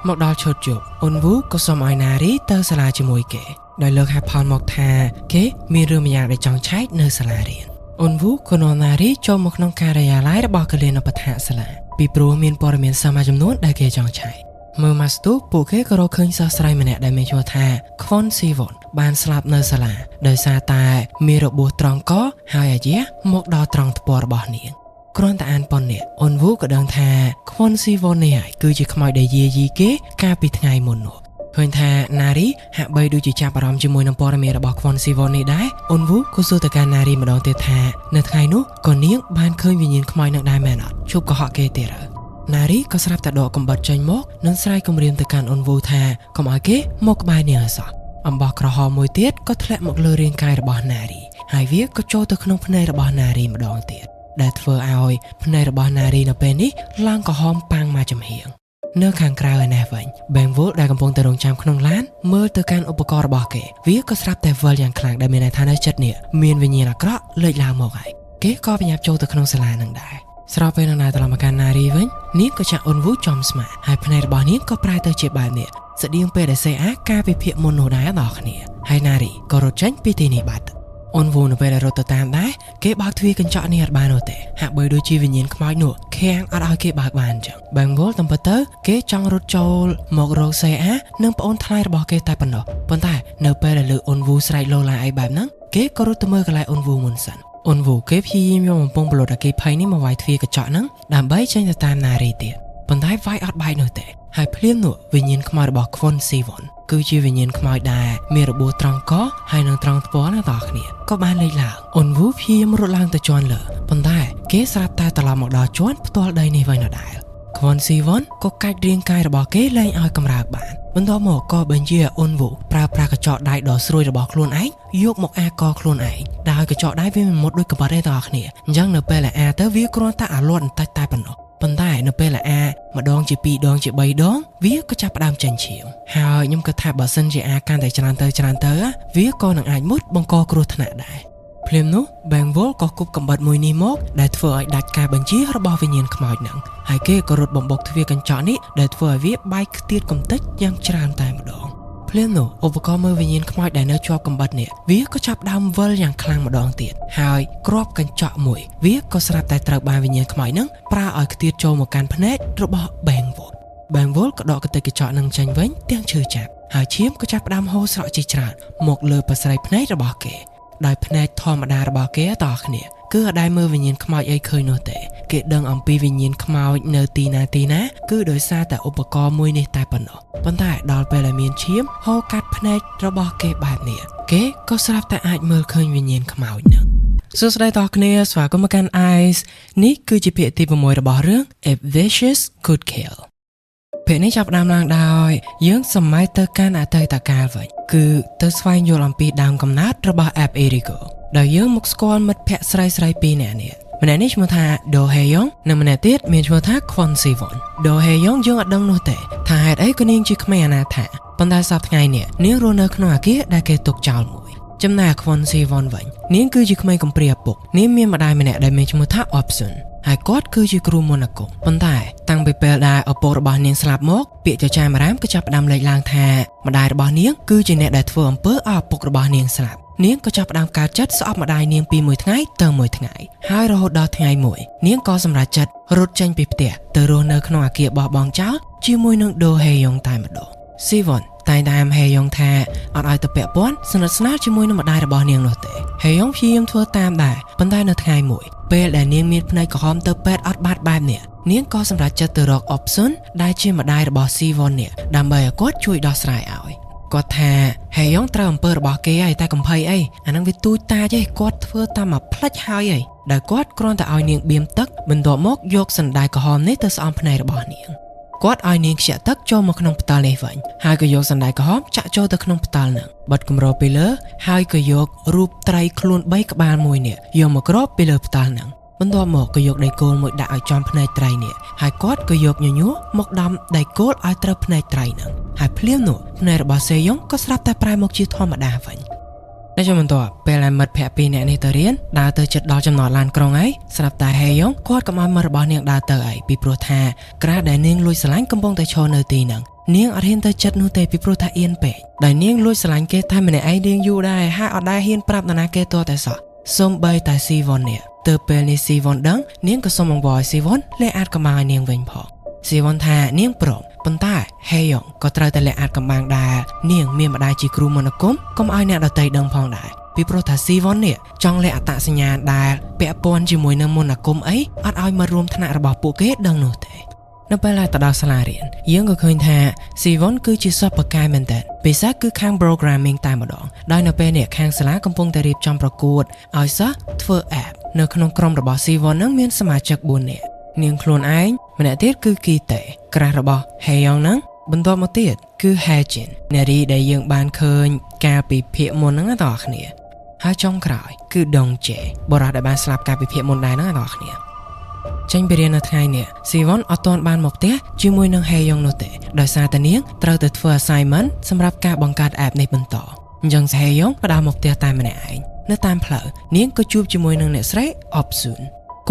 មកដល់ឈុតជប់អូនវូក៏សុំឲ្យណារីទៅសាលាជាមួយគេដោយលើកហេតុផលមកថាគេមានរឿងម្យ៉ាងដែលចង់ឆែកនៅសាលារៀនអូនវូក៏នាំណារីចូលមកក្នុងការិយាល័យរបស់កលេនឧបថាសាលាពីព្រោះមានព័ត៌មានសាមញ្ញចំនួនដែលគេចង់ឆែកមើលមកស្ទុះពួកគេក៏រកឃើញសិស្សស្រីម្នាក់ដែលមានឈ្មោះថា Kwon Siwon បានស្លាប់នៅសាលាដោយសារតែមានរបួសត្រង់កហើយអាយ៉ាមកដល់ត្រង់ថ្ពាល់របស់នាងគ្រាន់តែអានប៉ុណ្ណេះអូនវូក៏ដឹងថា Kwon Siwon នេះហើយគឺជាខ្មោចដែលយាយីគេកាលពីថ្ងៃមុននោះឃើញថាណារីហាក់បីដូចជាចាប់អារម្មណ៍ជាមួយនឹងព័ត៌មានរបស់ Kwon Siwon នេះដែរអូនវូក៏សួរទៅកាន់ណារីម្ដងទៀតថានៅថ្ងៃនោះក៏នាងបានឃើញវិញ្ញាណខ្មោចនឹងដែរមែនអត់ជប់កុហកគេទៀតណារីក៏ស្រាប់តែដកកំបិតចេញមកនិងស្រែកគំរាមទៅកាន់អូនវូថាកុំឲ្យគេមកក្បែរនាងឲ្យសោះអំបោះក្រហមមួយទៀតក៏ធ្លាក់មកលើរាងកាយរបស់ណារីហើយវាក៏ចូលទៅក្នុងភ្នែករបស់ណារីម្ដងទៀតដែលធ្វើឲ្យភ្នែករបស់ណារីនៅពេលនេះឡើងក្រហមប៉ាំងមកចំហៀងនៅខាងក្រៅឯនេះវិញបែងវូលដែលកំពុងតែរងចាំក្នុងឡានមើលទៅកាន់ឧបករណ៍របស់គេវាក៏ស្រាប់តែវិលយ៉ាងខ្លាំងដែលមានន័យថានៅចិត្តនេះមានវិញ្ញាណអាក្រក់លេចឡើងមកហើយគេក៏បញ្ញាប់ចូលទៅក្នុងសាលានឹងដែរស្របពេលនឹងត្រឡប់មកកាន់ណារីវិញនាងក៏ចាក់អូនវូចំស្មាហើយភ្នែករបស់នាងក៏ប្រែទៅជាបែបនេះស្តៀងពេលដែលសេអាការពិភាក្សាមុននោះដែរដល់គ្នាហើយណារីក៏រត់ចេញពីទីនេះបាត់អូនវូនៅពេលដែលរត់ទៅតាមដែរគេបើកទ្វារកញ្ចក់នេះអត់បាននោះទេហាក់បីដូចជាវិញ្ញាណខ្មោចនោះខាំងអត់ឲ្យគេបើកបានអញ្ចឹងបែងវល់តាមពិតទៅគេចង់រត់ចូលមករកសេអានិងប្អូនថ្លៃរបស់គេតែប៉ុណ្ណោះប៉ុន្តែនៅពេលដែលលើអូនវូស្រែកលោឡាអីបែបហ្នឹងគេក៏រត់ទៅមើលកន្លែងអូនវូមុនសិនអូនវូគេព្យាយាមយកបំពង់ប្លុតអគ្គិភ័យនេះមកវាយទ្វារកញ្ចក់ហ្នឹងដើម្បីចេញទៅតាមណារីទៀតប៉ុន្តែវាយអត់បែកនោះទេហើយភ្លាមនោះវិញ្ញាណខ្មោចរបស់ Kwon Siwon គឺជាវិញ្ញាណខ្មោចដែលមានរបួសត្រង់កហើយនឹងត្រង់ថ្ពាល់ណាដល់គ្នាក៏បានលេចឡើងអូនវូព្យាយាមរត់ឡើងទៅជាន់លើប៉ុន្តែគេស្រាប់តែត្រឡប់មកដល់ជាន់ផ្ទាល់ដីនេះវិញដដែល Kwon Siwon ក៏កាច់រាងកាយរបស់គេលែងឲ្យកម្រើកបានបន្ទាប់មកក៏បញ្ជាអូនវូប្រើប្រាស់កញ្ចក់ដៃដ៏ស្រួយរបស់ខ្លួនឯងយកមកអាកខ្លួនឯងដែលកញ្ចក់ដៃវាមិនមុតដូចកបិតទេដល់គ្នាអញ្ចឹងនៅពេលអាទៅវាគ្រាន់តែអាលាត់បន្តិចតែប៉ុណ្ណោះប៉ុន្តែនៅពេលអាម្ដងជា2ដងជា3ដងវាក៏ចាប់ផ្ដើមចេញឈាមហើយខ្ញុំគិតថាបើសិនជាអាកាន់តែច្រើនទៅវាក៏នឹងអាចមុតបង្កគ្រោះថ្នាក់ដែរភ្លាមនោះបែងវល់ក៏គប់កំបិតមួយនេះមកដែលធ្វើឲ្យដាច់ការបញ្ជារបស់វិញ្ញាណខ្មោចនឹងហើយគេក៏រត់បំបុកទ្វារកញ្ចក់នេះដែលធ្វើឲ្យវាបែកខ្ទាតកំទេចយ៉ាងច្រើនតែម្ដងភ្លាមនោះឧបករណ៍មើលវិញ្ញាណខ្មោចដែលនៅជាប់កំបិតនេះវាក៏ចាប់ដើមវិលយ៉ាងខ្លាំងម្ដងទៀតហើយគ្រាប់កញ្ចក់មួយវាក៏ស្រាប់តែត្រូវបានវិញ្ញាណខ្មោចនឹងប្រើឲ្យខ្ទាតចូលមកកាន់ភ្នែករបស់បែងវល់ក៏ដកកន្ទិចកញ្ចក់នឹងចេញវិញទាំងឈឺចាប់ ហើយឈាមក៏ចាប់ផ្ដើមហូរស្រក់ជាច្រើនមកលើប្រស្រីភ្នែករបស់គេដោយភ្នែកធម្មតារបស់គេតគ្នាគឺអត់ដែលមើលវិញ្ញាណខ្មោចអីឃើញនោះទេគេដឹងអំពីវិញ្ញាណខ្មោចនៅទីណាគឺដោយសារតែឧបករណ៍មួយនេះតែប៉ុណ្ណោះប៉ុន្តែដល់ពេលដែលមានឈាមហូរកាត់ភ្នែករបស់គេបែបនេះគេក៏ស្រាប់តែអាចមើលឃើញវិញ្ញាណខ្មោចនោះសួស្តីដល់គ្នាស្វាគមន៍មកកាន់ Ice នេះគឺជាភាគទី6របស់រឿង If Wishes Could Kill ភាគនេះចាប់ផ្ដើមឡើងដោយយើងសម័យទៅកាន់អតីតកាលវិញគឺទៅស្វែងយល់អំពីដើមកំណើតរបស់ App Erigo ដែលយើងមកស្គាល់មិត្តភក្តិស្រីៗពីរនាក់នេះម្នាក់នេះឈ្មោះថា Do Hae-young និងម្នាក់ទៀតមានឈ្មោះថា Kwon Si-won Do Hae-young យើងអត់ដឹងនោះទេថាហេតុអីក៏នាងជាក្មេងអនាថាប៉ុន្តែសប្តាហ៍ថ្ងៃនេះនាងរស់នៅក្នុងអគារដែលគេទុកចោលមួយចំណែក Kwon Si-won វិញនាងគឺជាក្មេងកំព្រាឪពុកនាងមានម្ដាយម្នាក់ដែលមានឈ្មោះថា Opsun ហើយគាត់គឺជាគ្រូមន្តអាគមប៉ុន្តែតាំងពីពេលដែលឪពុករបស់នាងស្លាប់មកពាក្យចចាមអារាមក៏ចាប់ផ្ដើមលេចឡើងថាម្ដាយរបស់នាងគឺជាអ្នកដែលធ្វើអំពើឲ្យឪពុករបស់នាងស្លាប់នាងក៏ចាប់ផ្ដើមកើតចិត្តស្អប់ម្ដាយនាងពីមួយថ្ងៃទៅមួយថ្ងៃហើយរហូតដល់ថ្ងៃមួយនាងក៏សម្រេចចិត្តរត់ចេញពីផ្ទះទៅរស់នៅក្នុងអគារបោះបង់ចោលជាមួយនឹង Do Hae-young តែម្ដង Si-won តែងតែហាម Hae-young ថាអត់ឲ្យទៅពាក់ព័ន្ធស្និទ្ធស្នាលជាមួយនឹងម្ដាយរបស់នាងនោះទេ Hae-young ព្យាយាមធ្វើតាមដែរប៉ុន្តែនៅថ្ងៃមួយពេលដែលនាងមានភ្នែកក្រហមទៅពេទ្យអត់បាត់បែបនេះនាងក៏សម្រេចចិត្តទៅរក Opsun ដែលជាម្ដាយរបស់ Si-won នេះដើម្បីឲ្យគាត់ជួយដោះស្រាយឲ្យគាត់ថា Hae-young ត្រូវអំពើរបស់គេហើយតែកំភៃអីអានឹងវាទូចតាចឯងគាត់ធ្វើតាមមកផ្លិចហើយឯងដែលគាត់គ្រាន់តែឲ្យនាងបៀមទឹកបន្ទាប់មកយកសណ្ដែកក្រហមនេះទៅស្អំភ្នែករបស់នាងគាត់ឲ្យនាងខ្ជាក់ទឹកចូលមកក្នុងផ្ដិលនេះវិញហើយក៏យកសណ្ដែកក្រហមចាក់ចូលទៅក្នុងផ្ដិលហ្នឹងបិទគម្របពីលើហើយក៏យករូបត្រីខ្លួន3ក្បាលមួយនេះយកមកគ្របពីលើផ្ដិលហ្នឹងបន្ទាប់មកក៏យកដីគោលមួយដាក់ឲ្យចំភ្នែកត្រីនេះហើយគាត់ក៏យកញញួរមកដំដីគោលឲ្យត្រូវភ្នែកត្រីហ្នឹងហើយភ្លាមនោះភ្នែករបស់ Se-young ក៏ស្រាប់តែប្រែមកជាធម្មតាវិញតែជាបន្ទាប់ពេលដែលមិត្តភក្តិពីរនាក់នេះទៅរៀនដើរទៅជិតដល់ចំណតឡានក្រុងហើយស្រាប់តែ Hae-young គាត់ក៏ឲ្យមិត្តរបស់នាងដើរទៅហើយពីព្រោះថាក្រាស់ដែលនាងលួចស្រឡាញ់កំពុងតែឈរនៅទីហ្នឹងនាងអត់ហ៊ានទៅជិតនោះទេពីព្រោះថាអៀនពេកដែលនាងលួចស្រឡាញ់គេតែម្នាក់ឯងនាងយូរដែរហើយអត់ដែលហ៊ានប្រាប់នរណាគេទាល់តែសោះសូម្បីតែ Si-won នេះទៅពេលនេះ Si-won ដឹងនាងក៏សុំអង្វរឲ្យ Si-won លេអាចកំបាំងឲ្យនាងវិញផង Si-won ថានាងព្រមប៉ុន្តែ Hae-young ក៏ត្រូវតែលេអាចកំបាំងដែរនាងមានម្ដាយជាគ្រូមន្តអាគមកុំឲ្យអ្នកដទៃដឹងផងដែរពីព្រោះថា Si-won នេះចង់លេខអត្តសញ្ញាណដែលពាក់ព័ន្ធជាមួយនឹងមន្តអាគមអីអត់ឲ្យមករួមថ្នាក់របស់ពួកគេដឹងនោះទេនៅពេលដែលទៅដល់សាលារៀនយើងក៏ឃើញថា Si-won គឺជាសិស្សបកាយមែនតើពិសេសគឺខាង programming តែម្ដងដោយនៅពេលនេះខាងសាលាកំពុងតែរៀបចំប្រកួតឲ្យសិស្សធ្វើ app នៅក្នុងក្រុមរបស់ Si-won នឹងមានសមាជិក4នាក់នាងខ្លួនឯងម្នាក់ទៀតគឺ Ki-tae ក្រាស់របស់ Hae-young នឹងបន្ទាប់មកទៀតគឺ Hae-jin នារីដែលយើងបានឃើញកាលពីភាគមុនហ្នឹងបងប្អូនគ្នាហើយចុងក្រោយគឺ Dong-jae បរិះដែលបានស្លាប់កាលពីភាគមុនដែរហ្នឹងបងប្អូនគ្នាចេញពីរៀននៅថ្ងៃនេះ Si-won អត់ទាន់បានមកផ្ទះជាមួយនឹង Hae-young នោះទេដោយសារតែនាងត្រូវទៅធ្វើ assignment សម្រាប់ការបង្កើត app នេះបន្តអញ្ចឹង Hae-young ផ្ដើមមកផ្ទះតែម្នាក់ឯងនៅតាមផ្លូវនាងក៏ជួបជាមួយនឹងអ្នកស្រី Opsun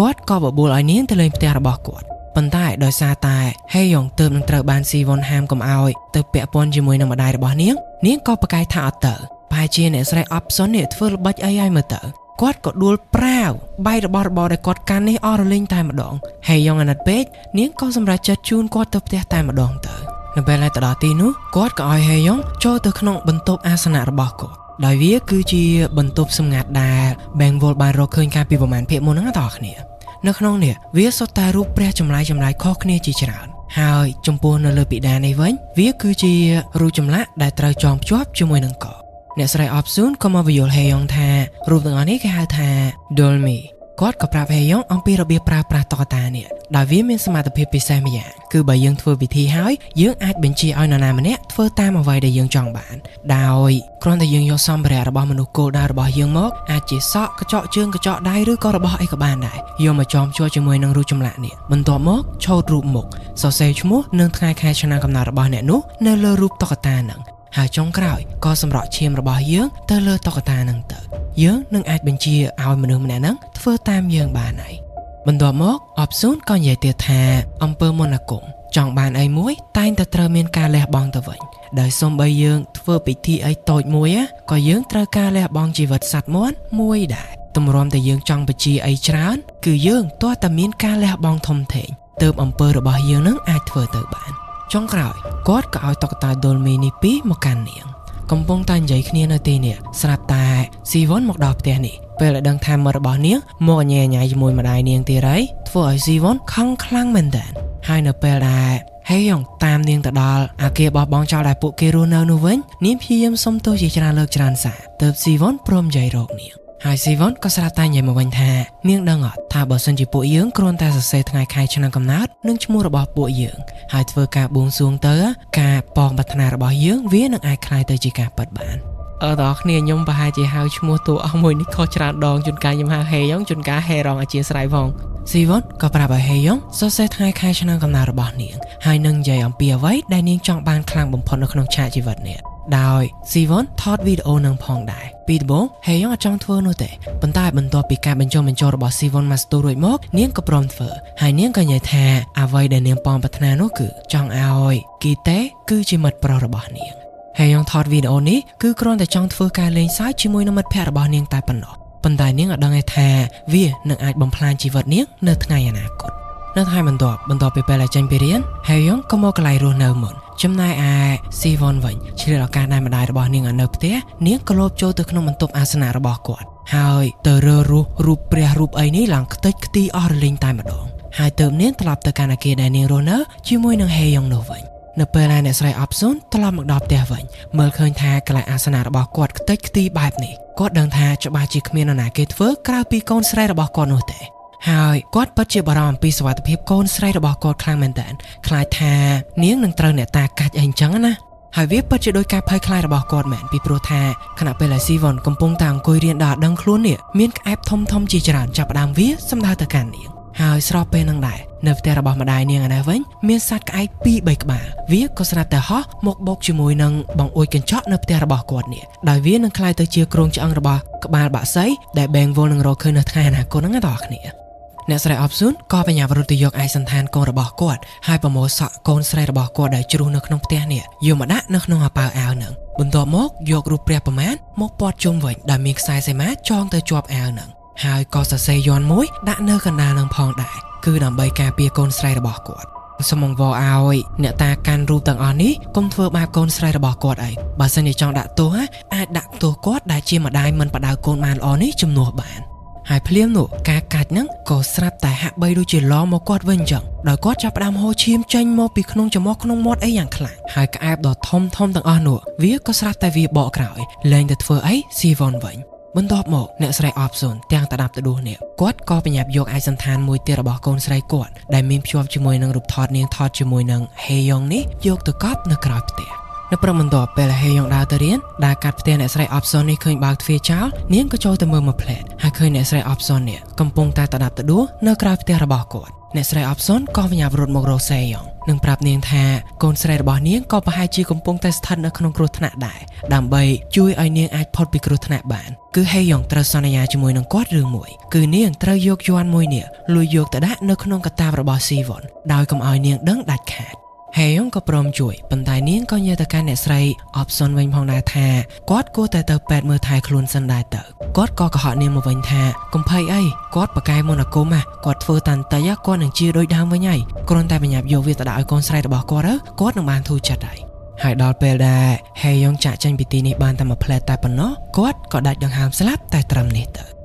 គាត់ក៏បបួលឲ្យនាងទៅលេងផ្ទះរបស់គាត់ប៉ុន្តែដោយសារតែ Hae-young ទើបនឹងត្រូវបាន Si-won ហាមកុំឲ្យទៅពាក់ព័ន្ធជាមួយនឹងម្ដាយរបស់នាងនាងក៏ប្រកែកថាអត់ទៅប្រហែលជាអ្នកស្រី Opsun នេះធ្វើល្បិចអីឲ្យមើលទៅគាត់ក៏ដួលប្រាវបាយរបស់របរដែលគាត់កាន់នេះអស់រលីងតែម្ដង Hae-young អាណិតពេកនាងក៏សម្រេចចិត្តជូនគាត់ទៅផ្ទះតែម្ដងទៅនៅពេលទៅដល់ទីនោះគាត់ក៏ឲ្យ Hae-young ចូលទៅក្នុងបន្ទប់អាសនៈរបស់គាត់ដោយវាគឺជាបន្ទប់សម្ងាត់ដែល Bang Wol បានរកឃើញកាលពីប្រហែលភាគមុនហ្នឹងបងប្អូននៅក្នុងនេះវាសុទ្ធតែរូបព្រះចម្លាយខុសគ្នាជាច្រើនហើយចំពោះនៅលើពិដាននេះវិញវាគឺជារូបចម្លាក់ដែលត្រូវចងភ្ជាប់ជាមួយនឹងកអ្នកស្រី Opsun ក៏មកបញ្យល់ Hae-young ថារូបទាំងអស់នេះគេហៅថា Dolmy គាត់ក៏ប្រាប់ Hae-young អំពីរបៀបប្រើប្រាស់តុក្កតានេះដោយវាមានសមត្ថភាពពិសេសម្យ៉ាងគឺបើយើងធ្វើពិធីហើយយើងអាចបញ្ជាឲ្យនរណាម្នាក់ធ្វើតាមអ្វីដែលយើងចង់បានដោយគ្រាន់តែយើងយកសម្ភារៈរបស់មនុស្សគោលដៅរបស់យើងមកអាចជាសក់កញ្ចក់ជើងកញ្ចក់ដៃឬក៏របស់អីក៏បានដែរយកមកចងភ្ជាប់ជាមួយនឹងរូបចម្លាក់នេះបន្ទាប់មកឆូតរូបមុខសរសេរឈ្មោះនិងថ្ងៃខែឆ្នាំកំណើតរបស់អ្នកនោះនៅលើរូបតុក្កតាហ្នឹងហើយចុងក្រោយក៏សម្រក់ឈាមរបស់យើងទៅលើតុក្កតាហ្នឹងទៅយើងនឹងអាចបញ្ជាឲ្យមនុស្សម្នាក់ហ្នឹងធ្វើតាមយើងបានហើយបន្ទាប់មក Opsun ក៏និយាយទៀតថាអំពើមន្តអាគមចង់បានអីមួយតែងតែត្រូវមានការលះបង់ទៅវិញដោយសូម្បីយើងធ្វើពិធីអីតូចមួយក៏យើងត្រូវការលះបង់ជីវិតសត្វមាន់មួយដែរទម្រាំតែយើងចង់បញ្ជាអីច្រើនគឺយើងទាល់តែមានការលះបង់ធំធេងទើបអំពើរបស់យើងនឹងអាចធ្វើទៅបាន ចុងក្រោយគាត់ក៏ឲ្យតុក្កតាដូលមីនេះពីរមកកាន់នាងកំពុងតែនិយាយគ្នានៅទីនេះស្រាប់តែស៊ីវ៉ុនមកដល់ផ្ទះនេះពេលដែលដឹងថាមិត្តរបស់នាងមកញ៉ែញ៉ៃជាមួយម្ដាយនាងទៀតហើយធ្វើឲ្យស៊ីវ៉ុនខឹងខ្លាំងមែនទែនហើយនៅពេលដែលហេយ៉ុងតាមនាងទៅដល់អាគារបោះបង់ចោលដែលពួកគេរស់នៅនោះវិញនាងព្យាយាមសុំទោសជាច្រើនលើកច្រើនសារទើបស៊ីវ៉ុនព្រមនិយាយរកនាងហើយស៊ីវ៉ុនក៏ស្រាប់តែនិយាយមកវិញថានាងដឹងអត់ថាបើសិនជាពួកយើងគ្រាន់តែសរសេរថ្ងៃខែឆ្នាំកំណើតនិងឈ្មោះរបស់ពួកយើងហើយធ្វើការបួងសួងទៅការប៉ងប្រាថ្នារបស់យើងវានឹងអាចคล้ายទៅជាការពិតបានដល់គ្នាខ្ញុំប្រហែលជាហៅឈ្មោះតួអង្គមួយនេះខុសច្រើនដងជួនកាលខ្ញុំហៅហេយ៉ុងជួនកាលហេរ៉ងអធិស្ឋានផងស៊ីវ៉ុនក៏ប្រាប់ឲ្យហេយ៉ុងសរសេរថ្ងៃខែឆ្នាំកំណើតរបស់នាងហើយនឹងនិយាយអំពីអ្វីដែលនាងចង់បានខ្លាំងបំផុតនៅក្នុងឆាកជីវិតនេះដោយស៊ីវ៉ុនថតវីដេអូនឹងផងដែរពីដំបូងហេយ៉ុងអត់ចង់ធ្វើនោះទេប៉ុន្តែបន្ទាប់ពីការបញ្ចុះបញ្ចូលរបស់ស៊ីវ៉ុនមកស្ទូរួចមកនាងក៏ព្រមធ្វើហើយនាងក៏និយាយថាអ្វីដែលនាងប៉ងប្រាថ្នានោះគឺចង់ឲ្យគីតេគឺជាមិត្តប្រុសរបស់នាងហេយ៉ុងថតវីដេអូនេះគឺគ្រាន់តែចង់ធ្វើការលេងសើចជាមួយនឹងមិត្តភក្តិរបស់នាងតែប៉ុណ្ណោះប៉ុន្តែនាងអត់ដឹងថាវានឹងអាចបំផ្លាញជីវិតនាងនៅថ្ងៃអនាគតនៅថ្ងៃបន្ទាប់ពីពេលដែលចេញពីរៀនហេយ៉ុងក៏មកកន្លែងរស់នៅមុនចំណែកឯស៊ីវ៉ុនវិញឆ្លៀតឱកាសដែលម្ដាយរបស់នាងនៅផ្ទះនាងក៏លោបចូលទៅក្នុងបន្ទប់អាសនៈរបស់គាត់ហើយទៅរើសរូបព្រះរូបអីនេះឡើងខ្ទេចខ្ទីអស់រលីងតែម្ដងហើយទើបនាងត្រឡប់ទៅកាន់អាគារដែលនាងរស់នៅជាមួយនឹងហេយ៉ុងនោះវិញនៅពេលដែលអ្នកស្រីអបស៊ុនត្រឡប់មកដល់ផ្ទះវិញមើលឃើញថាកន្លែងអាសនៈរបស់គាត់ខ្ទេចខ្ទីបែបនេះគាត់ដឹងថាច្បាស់ជាគ្មាននរណាគេធ្វើក្រៅពីកូនស្រីរបស់គាត់នោះទេហើយគាត់ពិតជាបារម្ភអំពីសុវត្ថិភាពកូនស្រីរបស់គាត់ខ្លាំងមែនទែនខ្លាចថានាងនឹងត្រូវអ្នកតាកាច់អីអញ្ចឹងណាហើយវាពិតជាដោយការភ័យខ្លាចរបស់គាត់មែនពីព្រោះថាខណៈពេលដែលស៊ីវ៉ុនកំពុងតែអង្គុយរៀនដល់ដឹងខ្លួននេះមានក្អែបធំជាច្រើនចាប់ផ្ដើមវាសម្ដៅទៅកាន់នាងហើយស្របពេលនឹងដែរនៅផ្ទះរបស់ម្ដាយនាងឯនេះវិញមានសត្វក្អែក 2-3 ក្បាលវាក៏ស្រាប់តែហោះមកបូកជាមួយនឹងបង្អួចកញ្ចក់នៅផ្ទះរបស់គាត់នេះដោយវានឹងក្លាយទៅជាគ្រោងឆ្អឹងរបស់ក្បាលបាក់សីដែលបែងវល់នឹងរកឃើញនៅថ្ងៃអនាគតហ្នឹងណាបងប្អូនអ្នកស្រីអបស៊ុនក៏បញ្ញាវរត់ទៅយកឯកសណ្ឋានកូនរបស់គាត់ហើយប្រមូលសក់កូនស្រីរបស់គាត់ដែលជ្រុះនៅក្នុងផ្ទះនេះយកមកដាក់នៅក្នុងអាប៉ៅអាវហ្នឹងបន្ទាប់មកយករូបព្រះប្រមាណមកព័ទ្ធជុំវិញដែលមានខ្សែសីមាចងទៅជាប់អាវហ្នឹងហើយក៏សរសេរយ័ន្តមួយដាក់នៅកណ្ដាលនឹងផងដែរគឺដើម្បីការពារកូនស្រីរបស់គាត់សូមអង្វរឲ្យអ្នកតាកាន់រូបទាំងអស់នេះកុំធ្វើបាបកូនស្រីរបស់គាត់អីបើសិនជាចង់ដាក់ទោសអាចដាក់ទោសគាត់ដែលជាម្ដាយមិនបដៅកូនបានល្អនេះជំនួសបានហើយភ្លាមនោះការកាច់ហ្នឹងក៏ស្រាប់តែហាក់បីដូចជាឡងមកគាត់វិញអញ្ចឹងដោយគាត់ចាប់ផ្ដើមហូរឈាមចេញមកពីក្នុងច្រមុះក្នុងមាត់អីយ៉ាងខ្លាំងហើយក្អែបដ៏ធំទាំងអស់នោះវាក៏ស្រាប់តែវាបកក្រោយលែងទៅធ្វើអីស៊ីវ៉ុនវិញបន្ទាប់មកអ្នកស្រីអបស៊ុនទាំងតដាប់តដួសនេះគាត់ក៏បញ្ញាប់យកឯកសណ្ឋានមួយទៀតរបស់កូនស្រីគាត់ដែលមានភ្ជាប់ជាមួយនឹងរូបថតនាងថតជាមួយនឹងហេយ៉ុងនេះយកទៅកប់នៅក្រោយផ្ទះនៅព្រឹកបន្ទាប់ពេលហេយ៉ុងដើរទៅរៀនដើរកាត់ផ្ទះអ្នកស្រីអបស៊ុននេះឃើញបើកទ្វារចោលនាងក៏ចូលទៅមើលមកផ្លែតហើយឃើញអ្នកស្រីអបស៊ុននេះកំពុងតែតដាប់តដួសនៅក្រោយផ្ទះរបស់គាត់អ្នកស្រីអបស៊ុនក៏បញ្ញាប់រត់មករកហេយ៉ុងនិងប្រាប់នាងថាកូនស្រីរបស់នាងក៏ប្រហែលជាកំពុងតែស្ថិតនៅក្នុងគ្រោះថ្នាក់ដែរដើម្បីជួយឲ្យនាងអាចផុតពីគ្រោះថ្នាក់បានគឺហេយ៉ុងត្រូវសន្យាជាមួយនឹងគាត់រឿងមួយគឺនាងត្រូវយកយ័ន្តមួយនេះលួចយកទៅដាក់នៅក្នុងកាតាបរបស់ស៊ីវ៉ុនដោយកុំឲ្យនាងដឹងដាច់ខាតហេយ៉ុងក៏ព្រមជួយប៉ុន្តែនាងក៏និយាយទៅកាន់អ្នកស្រីអបស៊ុនវិញផងដែរថាគាត់គួរតែទៅពេទ្យមើលថែខ្លួនសិនដែរទៅគាត់ក៏កុហកនាងមកវិញថាកុំភ័យអីគាត់បកកែមុនអាគមគាត់ធ្វើតាន់តិចគាត់នឹងជាដូចដើមវិញហើយគ្រាន់តែបញ្ញាប់យកវាទៅដាក់ឲ្យកូនស្រីរបស់គាត់គាត់នឹងបានធូរចិត្តហើយដល់ពេលដែលហេយ៉ុងចាក់ចេញពីទីនេះបានតែមួយផ្លែតតែប៉ុណ្ណោះគាត់ក៏ដាច់ដង្ហើមស្លាប់តែត្រឹមនេះទៅ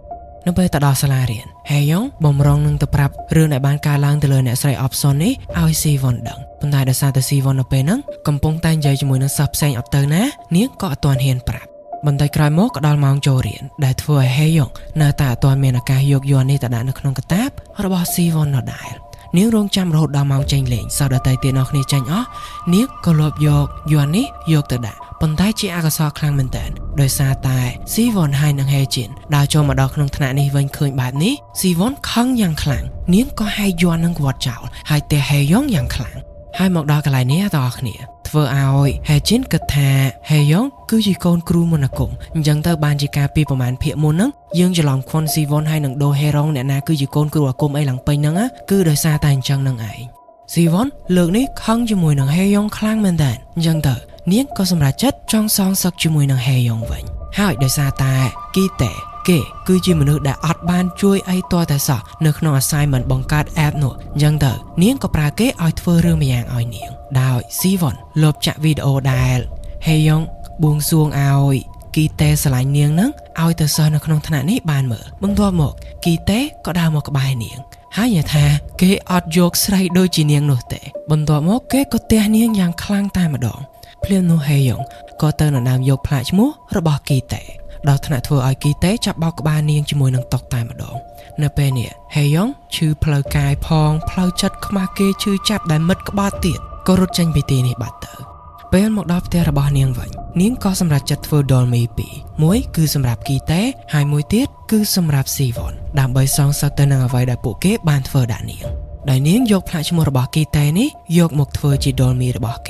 នៅពេលទៅដល់សាលារៀនហេយ៉ុងបំរុងនឹងទៅប្រាប់រឿងដែលបានកើតឡើងទៅលើអ្នកស្រីអបស៊ុននេះឲ្យស៊ីវ៉ុនដឹងប៉ុន្តែដោយសារតែស៊ីវ៉ុននៅពេលហ្នឹងកំពុងតែនិយាយជាមួយនឹងសិស្សផ្សេងអត់ទៅណានាងក៏អត់ទាន់ហ៊ានប្រាប់បន្តិចក្រោយមកក៏ដល់ម៉ោងចូលរៀនដែលធ្វើឲ្យហេយ៉ុងនៅតែអត់ទាន់មានឱកាសយកយ័ន្តនេះទៅដាក់នៅក្នុងកាតាបរបស់ស៊ីវ៉ុនដដែលនាងរងចាំរហូតដល់ម៉ោងចេញលេងសៅដតីទៀតនោះគ្នាចេញអស់នាងក៏លបយកយ័ន្តនេះយកទៅដាក់ប៉ុន្តែជាអកុសលខ្លាំងមែនតើដោយសារតែស៊ីវ៉ុនហើយនឹងហេជីនដើរចូលមកដល់ក្នុងថ្នាក់នេះវិញឃើញបែបនេះស៊ីវ៉ុនខឹងយ៉ាងខ្លាំងនាងក៏ហាយយ័ន្តនឹងគាត់ចោលហើយតែហេយ៉ុងយ៉ាងខ្លាំងហើយមកដល់កន្លែងនេះបងប្អូនធ្វើឲ្យហេជីនគិតថាហេយ៉ុងគឺជាកូនគ្រូមន្តអាគមអញ្ចឹងទៅបានជាការពីប្រហែលភាគមុនហ្នឹងយើងច្រឡំខ្វន់ស៊ីវ៉ុនហើយនឹងដូហេរ៉ុងអ្នកណាគឺជាកូនគ្រូអាគមអីឡើងពេញហ្នឹងគឺដោយសារតែអញ្ចឹងនឹងឯងស៊ីវ៉ុនលើកនេះខឹងជាមួយនឹងហេយ៉ុងខ្លាំងមែនតើអញ្ចឹងទៅនាងក៏សម្រេចចិត្តចង់សងសឹកជាមួយនឹងហេយ៉ុងវិញហើយដោយសារតែគីតេគេគឺជាមនុស្សដែលអត់បានជួយអីទាល់តែសោះនៅក្នុង assignment បង្កើត app នោះអញ្ចឹងទៅនាងក៏ប្រើគេឲ្យធ្វើរឿងម្យ៉ាងឲ្យនាង ดาวซีวอนลบจากวิดีโอได้เฮยองบวงสรวงเอากีเตสลายเนียงนั้นเอาแต่เซอร์ในขนมถนัดนี้บานเหมือบังตัวหมกกีเตก็ดาวหมกบายเนียงหายาแท้เกออดโยกใส่โดยจีเนียงโนเตบนตัวหมกเกก็เตะเนียงอย่างคลั่งตายมาดองเพลียนโนเฮยองก็เติร์นนามโยกพลายชมูระบกีเตดาวถนัดทัวร์ไอกีเตจับบอกบายเนียงจมวยนังตกตายมาดองเนเปเนี่ยเฮยองชื่อเพลกายพองเพลจัดขมาเกชื่อจับได้มัดกบาเตียก็รถจังไปตีในบัตเตอร์เป็นหมกดาวเตระบาเนียงวันเนียงก็สำหรับจัดทัวร์ดอลมีปีมวยคือสำหรับกีเตหายมวยเตียคือสำหรับซีวอนดามใบซองสเตนังเอาไว้ได้ปุเกบานทัวร์ด่านเนียงได้เนียงยกพลายชมูระบากีเตนี้ยกหมกทัวร์จีดอลมีระบาเก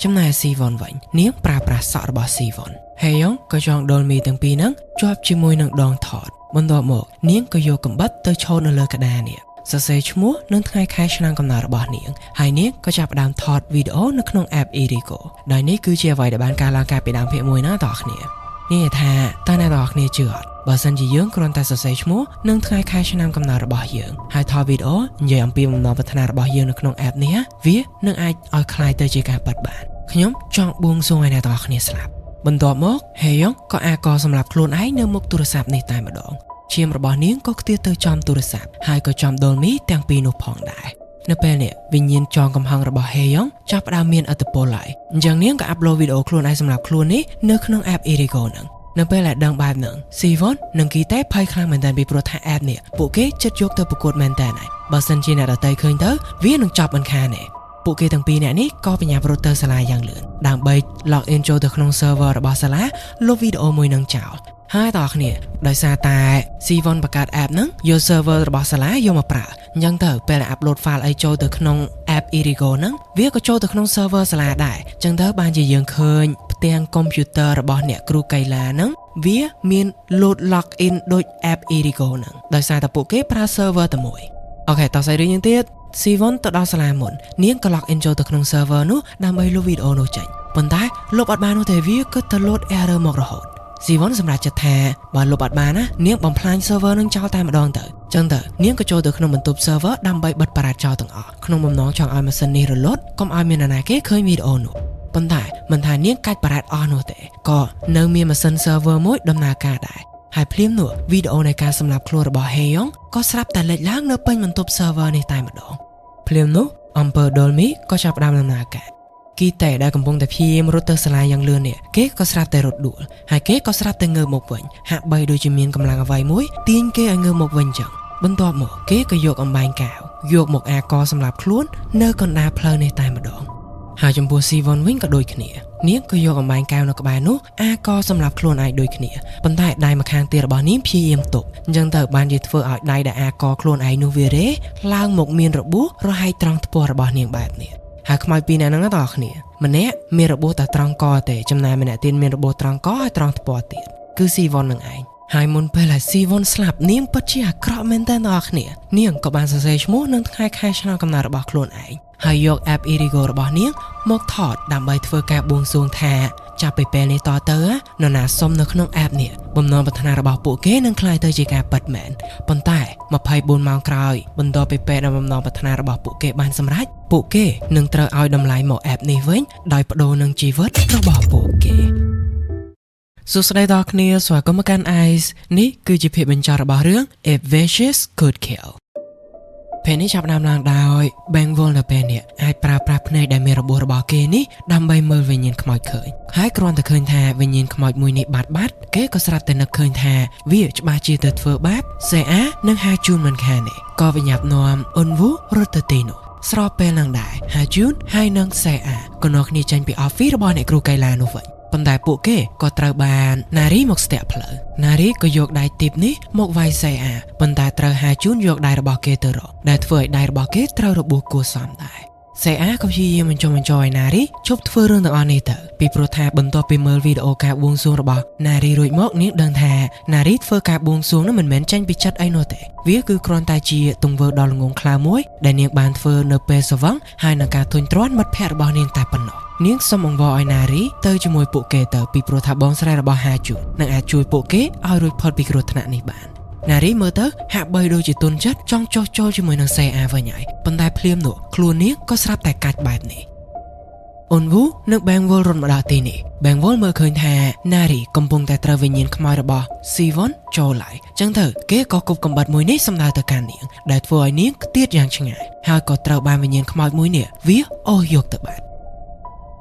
จำนายซีวอนวันเนียงปราสระบาซีวอนเฮยองก็จองดอลมีตั้งปีนั้นจวบจิมวยนังดองถอดบนตัวหมกเนียงก็โยกกับบัตเตอร์โชว์ในเลือกระดาเนี่ยสเซชมัวนั่งทายคายชนะกำนาระบาเนียงไฮเนียงก็จับดามถอดวิดีโอในขนมแอปอีริโกได้นี้คือเชียร์ไว้ในบ้านการลางกายไปดามเพมวยหน้าต่อเนี่ยนี่แท้ตาในต่อเนี่ยเจือดบาสันจีเยื้องกรอนแต่สเซชมัวนั่งทายคายชนะกำนาระบาเยื้องไฮทอวิดีโอยังอัมพีมนอพัฒนาระบาเยื้องในขนมแอปเนี่ยวินั่งไอเอาคลายเตอร์จีการปัดบานขยมจองบวงสรวงในต่อเนี่ยสลับบนตัวหมกเฮยองก็อากอสำหรับโคลนไอเนื้อมกตุรศัพท์ในตายมาดองเชียมระบาเนียงก็เตี้ยเตอจอมตุรศัพท์หายก็จอมโดนมีแต่งปีนุพองได้ในเปลเนี่ยวิญญาณจองกำพังระบาเฮยองจับดาวเมียนอัตโปไหลอย่างเนี้ยก็อัพโหลดวิดีโอโคลนไอสำหรับโคลนนี้เนื้อขนมแอปอีริโกหนึ่งในเปลแหละดังแบบหนึ่งซีวอนหนึ่งกีเต้พายคลางเหมือนแต่ไปโปรทาแอปเนี่ยปุเกจัดยกเตอประกวดเหมือนแต่ไหนบาสันจีน่าเตยเคยเตอวิ่งหนึ่งจับมันแค่เนี่ยปุเกตั้งปีเนี่ยนี่ก็เป็นยาโปรเตอร์สลายอย่างเหลือดังใบล็อกอินโจตัวขนมเซิร์ฟเวอร์ระบาสลาลบวิดีโอมวยนังเจ้าให้ต่อเนี่ยโดยซาตาซีวอนประกาศแอปนั้นโยเซิร์ฟเวอร์ระบาสลาโยมาปรายังเตอเป็นอัปโหลดไฟล์ไอโจตัวขนมแอปอีริโกนั้นเวียก็โจตัวขนมเซิร์ฟเวอร์สลาได้จังเตอบางจียังเคยเตียงคอมพิวเตอร์ระบาเนี่ยครูไกลานั้นเวียมีโหลดล็อกอินโดยแอปอีริโกนั้นโดยซาตาปุเกปราเซิร์ฟเวอร์ตัวมวยโอเคต่อใส่เรื่องยังเตี้ยซีวอนตัวดาวสลายหมดเนียงก็ล็อกอินโจตัวขนมเซิร์ฟเวอร์นู้นำไปลบวิดีโอโน้จังปัญหาลบอัดบานโน้แต่เวียก็ตลอดเอร์เรอร์หมกระหดซีวอนสำหรับจะแท้บานลบอัดบานนะเนียงบอมพลายเซิร์ฟเวอร์นั่งเจ้าตายมาดองเตอจังเตอเนียงก็โจตัวขนมบรรทุกเซิร์ฟเวอร์ดำไปบัดปราดเจ้าต่างออกขนมบอมน้องช่างเอามาสนีหรือลดก็เอาเมียนนาเก้เคยวิดีโอหนูปัญหามันทายเนียงกัดปราดออนโน้แต่ก็เนื้อเมียมาสนเซิร์ฟเวอร์มวยดำนาการได้หายเพลียมหนูวิดีโอในการสำหรับครัวระบาเฮยองก็สลับแต่เล็กล้างเนื้อเป็นบรรทุกเซิร์ฟเวอร์ในตายมาดองเพลียมนู้อำเภอโดลมิก็จับดำนาการกีแต่ได้กำปงแต่พีมรถเตอร์สลายยังเลือนเนี่ยเก๊ก็สลับแต่รถด่วนหายเก๊ก็สลับแต่เงือหมกวันหักใบโดยจะมีกำลังเอาไว้มุ้ยตีนเก๊เงือหมกวันจังบนตัวหมกเก๊ก็โยกอำบายกาวโยกหมกอากอสำหรับคล้วนเนื้อก่อนดาเพลในตายมาดองหาจมบัวซีวอนวิ่งก็โดยขเนียเนี้ยก็โยกอำบายกาวในกระบายนุอากอสำหรับคล้วนไอโดยขเนียปัญหาได้มาคางเตียระบานี้พีเอ็มตกยังเติบบานยึดเฟื่อเอาได้อากอคล้วนไอนูเวเร่ล่างหมกเมียนระบุเราให้ตรังตัวระบาเนียแบบเนี่ยหากมาปีนั้นก็ต่อขเนียมันเนี้ยมีระบบแต่ตรังกอแต่จำนายมันตีนมีระบบตรังกอให้ตรังตัวเตียคือซีวอนหนึ่งไอหายมุนไปหลายซีวอนสลับเนียงปัจจัยกระเมนแต่ต่อขเนียเนียงกับบานเซชมูนั่งคล้ายชนะกำนาระบาคลวนไอหายยกแอปอีริโกระบาเนียงมกถอดดำใบเฟื่อแกบวงสรวงแท้จะไปเป็นในต่อเตอร์นนาส้มในขนมแอปเนี่ยบนนอนพัฒนาระบาปุเก้นั่งคลายเตอร์จีการปัดแมนปนใต้มาภัยบุญมังกรายบนดอไปเป็นบนนอนพัฒนาระบาปุเก้บานสำรัดปุเก้นึ่งเตอร์เอาดำลายหมอแอปนี้เว้นได้ประโดนึงจีเวิร์ดระบาปุเก้สุดท้ายต่อเนียสวากรรมการไอซ์นี่คือจีเพย์บรรจาระบาเรื่อง If Wishes Could Killเพนนี้จับนำลางดาวแบงวอลและเพนเนี่ยไอปราบในได้เมระบบระบาเกนี่ดำใบมือวิญญาณขมอยเคยหายกรอนแต่เคยแทวิญญาณขมอยมวยในบัดเก๋ก็สลับแต่นักเคยแทวิจบาจีเตอร์เฟอร์บับเสียนังหาจูนมันแค่เนี่ยก็วิญญาณนอมอุนวุรตติโนสระเป็นหลังได้หาจูนให้นังเสียก็นอกนี้จันไปออฟฟิศระบาในครูไกลานุวัยปันไดปุเก้ก็ตระบานนารีหมกสเตปเพลนารีก็ยกได้ติบนี้หมกไวเสียปันไดตระหาจูนยกได้ระบาเกเตอร์ได้เฟยได้ระบาเกตระระบุกูซ้ำได้เสียก็ชี้มันจอยนารีชอบเฟอร์เรื่องต่างอันนี้เตอปีโปรธาบนตัวปีเมอร์วิดีโอการบวงสรวงระบานารีรุ่ยมกนี้เดินแทนารีเฟอร์การบวงสรวงนั้นเหมือนจันไปจัดไอโนเตวิคือกรอนตาจีตรงเวอร์ดอลงงคลามวยได้เนียบานเฟอร์เนเปสวังให้นักการทุนตรอนมัดแพร่ระบาเนียงตายปนอเนียงสมองวอยนารีเตอร์จมวยปุเกเตอร์ปีโปรธาบองสลายระบาหาจุดนังอาจุยปุเกเอารุ่ยพอดปีกรถนาในบ้านนารีเมื่อเตอร์หากใบโดยจิตตุนจัดจ้องโจจมวยนังเซอาไว้ใหญ่ปันไดเพลียมหนูครูเนียงก็สลับแต่กัดแบบนี้ អូនវូនិងបែងវលរត់មកដល់ទីនេះបែងវលមើលឃើញថាណារីកំពុងតែត្រូវវិញ្ញាណខ្មោចរបស់ស៊ីវ៉ុនចូលឡៃចឹងទៅគេក៏គប់កំបិតមួយនេះសម្ដៅទៅកាន់នាងដែលធ្វើឲ្យនាងខ្ទាតយ៉ាងឆ្ងាយហើយក៏ត្រូវបានវិញ្ញាណខ្មោចមួយនេះវាអូសយកទៅបាន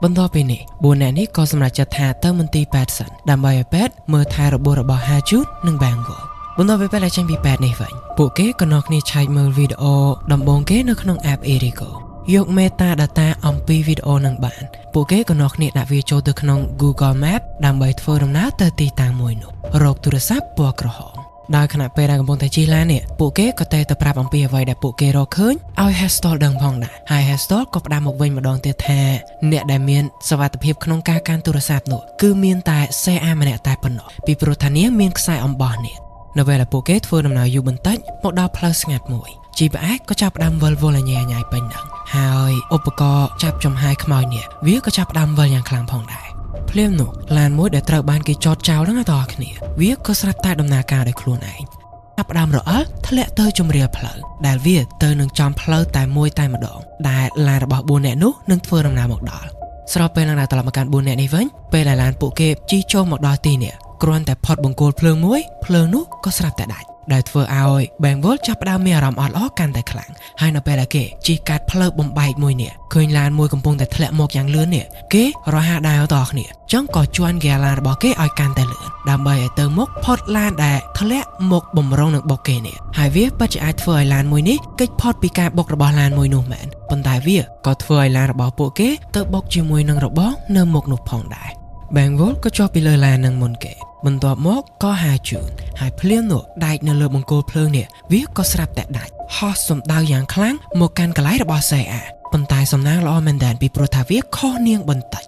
បន្ទាប់ពីនេះ4អ្នកនេះក៏សម្រេចចិត្តថាទៅមន្ទីរពេទ្យសិនដើម្បីឲ្យពេទ្យមើលថែរបួសរបស់ហាជូតនិងបែងវលបន្ទាប់ពីពេទ្យចេញពីពេទ្យនេះវិញពួកគេក៏នាំគ្នាឆែកមើលវីដេអូដំបូងគេនៅក្នុង app Erigo យក metadata អំពីវីដេអូនឹងបានពួកគេក៏នាំគ្នាដាក់វាចូលទៅក្នុង Google Map ដើម្បីធ្វើដំណើរទៅទីតាំងមួយនោះរកទូរស័ព្ទពណ៌ក្រហមដោយខណៈពេលដែលកំពុងតែជិះឡាននេះពួកគេក៏តែទៅប្រាប់អំពីអ្វីដែលពួកគេរកឃើញឲ្យ Heston ដឹងផងដែរហើយ Heston ក៏ផ្ដាំមកវិញម្ដងទៀតថាអ្នកដែលមានសុវត្ថិភាពក្នុងការកាន់ទូរស័ព្ទនោះគឺមានតែសេអាម្នាក់តែប៉ុណ្ណោះពីព្រោះថានាងមានខ្សែអំបោះនេះនៅពេលដែលពួកគេធ្វើដំណើរយូរបន្តិចមកដល់ផ្លូវស្ងាត់មួយជីផ្អែកក៏ចាប់ផ្ដើមវិលវល់ញ៉ៃញ៉ៃពេញហ្នឹងហើយឧបករណ៍ចាប់ចំហាយខ្មោចនេះវាក៏ចាប់ផ្ដើមវិលយ៉ាងខ្លាំងផងដែរភ្លាមនោះឡានមួយដែលត្រូវបានគេចតចោលហ្នឹងដល់គ្នាវាក៏ស្រាប់តែដំណើរការដោយខ្លួនឯងចាប់ផ្ដើមរអិលធ្លាក់ទៅជម្រាលផ្លូវដែលវាទៅនឹងចំផ្លូវតែមួយតែម្ដងដែលឡានរបស់4នាក់នោះនឹងធ្វើដំណើរមកដល់ស្របពេលនឹងត្រឡប់មកកាន់4នាក់នេះវិញពេលដែលឡានពួកគេជិះចូលមកដល់ទីនេះគ្រាន់តែផុតបង្គោលភ្លើងមួយភ្លើងនោះក៏ស្រាប់តែដាច់ដែលធ្វើឲ្យបែងវលចាប់ផ្ដើមមានអារម្មណ៍អត់ល្អកាន់តែខ្លាំងហើយនៅពេលដែលគេជិះកាត់ផ្លូវបំបែកមួយនេះឃើញឡានមួយកំពុងតែធ្លាក់មកយ៉ាងលឿននេះគេរហ័សដែរតគ្នាចឹងក៏ជួនហ្គាឡានរបស់គេឲ្យកាន់តែលឿនដើម្បីឲ្យទៅមុខផុតឡានដែលធ្លាក់មកបំរុងនឹងបុកគេនេះហើយវាពិតជាអាចធ្វើឲ្យឡានមួយនេះគេចផុតពីការបុករបស់ឡានមួយនោះមែនប៉ុន្តែវាក៏ធ្វើឲ្យឡានរបស់ពួកគេទៅបុកជាមួយនឹងរបងនៅមុខនោះផងដែរបែងវលក៏ជាប់ពីលើឡាននឹងមុនគេបន្ទាប់មកក៏ហាជូនហើយភ្លាមនោះដែកនៅលើបង្គោលភ្លើងនេះវាក៏ស្រាប់តែដាច់ហោះសម្ដៅយ៉ាងខ្លាំងមកកាន់កន្លែងរបស់សេអាប៉ុន្តែសំណាងល្អមែនទែនពីព្រោះថាវាខុសនាងបន្តិច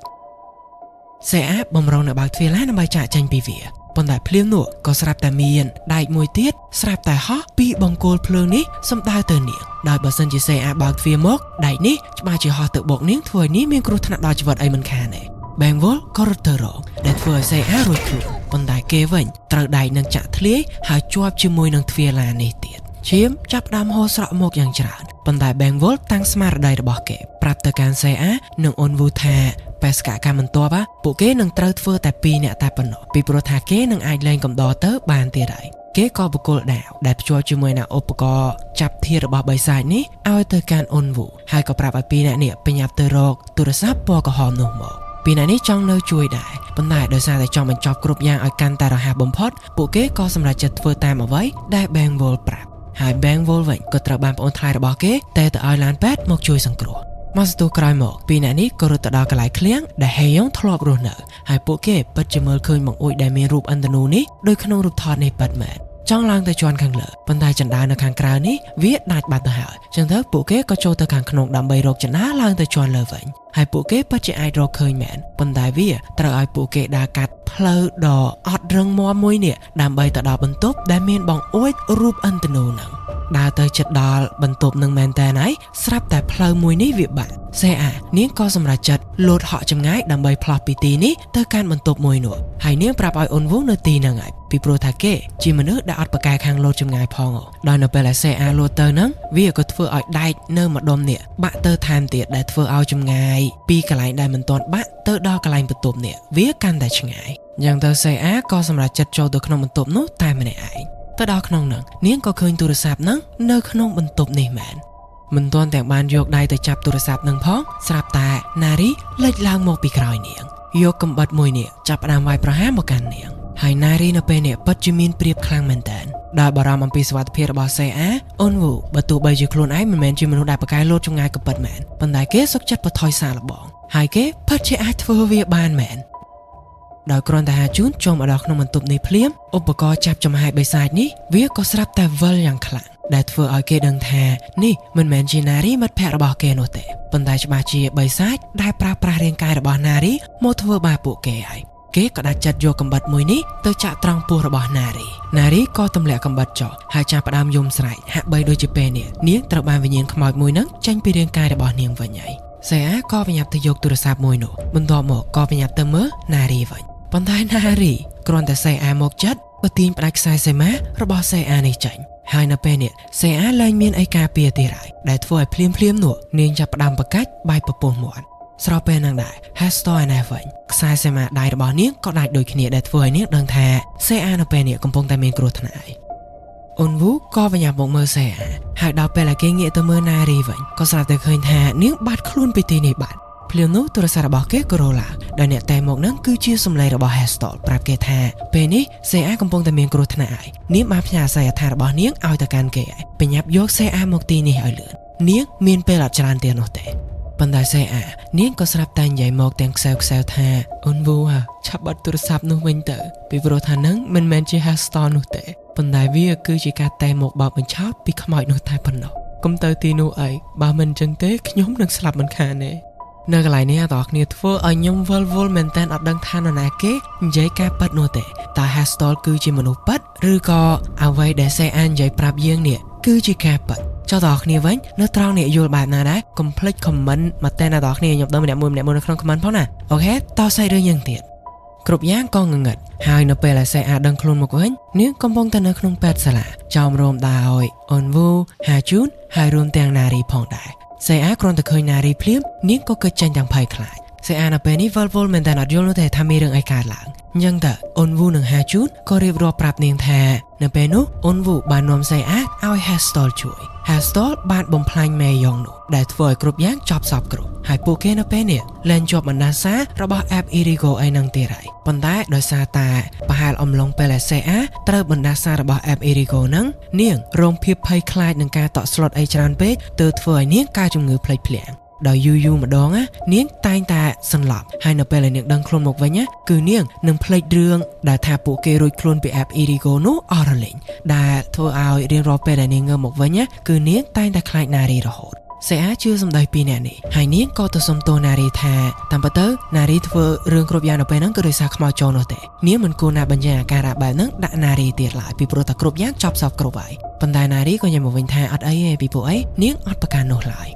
សេអាបំរុងនៅបើកទ្វារឡានដើម្បីចាកចេញពីវាប៉ុន្តែភ្លាមនោះក៏ស្រាប់តែមានដែកមួយទៀតស្រាប់តែហោះពីបង្គោលភ្លើងនេះសម្ដៅទៅនាងដោយបើសិនជាសេអាបើកទ្វារមកដែកនេះច្បាស់ជាហោះទៅបុកនាងធ្វើឲ្យនាងមានគ្រោះថ្នាក់ដល់ជីវិតអីមិនខានទេបែងវលក៏រត់ទៅរកដែលធ្វើឲ្យសេអារួចខ្លួនប៉ុន្តែគេវិញត្រូវដែកនឹងចាក់ធ្លាយហើយជាប់ជាមួយនឹងទ្វារឡាននេះទៀតឈាមចាប់ដើមហូរស្រក់មកយ៉ាងច្រើនប៉ុន្តែបែងវលតាំងស្មារតីរបស់គេប្រាប់ទៅកាន់សេអានិងអូនវូថាបេសកកម្មបន្ទាប់ពួកគេនឹងត្រូវធ្វើតែ2នាក់តែប៉ុណ្ណោះពីព្រោះថាគេនឹងអាចលែងកំដរទៅបានទៀតហើយគេក៏បកគលដាវដែលភ្ជាប់ជាមួយនឹងឧបករណ៍ចាប់ធាតុរបស់បិសាចនេះឲ្យទៅកាន់អូនវូហើយក៏ប្រាប់ឲ្យ2នាក់នេះបញ្ញាប់ទៅរកទូរស័ព្ទពណ៌ក្រហមនោះមកពីអ្នកនេះចង់នៅជួយដែរប៉ុន្តែដោយសារតែចង់បញ្ចប់គ្រប់យ៉ាងឲ្យកាន់តែរហ័សបំផុតពួកគេក៏សម្រេចចិត្តធ្វើតាមអ្វីដែលបែងវលប្រាប់ហើយបែងវលវិញក៏ត្រូវបានប្អូនថ្លៃរបស់គេតែទៅឲ្យឡានពេទ្យមកជួយសង្គ្រោះមកស្ទុះក្រោយមកពីអ្នកនេះក៏រត់ទៅដល់កន្លែងឃ្លាំងដែលហេយ៉ុងធ្លាប់រស់នៅហើយពួកគេពិតជាមើលឃើញបង្អួចដែលមានរូបឥន្ទនូនេះដូចក្នុងរូបថតនេះពិតមែនចង់ឡើងទៅជាន់ខាងលើប៉ុន្តែចណ្ដើរនៅខាងក្រៅនេះវាដាច់បាត់ទៅហើយចឹងទៅពួកគេក៏ចូលទៅខាងក្នុងដើម្បីរកចណ្ដើរឡើងទៅជាន់លើវិញហើយពួកគេពិតជាអាចរកឃើញមែនប៉ុន្តែវាត្រូវឲ្យពួកគេដើរកាត់ផ្លូវដ៏អត់រឹងមាំមួយនេះដើម្បីទៅដល់បន្ទប់ដែលមានបង្អួចរូបឥន្ទនូហ្នឹងដើរទៅជិតដល់បន្ទប់នឹងមែនតើហើយស្រាប់តែផ្លូវមួយនេះវាបាក់សេអានាងក៏សម្រេចចិត្តលោតហក់ចម្ងាយដើម្បីផ្លាស់ពីទីនេះទៅកាន់បន្ទប់មួយនោះហើយនាងប្រាប់ឲ្យអូនវូនៅទីហ្នឹងហើយពីព្រោះថាគេជាមនុស្សដែលអត់ប្រកែកខាងលោតចម្ងាយផងដោយនៅពេលដែលសេអាលោតទៅហ្នឹងវាក៏ធ្វើឲ្យដែកនៅម្ដុំនេះបាក់ទៅថែមទៀតដែលធ្វើឲ្យចម្ងាយពីកន្លែងដែលមិនទាន់បាក់ទៅដល់កន្លែងបន្ទប់នេះវាកាន់តែឆ្ងាយយ៉ាងទៅសេអាក៏សម្រេចចិត្តចូលទៅក្នុងបន្ទប់នោះតែម្នាក់ឯងទៅដល់ក្នុងហ្នឹងនាងក៏ឃើញទូរស័ព្ទហ្នឹងនៅក្នុងបន្ទប់នេះមែនមិនទាន់តែបានយកដៃទៅចាប់ទូរស័ព្ទហ្នឹងផងស្រាប់តែណារីលេចឡើងមកពីក្រោយនាងយកកំបិតមួយនេះចាប់ផ្ដើមវាយប្រហារមកកាន់នាងហើយណារីនៅពេលនេះពិតជាមានព្រៀបខ្លាំងមែនតើដោយបារម្ភអំពីសុវត្ថិភាពរបស់សេអាអូនវូបើទោះបីជាខ្លួនឯងមិនមែនជាមនុស្សដែលប្រកែកលោតចម្ងាយក៏ពិតមែនប៉ុន្តែគេសុខចិត្តបន្ថយសារលបងហើយគេពិតជាអាចធ្វើវាបានមែនដោយគ្រាន់តែហាជូនចូលមកដល់ក្នុងបន្ទប់នេះភ្លាមឧបករណ៍ចាប់ចំហាយបិសាចនេះវាក៏ស្រាប់តែវិលយ៉ាងខ្លាំងដែលធ្វើឲ្យគេដឹងថានេះមិនមែនជាណារីមិត្តភក្តិរបស់គេនោះទេប៉ុន្តែច្បាស់ជាបិសាចដែលប្រើប្រាស់រាងកាយរបស់ណារីមកធ្វើបាបពួកគេហើយគេក៏ដាច់ចិត្តយកកំបិតមួយនេះទៅចាក់ត្រង់ពោះរបស់ណារីក៏ទម្លាក់កំបិតចោលហើយចាប់ផ្ដើមយំស្រែកហាក់បីដូចជាពេលនេះនាងត្រូវបានវិញ្ញាណខ្មោចមួយហ្នឹងចេញពីរាងកាយរបស់នាងវិញហើយសេអាក៏បញ្ញាប់ទៅយកទូរស័ព្ទមួយនោះបន្ទាប់មកក៏បញ្ញាប់ទៅមើលណារីវិញប៉ុន្តែណារីគ្រាន់តែសេអាមកចិត្តក៏ទាញផ្ដាច់ខ្សែសីមារបស់សេអានេះចេញហើយនៅពេលនេះសេអាលែងមានអីការពារទៀតហើយដែលធ្វើឲ្យភ្លាមនោះនាងចាប់ផ្ដើមប្រកាច់បាយពពោះមាត់ ស្របពេលនឹងដែរ Hestor ឯណែវិញខ្សែសមាដៃរបស់នាងក៏ដាច់ដូចគ្នាដែលធ្វើឲ្យនាងដឹងថាសេអានៅពេលនេះកំពុងតែមានគ្រោះថ្នាក់អូនវូក៏បញ្ញាប់មកមើលសេអាហើយដល់ពេលគេងាកទៅមើលណារីវិញក៏ស្រាប់តែឃើញថានាងបាត់ខ្លួនពីទីនេះបាត់ភ្លាមនោះទូរស័ព្ទរបស់គេក៏រលឡើងដែលអ្នកតែមកនឹងគឺជាសម្លេងរបស់ Hestor ប្រាប់គេថាពេលនេះសេអាកំពុងតែមានគ្រោះថ្នាក់ហើយនាងបានផ្ញើអាស័យដ្ឋានរបស់នាងឲ្យទៅកាន់គេហើយបញ្ញាប់យកសេអាមកទីនេះឲ្យលឿននាងមានពេលអត់ច្រើនទៀតនោះទេប៉ុន្តែសេអានាងក៏ស្រាប់តែនិយាយមកទាំងខ្សែវថាអូនវូឆាប់បិទទូរស័ព្ទនោះវិញទៅពីព្រោះថានឹងមិនមែនជា Hestor នោះទេប៉ុន្តែវាគឺជាការតែមកបោកបញ្ឆោតពីខ្មោចនោះតែប៉ុណ្ណោះកុំទៅទីនោះអីបើមិនអញ្ចឹងទេខ្ញុំនឹងស្លាប់មិនខានទេនៅកន្លែងនេះអ្នកនរគ្នាធ្វើឲ្យខ្ញុំវល់មែនតើអត់ដឹងថានរណាគេនិយាយការប៉ັດនោះទេតើ Hestor គឺជាមនុស្សប៉ັດឬក៏អ្វីដែលសេអានិយាយប្រាប់យើងនេះគឺជាការប៉ັດចុះតើគ្នាវិញនៅត្រង់នេះយល់បែបណាដែរកុំភ្លេច comment មកតែអ្នកនរគ្នាខ្ញុំដឹងម្នាក់មួយនៅក្នុង comment ផងណាអូខេតោះសាច់រឿងយើងទៀតគ្រប់យ៉ាងក៏ងងឹតហើយនៅពេលដែលសេអាដឹងខ្លួនមកវិញនាងកំពុងតែនៅក្នុងពេទ្យសាលាចោមរោមដោយអូនវូហាជូនហើយរួមទាំងណារីផងដែរសេអាគ្រាន់តែឃើញណារីភ្លាមនាងក៏គិតចាញ់ទាំងភ័យខ្លាចសេអានៅពេលនេះវល់មែនតែអត់យល់នោះទេថាមានរឿងអីកើតឡើងអញ្ចឹងតើអូនវូនិងហាជូនក៏រៀបរាប់ប្រាប់នាងថានៅពេលនោះអូនវូបាននាំសេអាឲ្យ Hestor ជួយ Hestor បានបំផ្លាញមេយ៉ងនោះដែលធ្វើឲ្យគ្រប់យ៉ាងចប់សពគ្រប់ហើយពួកគេនៅពេលនេះលែងជាប់បណ្ដាសារបស់ App Irigo ឯនឹងទៀតហើយប៉ុន្តែដោយសារតែប្រហែលអំឡុងពេលសេអាត្រូវបណ្ដាសារបស់ App Irigo ហ្នឹងនាងរងភាពភ័យខ្លាចនឹងការតក់ស្លុតអីច្រើនពេកទើបធ្វើឲ្យនាងកើតជំងឺភ្លេចភ្លាំងដោយយូរម្ដងនាងតែងតែសន្លប់ហើយនៅពេលដែលនាងដឹងខ្លួនមកវិញគឺនាងនឹងភ្លេចរឿងដែលថាពួកគេរួចខ្លួនពី App Irigo នោះអស់រលីងដែលធ្វើឲ្យរៀងរាល់ពេលដែលនាងងើបមកវិញគឺនាងតែងតែខ្លាចណារីរហូតសេអាជឿសម្ដីពីអ្នកនេះហើយនាងក៏ទៅសុំទោសណារីថាតាមពិតទៅណារីធ្វើរឿងគ្រប់យ៉ាងនៅពេលហ្នឹងគឺដោយសារខ្មោចចូលនោះទេនាងមិនគួរណាបញ្ចេញអាការៈបែបហ្នឹងដាក់ណារីទៀតឡើយពីព្រោះតែគ្រប់យ៉ាងចប់សពគ្រប់ហើយប៉ុន្តែណារីក៏ញ៉ាំមកវិញថាអត់អីទេពីពួកអីនាងអត់ប្រកាន់នោះឡើយ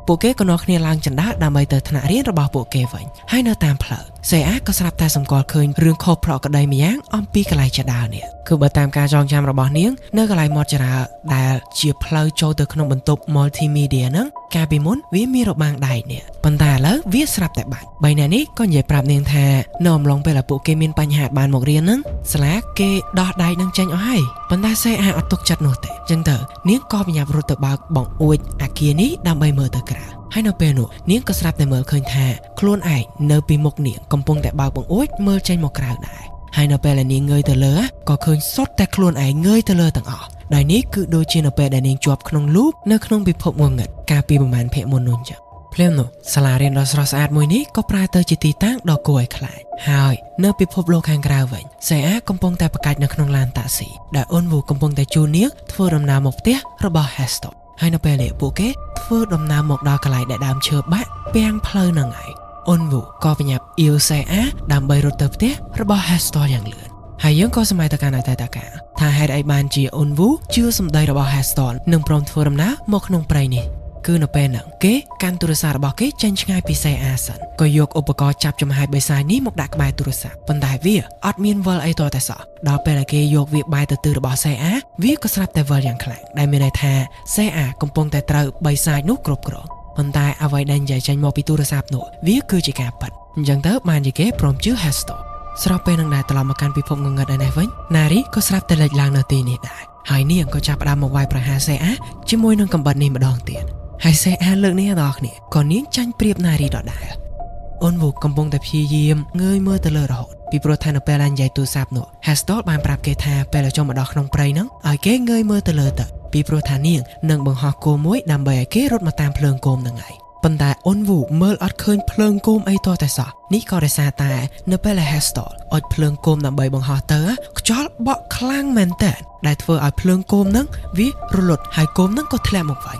ពួកគេក៏នាំគ្នាឡើងចណ្ដាលដើម្បីទៅថ្នាក់រៀនរបស់ពួកគេវិញហើយនៅតាមផ្លូវសេអាក៏ស្រាប់តែសម្គាល់ឃើញរឿងខុសប្រក្រតីម្យ៉ាងអំពីកន្លែងចដាលនេះគឺបើតាមការចងចាំរបស់នាងនៅកន្លែងមាត់ចរាដែលជាផ្លូវចូលទៅក្នុងបន្ទប់ multimedia ហ្នឹងកាលពីមុនវាមានរបាំងដែកនេះប៉ុន្តែឥឡូវវាស្រាប់តែបាច់បីអ្នកនេះក៏និយាយប្រាប់នាងថានៅអំឡុងពេលដែលពួកគេមានបញ្ហាបានមករៀនហ្នឹងសាលាគេដោះដែកនឹងចេញអស់ហើយប៉ុន្តែសេអាអត់ទុកចិត្តនោះទេអញ្ចឹងទៅនាងក៏បញ្ញាប់រត់ទៅបើកបង្អួចអាគារនេះដើម្បីមើលទៅក្រៅហើយនៅពេលនោះនាងក៏ស្រាប់តែមើលឃើញថាខ្លួនឯងនៅពីមុខនាងកំពុងតែបើកបង្អួចមើលចេញមកក្រៅដែរហើយនៅពេលដែលនាងងើយទៅលើក៏ឃើញសុទ្ធតែខ្លួនឯងងើយទៅលើទាំងអស់ដែលនេះគឺដូចជានៅពេលដែលនាងជាប់ក្នុងលូបនៅក្នុងពិភពងងឹតកាលពីប្រហែលភាគមុននោះចឹងភ្លាមនោះសាលារៀនដ៏ស្រស់ស្អាតមួយនេះក៏ប្រែទៅជាទីតាំងដ៏គួរឲ្យខ្លាចហើយនៅពិភពលោកខាងក្រៅវិញសេអាកំពុងតែប្រកាច់នៅក្នុងឡានតាក់ស៊ីដែលអូនវូកំពុងតែជួលនាងធ្វើដំណើរមកផ្ទះរបស់ Hestor ហើយនៅពេលនេះពួកគេធ្វើដំណើរមកដល់កន្លែងដែលដើមឈើបាក់ពាំងផ្លូវហ្នឹងហើយអូនវូក៏បញ្ញាប់អ៊ីវសេអាដើម្បីរត់ទៅផ្ទះរបស់ Hestor យ៉ាងលឿនហើយយើងក៏សម័យទៅកាន់អតីតកាលថាហេតុអីបានជាអូនវូជឿសម្ដីរបស់ Hestor និងព្រមធ្វើដំណើរមកក្នុងព្រៃនេះគឺនៅពេលហ្នឹងគេកាន់ទូរស័ព្ទរបស់គេចេញឆ្ងាយពីសេអាសិនក៏យកឧបករណ៍ចាប់ចំហាយបិសាចនេះមកដាក់ក្បែរទូរស័ព្ទប៉ុន្តែវាអត់មានវិលអីតតែសោះដល់ពេលដែលគេយកវាបែរទៅទិសរបស់សេអាវាក៏ស្រាប់តែវិលយ៉ាងខ្លាំងដែលមានន័យថាសេអាកំពុងតែត្រូវបិសាចនោះគ្រប់គ្រងប៉ុន្តែអ្វីដែលនិយាយចេញមកពីទូរស័ព្ទនោះវាគឺជាការប៉ັດអញ្ចឹងទៅបានជាគេព្រមជឿ Hestor ស្របពេលនឹងដែរត្រឡប់មកកាន់ពិភពងងឹតឯនេះវិញណារីក៏ស្រាប់តែលេចឡើងនៅទីនេះដែរហើយនាងក៏ចាប់ផ្ដើមមកវាយប្រហារសេអាជាមួយនឹងកំបិតនេះម្ដងទៀតហើយសេអាលើកនេះដល់គ្នាក៏នាងចាញ់ប្រៀបណារីដដែលអូនវូកំពុងតែព្យាយាមងើយមើលទៅលើរហូតពីព្រោះថានៅពេលដែលនិយាយទូរស័ព្ទនោះ Hestor បានប្រាប់គេថាពេលដែលចុះមកដល់ក្នុងព្រៃហ្នឹងឲ្យគេងើយមើលទៅលើទៅពីព្រោះថានាងនឹងបង្ហោះគោមមួយដើម្បីឲ្យគេរត់មកតាមភ្លើងគោមហ្នឹងហើយប៉ុន្តែអូនវូមើលអត់ឃើញភ្លើងគោមអីតតែសោះនេះក៏ដោយសារតែនៅពេលដែល Hestor អុជភ្លើងគោមដើម្បីបង្ហោះទៅខ្យល់បក់ខ្លាំងមែនតើដែលធ្វើឲ្យភ្លើងគោមហ្នឹងវារលត់ហើយគោមហ្នឹងក៏ធ្លាក់មកវិញ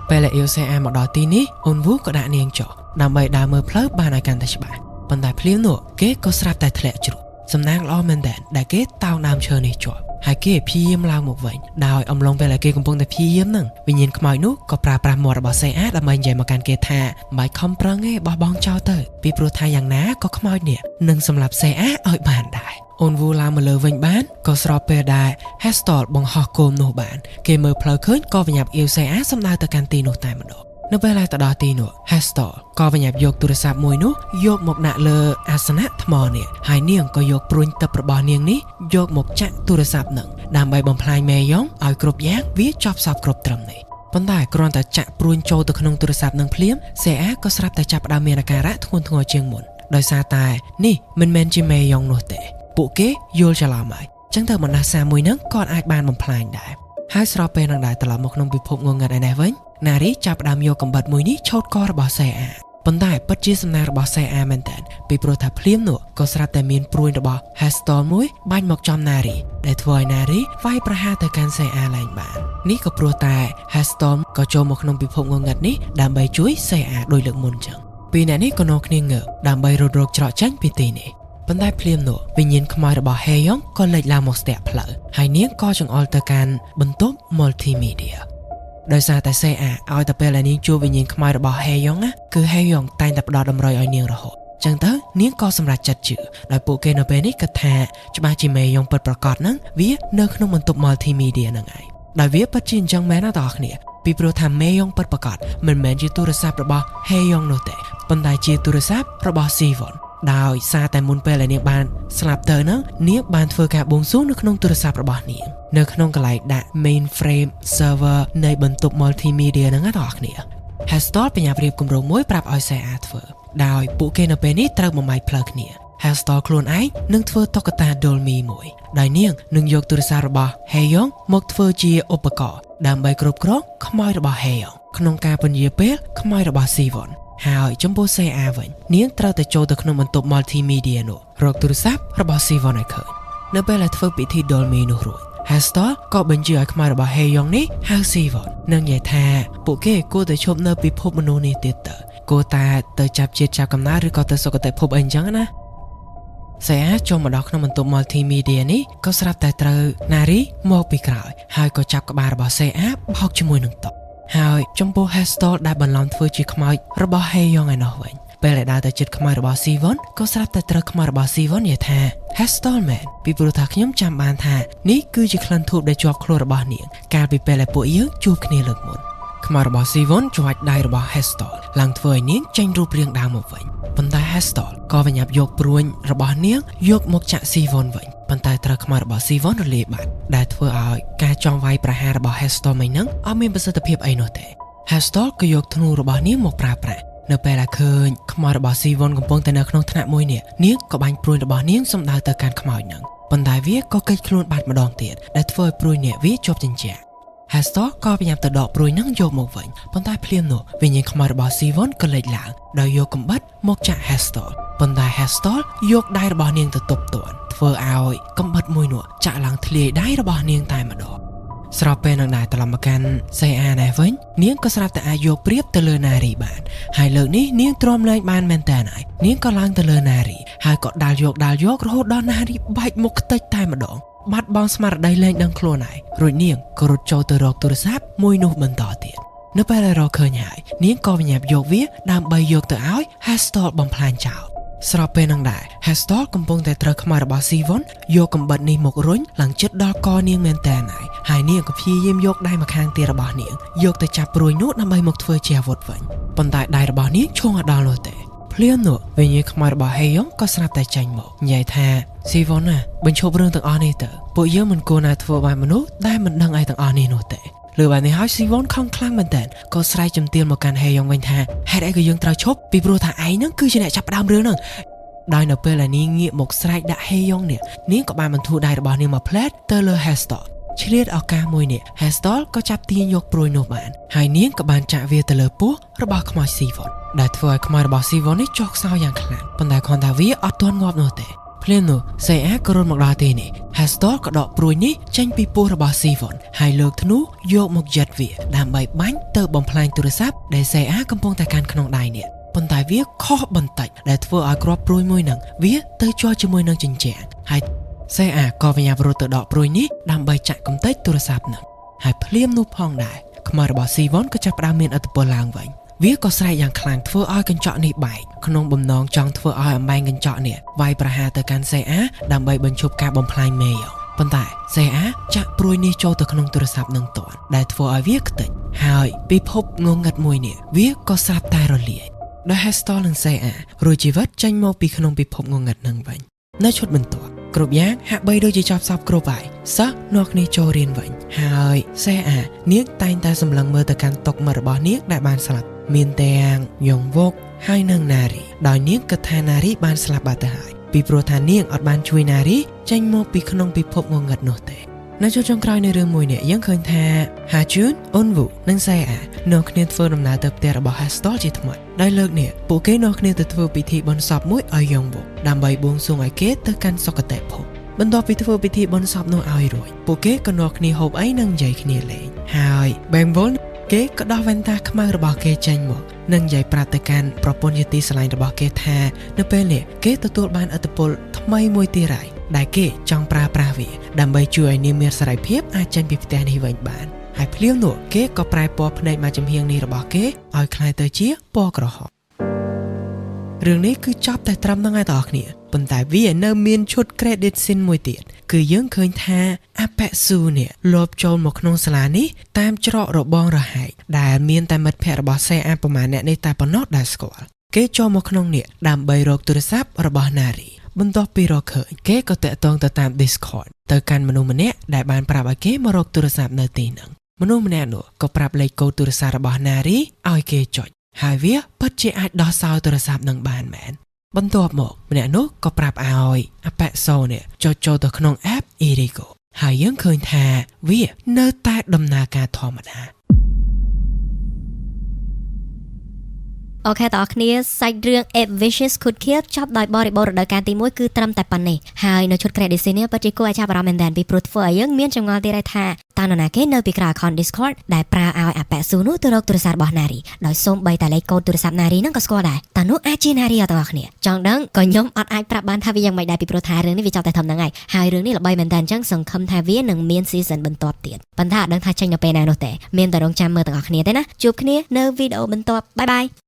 ពេលដែលអ៊ីវសេអាមកដល់ទីនេះអូនវូក៏ដាក់នាងចុះដើម្បីដើរមើលផ្លូវបានឲ្យកាន់តែច្បាស់ប៉ុន្តែភ្លាមនោះគេក៏ស្រាប់តែធ្លាក់ជ្រុះសំណាងល្អមែនតើដែលគេតោងដើមឈើនេះជាប់ហើយគេព្យាយាមឡើងមកវិញដោយអំឡុងពេលដែលគេកំពុងតែព្យាយាមហ្នឹងវិញ្ញាណខ្មោចនោះក៏ប្រើប្រាស់មាត់របស់សេអាដើម្បីនិយាយមកកាន់គេថាមិនខំប្រឹងទេបោះបង់ចោលទៅពីព្រោះថាយ៉ាងណាក៏ខ្មោចនេះនឹងសម្លាប់សេអាឲ្យបានដែរអូនវូឡើងមកលើវិញបានក៏ស្របពេលដែល Hestor បង្ហោះគោមនោះបានគេមើលផ្លូវឃើញក៏បញ្ញាប់អ៊ីវសេអាសម្ដៅទៅកាន់ទីនោះតែម្ដង នៅពេលតែដល់ទីនោះ Hestor ក៏បញ្ញាប់យកទូរស័ព្ទមួយនោះយកមកដាក់លើអាសនៈថ្មនេះហើយនាងក៏យកព្រួញទឹករបស់នាងនេះយកមកចាក់ទូរស័ព្ទនឹងដើម្បីបំផ្លាញមេយ៉ងឲ្យគ្រប់យ៉ាងវាចប់សពគ្រប់ត្រឹមនេះប៉ុន្តែគ្រាន់តែចាក់ព្រួញចូលទៅក្នុងទូរស័ព្ទនឹងភ្លាមសេអាក៏ស្រាប់តែចាប់ផ្ដើមមានអាការៈធ្ងន់ធ្ងរជាងមុនដោយសារតែនេះមិនមែនជាមេយ៉ងនោះទេពួកគេយល់ច្រឡំហើយចឹងទៅបណ្ដាសាមួយនឹងក៏អាចបានបំផ្លាញដែរហើយស្របពេលនឹងដែរត្រឡប់មកក្នុងពិភពងងឹតឯនេះវិញណារីចាប់ផ្ដើមយកកំបិតមួយនេះឆោតករបស់សេអាប៉ុន្តែពិតជាសំណាងរបស់សេអាមែនតើពីព្រោះថាភ្លាមនោះក៏ស្រាប់តែមានព្រួយរបស់ Hestor មួយបាញ់មកចំណារីដែលធ្វើឲ្យណារីវាយប្រហារទៅកាន់សេអាឡើងបាននេះក៏ព្រោះតែ Hestor ក៏ចូលមកក្នុងពិភពងងឹតនេះដើម្បីជួយសេអាដោយលើកមុនចឹងពីអ្នកនេះក៏នាំគ្នាងើបដើម្បីរត់រកច្រកចាញ់ពីទីនេះប៉ុន្តែភ្លាមនោះវិញ្ញាណខ្មោចរបស់ហេយ៉ងក៏លេចឡើងមកស្ទាក់ផ្លូវហើយនាងក៏ចង្អុលទៅកាន់បន្ទប់ multimedia ដោយសារតែសេអាឲ្យតែពេលដែលនាងជួបវិញ្ញាណខ្មោចរបស់ហេយ៉ងគឺហេយ៉ងតែងតែផ្ដោតតម្រុយឲ្យនាងរហូតចឹងទៅនាងក៏សម្រេចចិត្តជឿដោយពួកគេនៅពេលនេះគិតថាច្បាស់ជាមេយ៉ងពិតប្រាកដហ្នឹងវានៅក្នុងបន្ទប់ multimedia ហ្នឹងឯងដោយវាពិតជាអញ្ចឹងមែនណាបងប្អូនពីព្រោះថាមេយ៉ងពិតប្រាកដមិនមែនជាទូរស័ព្ទរបស់ហេយ៉ងនោះទេប៉ុន្តែជាទូរស័ព្ទរបស់ Sivonដោយសារតែមុនពេលដែលនាងបានស្លាប់ទៅហ្នឹងនាងបានធ្វើការបួងសួងនៅក្នុងទូរស័ព្ទរបស់នាងនៅក្នុងកន្លែងដាក់ mainframe server នៃបន្ទប់ multimedia ហ្នឹងណាបងប្អូន Hestor បញ្ញាប់រៀបគម្រោងមួយប្រាប់ឲ្យសេអាធ្វើដោយពួកគេនៅពេលនេះត្រូវបំម៉ាយផ្លូវគ្នា Hestor ខ្លួនឯងនឹងធ្វើតុក្កតា Dolmy មួយដោយនាងនឹងយកទូរស័ព្ទរបស់ Heyong មកធ្វើជាឧបករណ៍ដើម្បីគ្រប់គ្រងខ្មោចរបស់ Heyong ក្នុងការពន្យាពេលខ្មោចរបស់ Sivonហើយចំពោះសេអាវិញនាងត្រូវតែចូលទៅក្នុងបន្ទប់ multimedia នោះរកទូរស័ព្ទរបស់ Sivon ឲ្យឃើញនៅពេលដែលធ្វើពិធី Dolmy នោះរួច Hestor ក៏បញ្ជាឲ្យខ្មោចរបស់ Heyong នេះហៅ Sivon នឹងនិយាយថាពួកគេគួរតែឈប់នៅពិភពមនុស្សនេះទៀតគួរតែទៅចាប់ជាតិចាប់កំណើតឬក៏ទៅសុគតិភពអីចឹងណាសេអាចូលមកដល់ក្នុងបន្ទប់ multimedia នេះក៏ស្រាប់តែត្រូវណារីមកពីក្រោយហើយក៏ចាប់ក្បាលរបស់សេអាបោកជាមួយនឹងតុហើយចំពោះ Hestor ដែលបន្លំធ្វើជាខ្មោចរបស់ Heyong ឯនោះវិញពេលដែលដើរទៅជិតខ្មោចរបស់ Sivon ក៏ស្រាប់តែត្រូវខ្មោចរបស់ Sivon និយាយថា Hestor man ពីព្រោះថាខ្ញុំចាំបានថានេះគឺជាក្លិនធូបដែលជាប់ខ្លួនរបស់នាងកាលពីពេលដែលពួកយើងជួបគ្នាលើកមុនខ្មោចរបស់ Sivon ជាប់ដៃរបស់ Hestor ឡើងធ្វើឲ្យនាងចេញរូបរាងដើមមកវិញប៉ុន្តែ Hestor ក៏បញ្ញាប់យកព្រួញរបស់នាងយកមកចាក់ Sivon វិញប៉ុន្តែត្រូវខ្មោចរបស់ Sivon រលាយបាត់ដែលធ្វើឲ្យការចង់វាយប្រហាររបស់ Hestor មិញហ្នឹងអត់មានប្រសិទ្ធភាពអីនោះទេ Hestor ក៏យកធ្នូរបស់នាងមកប្រើប្រាស់នៅពេលដែលឃើញខ្មោចរបស់ Sivon កំពុងតែនៅក្នុងថ្នាក់មួយនេះនាងក៏បាញ់ព្រួយរបស់នាងសម្ដៅទៅកាន់ខ្មោចហ្នឹងប៉ុន្តែវាក៏កិច្ចខ្លួនបាត់ម្ដងទៀតដែលធ្វើឲ្យព្រួយនេះវាជាប់ជញ្ជាក់ Hestor ក៏បញ្ញាប់ទៅដកព្រួយហ្នឹងយកមកវិញប៉ុន្តែភ្លាមនោះវិញ្ញាណខ្មោចរបស់ Sivon ក៏លេចឡើងដោយយកកំបិតមកចាក់ Hestor ប៉ុន្តែ Hestor យកដៃរបស់នាងទៅទប់ទាន់ធ្វើឲ្យកំបិតមួយនោះចាក់ឡើងធ្លាយដៃរបស់នាងតែម្ដងស្របពេលនឹងដែរត្រឡប់មកកាន់សេអានេះវិញនាងក៏ស្រាប់តែអាចយកព្រៀបទៅលើណារីបានហើយលើកនេះនាងទ្រាំលែងបានមែនតើហើយនាងក៏ឡើងទៅលើណារីហើយក៏ដាល់យករហូតដល់ណារីបែកមុខខ្ទេចតែម្ដងបាត់បង់ស្មារតីលែងដឹងខ្លួនហើយរួចនាងក៏រត់ចូលទៅរកទូរស័ព្ទមួយនោះបន្តទៀតនៅពេលដែលរកឃើញហើយនាងក៏វិញ្ញាប់យកវាដើម្បីយកទៅឲ្យ Hestor បំផ្លាញចោលស្របពេលនឹងដែរ Hestor កំពុងតែត្រូវខ្មោចរបស់ Sivon យកកំបិតនេះមករុញឡើងជិតដល់កនាងមែនតើហើយនាងក៏ព្យាយាមយកដៃម្ខាងទៀតរបស់នាងយកទៅចាប់ព្រួយនោះដើម្បីមកធ្វើជាអាវុធវិញប៉ុន្តែដៃរបស់នាងឈោងអត់ដល់នោះទេភ្លាមនោះវិញ្ញាណខ្មោចរបស់ Heyong ក៏ស្រាប់តែចេញមកនិយាយថា Sivon ណាបញ្ឈប់រឿងទាំងអស់នេះទៅពួកយើងមិនគួរណាធ្វើបាបមនុស្សដែលមិនដឹងអីទាំងអស់នេះនោះទេលើបែបនេះហើយ Sivon ខំខ្លាំងមែនតើក៏ស្រែកជំទាវមកកាន់ Heyong វិញថាហេតុអីក៏យើងត្រូវឈប់ពីព្រោះថាឯងហ្នឹងគឺជាអ្នកចាប់ផ្ដើមរឿងហ្នឹងដោយនៅពេលដែលនាងងាកមកស្រែកដាក់ Heyong នេះនាងក៏បានបន្ធូរដៃរបស់នាងមកផ្លែតទៅលើ Hestor ឆ្លៀតឱកាសមួយនេះ Hestor ក៏ចាប់ទាញយកព្រួយនោះបានហើយនាងក៏បានចាក់វាទៅលើពោះរបស់ខ្មោច Sivon ដែលធ្វើឲ្យខ្មោចរបស់ Sivon នេះចុះខ្សោយយ៉ាងខ្លាំងប៉ុន្តែគ្រាន់តែវាអត់ទាន់ងាប់នោះទេភ្លាមនោះសេអាក៏រត់មកដល់ទីនេះ Hestor ក៏ដកព្រួយនេះចេញពីពោះរបស់ Sivon ហើយលើកធ្នូយកមកយ៉ាត់វាដើម្បីបាញ់ទៅបំផ្លាញទូរស័ព្ទដែលសេអាកំពុងតែកាន់ក្នុងដៃនេះប៉ុន្តែវាខុសបន្តិចដែលធ្វើឲ្យគ្រាប់ព្រួយមួយនឹងវាទៅជាប់ជាមួយនឹងជញ្ជាំងហើយសេអាក៏បញ្ញាប់រត់ទៅដកព្រួយនេះដើម្បីចាក់កំទេចទូរស័ព្ទនឹងហើយភ្លាមនោះផងដែរខ្មោចរបស់ Sivon ក៏ចាប់ផ្ដើមមានឥទ្ធិពលឡើងវិញវាក៏ស្រែកយ៉ាងខ្លាំងធ្វើឲ្យកញ្ចក់នេះបែកក្នុងបំណងចង់ធ្វើឲ្យអំបែងកញ្ចក់នេះវាយប្រហារទៅកាន់សេអាដើម្បីបញ្ឈប់ការបំផ្លាញមេយ៉ង ប៉ុន្តែសេអាចាក់ព្រួយនេះចូលទៅក្នុងទូរស័ព្ទនឹងតន់ដែលធ្វើឲ្យវាខ្ទេចហើយពិភពងងឹតមួយនេះវាក៏ស្រាប់តែរលាយដោយ Heston និងសេអារួចជីវិតចេញមកពីក្នុងពិភពងងឹតនឹងវិញនៅឈុតបន្ទាប់គ្រប់យ៉ាងហាក់បីដូចជាចប់សពគ្រប់ហើយសិស្សនាំគ្នាចូលរៀនវិញហើយសេអានាងតែងតែសម្លឹងមើលទៅកាន់តុមិត្តរបស់នាងដែលបានស្លាប់មានទាំងយងវុកហើយនិងណារីដោយនាងគិតថាណារីបានស្លាប់បាត់ទៅហើយពីព្រោះថានាងអត់បានជួយណារីចេញមកពីក្នុងពិភពងងឹតនោះទេនៅចុងក្រោយនៃរឿងមួយនេះយើងឃើញថាហាជូនអ៊ុនវូនិងសេអានាំគ្នាធ្វើដំណើរទៅផ្ទះរបស់ Heston ជាថ្មីដោយលើកនេះពួកគេនាំគ្នាទៅធ្វើពិធីបុណ្យសពមួយឲ្យយងវុកដើម្បីបួងសួងឲ្យគេទៅកាន់សុគតិភពបន្ទាប់ពីធ្វើពិធីបុណ្យសពនោះឲ្យរួចពួកគេក៏នាំគ្នាហូបអីនិងនិយាយគ្នាលេងហើយបែងវល់គេក៏ដោះវ៉ែនតាខ្មៅរបស់គេចេញមកនិងនិយាយប្រាប់ទៅកាន់ប្រពន្ធជាទីស្រឡាញ់របស់គេថានៅពេលនេះគេទទួលបានឥទ្ធិពលថ្មីមួយទៀតហើយដែលគេចង់ប្រើប្រាស់វាដើម្បីជួយឲ្យនាងមានសេរីភាពអាចចេញពីផ្ទះនេះវិញបានហើយភ្លាមនោះគេក៏ប្រែពណ៌ភ្នែកមកចំហៀងនេះរបស់គេឲ្យคล้ายទៅជាពណ៌ក្រហមរឿងនេះគឺចប់តែត្រឹមហ្នឹងឯងបងប្អូនប៉ុន្តែវានៅមានឈុត credit scene មួយទៀតគឺយើងឃើញថាអាប៉ាស៊ូនេះលបចូលមកក្នុងសាលានេះតាមច្រករបងរហែកដែលមានតែមិត្តភ័ក្តិរបស់សេអាប្រមាណអ្នកនេះតែប៉ុណ្ណោះដែលស្គាល់គេចូលមកក្នុងនេះដើម្បីរកទូរស័ព្ទរបស់ណារីបន្ទាប់ពីរកឃើញគេក៏តាក់ទងទៅតាម Discord ទៅកាន់មនុស្សម្នាក់ដែលបានប្រាប់ឲ្យគេមករកទូរស័ព្ទនៅទីហ្នឹងមនុស្សម្នាក់នោះក៏ប្រាប់លេខកូដទូរស័ព្ទរបស់ណារីឲ្យគេចុចហើយវាពិតជាអាចដោះសោទូរស័ព្ទនឹងបានមែនបន្ទាប់មកម្នាក់នោះក៏ប្រាប់ឲ្យអាប៉ាសូនេះចុចចូលទៅក្នុង app Irigo ហើយយើងឃើញថាវានៅតែដំណើរការធម្មតាអូខេតើអ្នកសាច់រឿង Ape Vicious Could Kill ចប់ដោយបរិបូរណ៍រដូវកាលទី1គឺត្រឹមតែប៉ុណ្ណេះហើយនៅឈុត credit scene នេះពិតជាគួរឲ្យចាប់អារម្មណ៍មែនទែនពីព្រោះធ្វើឲ្យយើងមានចម្ងល់ទៀតថាតើនរណាគេនៅពីក្រៅ account Discord ដែលប្រើឲ្យអាប៉ាស៊ូនោះទៅរកទូរស័ព្ទរបស់ណារីដោយសូម្បីតែលេខកូដទូរស័ព្ទណារីហ្នឹងក៏ស្គាល់ដែរតើនោះអាចជាណារីអត់បងប្អូនចង់ដឹងក៏ខ្ញុំអត់អាចប្រាប់បានថាវាយ៉ាងម៉េចដែរពីព្រោះថារឿងនេះវាចប់តែធំហ្នឹងហើយរឿងនេះល្បីមែនទែនអញ្ចឹងសង្ឃឹមថាវានឹងមាន season បន្ទាប់ទៀតប៉ុន្តែអត់ដឹងថាចេញនៅពេលណានោះទេមានតែរងចាំមើលទាំងអស់គ្នាទេណាជួបគ្នានៅវីដេអូបន្ទាប់បាយបាយ